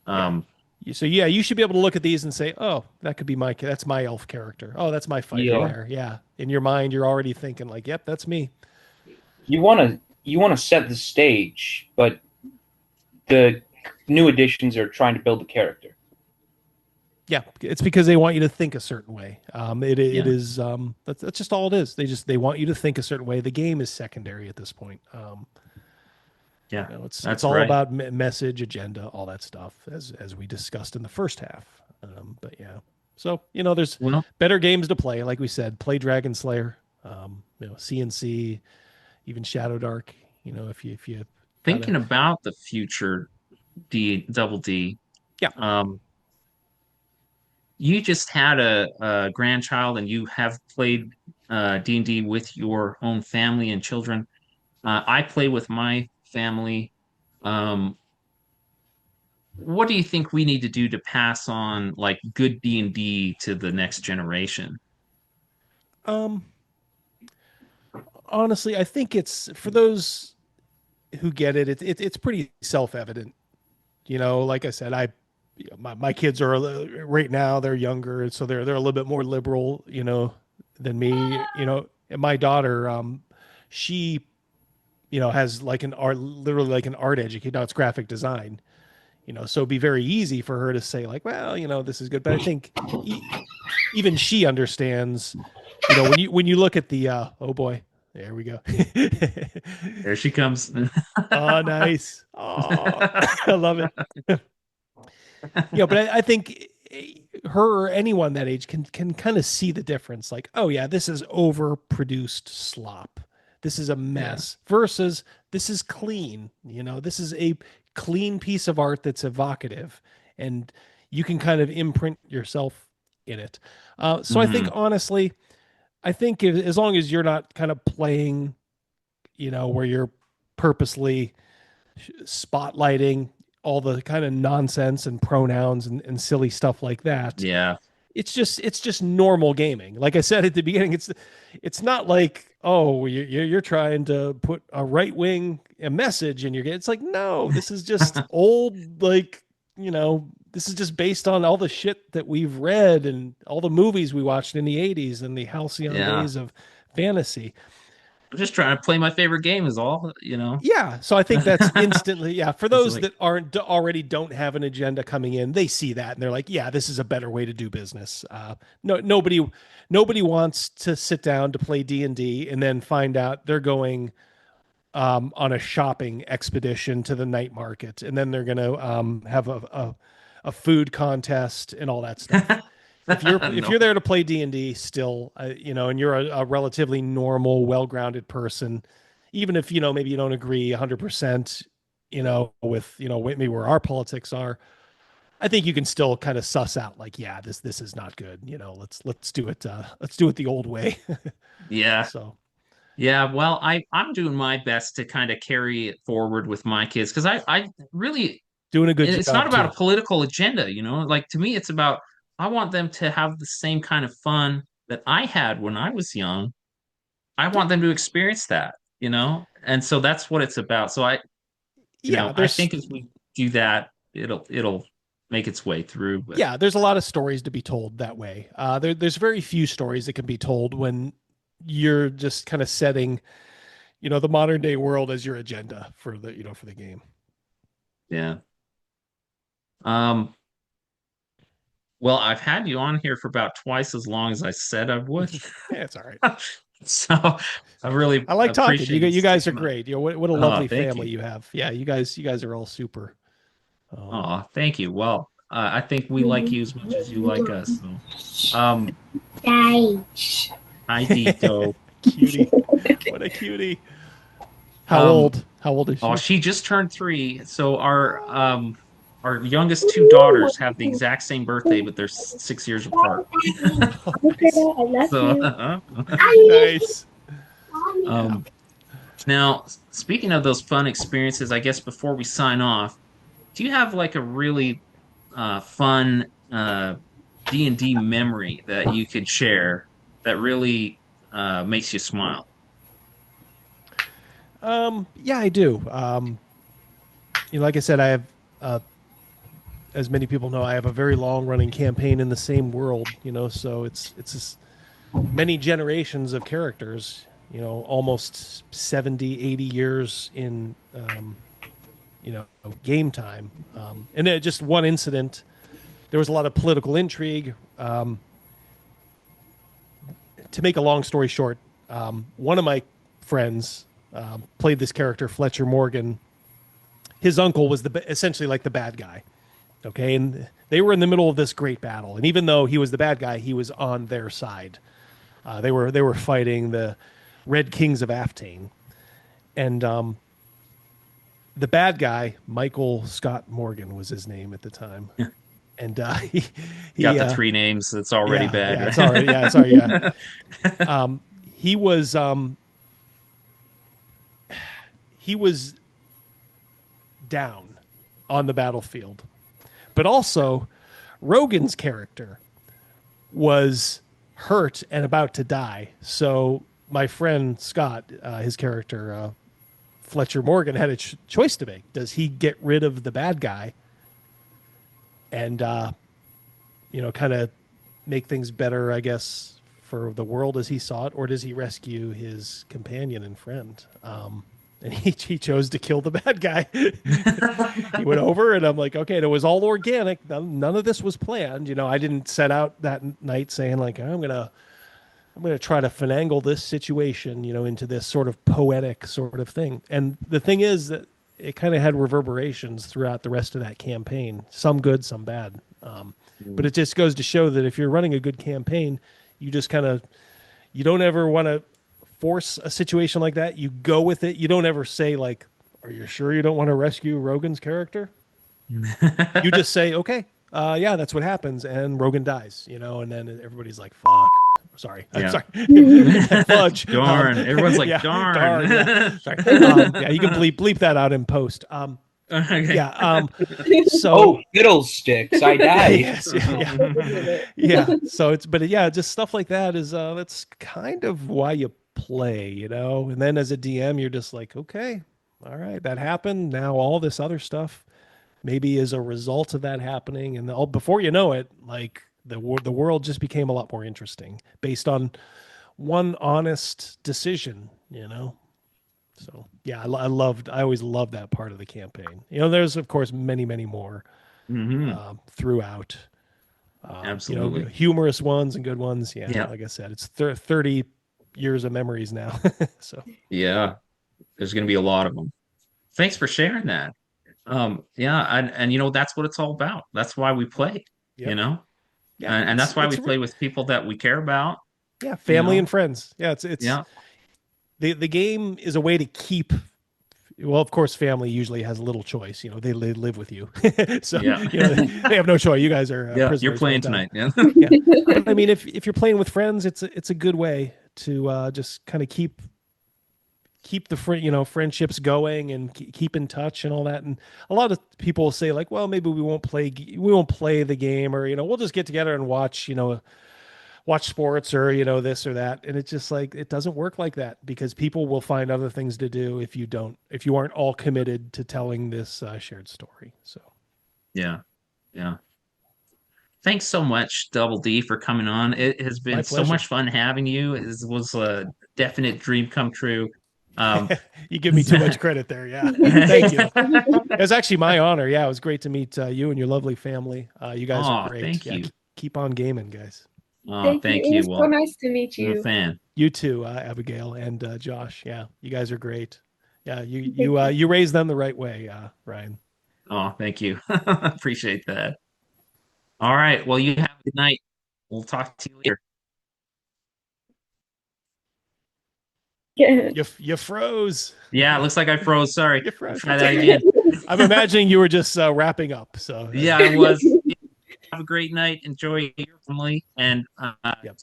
yeah. um, So yeah, you should be able to look at these and say, "Oh, that could be that's my elf character. Oh, that's my fighter Yeah. there." Yeah, in your mind, you're already thinking like, "Yep, that's me." You want to set the stage, but the new additions are trying to build the character. Yeah, it's because they want you to think a certain way. It yeah, is that's just all it is. They want you to think a certain way. The game is secondary at this point. yeah, It's that's all right. about message, agenda, all that stuff, as we discussed in the first half. But yeah, so there's Well, better games to play. Like we said, play Dragon Slayer, CNC, even Shadow Dark. If you gotta, thinking about the future D Double D, yeah. um, you just had a grandchild and you have played D&D with your own family and children. I play with my family. Um, what do you think we need to do to pass on like good D&D to the next generation? Um, Honestly, I think it's for those who get it. It's pretty self evident. Like I said, my kids are right now they're younger, so they're a little bit more liberal, than me. And my daughter, she has like an art, literally like an art education. Now it's graphic design, so it'd be very easy for her to say like, well, this is good. But I think even she understands, when you look at the oh boy, there we go. There she comes. Oh, nice. Oh, I love it. But I think her or anyone that age can kind of see the difference. Like, oh yeah, this is overproduced slop. This is a Yeah. mess. Versus this is clean. This is a clean piece of art that's evocative, and you can kind of imprint yourself in it. So I think Hmm. honestly, I think as long as you're not kind of playing, where you're purposely spotlighting all the kind of nonsense and pronouns and silly stuff like that. Yeah. It's just normal gaming. Like I said at the beginning, it's not like, oh, you're trying to put a right wing a message in your game. It's like, no, this is just old, like, this is just based on all the shit that we've read and all the movies we watched in the 80s and the halcyon Yeah. days of fantasy. I'm just trying to play my favorite game is all. Yeah, so I think that's instantly, yeah, for It's those like, that aren't already don't have an agenda coming in, they see that and they're like, yeah, this is a better way to do business. No, nobody wants to sit down to play D&D and then find out they're going on a shopping expedition to the night market, and then they're going to have a food contest and all that stuff. If no. you're there to play D&D still, and you're a relatively normal, well-grounded person, even if maybe you don't agree 100%, with maybe where our politics are, I think you can still kind of suss out like, yeah, this is not good. Let's do it the old way. Yeah. So Yeah, well, I'm doing my best to kind of carry it forward with my kids because I really doing a good it's not job about a too. political agenda. Like to me it's about I want them to have the same kind of fun that I had when I was young. I Yeah, want them to experience that. And so that's what it's about. So yeah. I There's think if we do that, it'll make its way through. But yeah, there's a lot of stories to be told that way. There's very few stories that can be told when you're just kind of setting, the modern day world as your agenda for the game. yeah. Um, well, I've had you on here for about twice as long as I said I would. Yeah, it's all right. So I really I like talking. appreciate you You guys are sticking with. great. What a Oh, lovely thank family you. you have. Yeah, you guys are all super. Um, Oh, thank you. Well, I think we like you as much as you like us. So, um, hi, Dito. cutie. What a cutie. How Um, old? How old is Oh, she? she just turned 3. So our youngest two daughters have the exact same birthday, but they're 6 years apart. Oh, nice. So Nice. Yeah. um now speaking of those fun experiences, I guess before we sign off, do you have like a really fun D&D memory that you could share that really makes you smile? Yeah, I do. Like I said, I have, uh, as many people know, I have a very long running campaign in the same world. So it's this many generations of characters. Almost 70, 80 years in game time. And then just one incident. There was a lot of political intrigue. To make a long story short, one of my friends played this character, Fletcher Morgan. His uncle was essentially like the bad guy. Okay, and they were in the middle of this great battle, and even though he was the bad guy, he was on their side. They were fighting the Red Kings of Aftane, and the bad guy, Michael Scott Morgan, was his name at the time, and he Got he the three names. It's already yeah, bad, yeah, it's right? already, yeah, sorry, yeah. He was he was down on the battlefield, but also Rogan's character was hurt and about to die. So my friend Scott, his character Fletcher Morgan, had a choice to make. Does he get rid of the bad guy and kind of make things better, I guess, for the world as he saw it, or does he rescue his companion and friend? And he chose to kill the bad guy. He went over, and I'm like, okay, it was all organic. None of this was planned. I didn't set out that night saying like I'm gonna try to finagle this situation, into this sort of poetic sort of thing. And the thing is that it kind of had reverberations throughout the rest of that campaign. Some good, some bad. But it just goes to show that if you're running a good campaign, you just kind of you don't ever want to force a situation like that. You go with it. You don't ever say like, "Are you sure you don't want to rescue Rogan's character?" You just say, "Okay, yeah, that's what happens," and Rogan dies. And then everybody's like, "Fuck." Sorry, I'm Yeah. sorry. Fudge. Darn. Everyone's like, Yeah, darn. darn. Yeah, sorry. Yeah, you can bleep that out in post. Okay. Yeah. So Oh, fiddlesticks! I died. yes, yeah, yeah. So but yeah, just stuff like that is that's kind of why you play. And then as a DM, you're just like, okay, all right, that happened. Now all this other stuff maybe is a result of that happening, and before you know it, like the world just became a lot more interesting based on one honest decision. So yeah, I always loved that part of the campaign. There's of course many, many more Hmm. throughout. Absolutely. Humorous ones and good ones. Yeah, Yeah. like I said, it's 30 years of memories now. So Yeah. There's going to be a lot of them. Thanks for sharing that. Yeah, and that's what it's all about. That's why we play, you yep, know, yeah, and it's that's why we it's play with people that we care about, yeah, you family and know. friends. Yeah, it's Yeah. the game is a way to keep. Well, of course, family usually has a little choice. They live with you, so Yeah. they have no choice. You guys are Yeah, you're prisoners playing right now. tonight. Yeah. Yeah, but I mean, if you're playing with friends, it's a good way to just kind of keep the friendships going and keep in touch and all that. And a lot of people will say like, well, maybe we won't play the game, or we'll just get together and watch sports, or this or that. And it's just like it doesn't work like that, because people will find other things to do if you aren't all committed to telling this shared story. So Yeah. Yeah. Thanks so much, Double D, for coming on. It has my been so pleasure. much fun having you. It was a definite dream come true. Um, You give me too much credit there. Yeah. Thank you. It was actually my honor. Yeah, it was great to meet you and your lovely family. You guys are oh, great. thank Yeah, you. keep on gaming, guys. Oh, Thank you. thank It you. was so Well, nice to meet I'm a you. fan. You too, Abigail and Josh. Yeah, you guys are great. Yeah, you Thank you you. you raised them the right way, Ryan. Oh, thank you. Appreciate that. All right. Well, you have a good night. We'll talk to you later. You froze. Yeah, it looks like I froze. Sorry. You froze. Try that again. I'm imagining you were just wrapping up. So Yeah, I was. Have a great night. Enjoy your family, and Yep.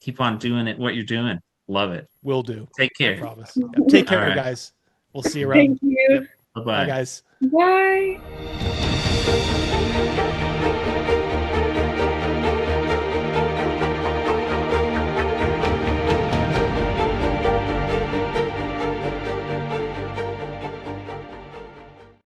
keep on doing it. What you're doing, love it. Will do. Take I care. promise. Yep. Take care, All right. guys. We'll see you around. Thank you. Yep. Bye Bye, bye. guys. Bye.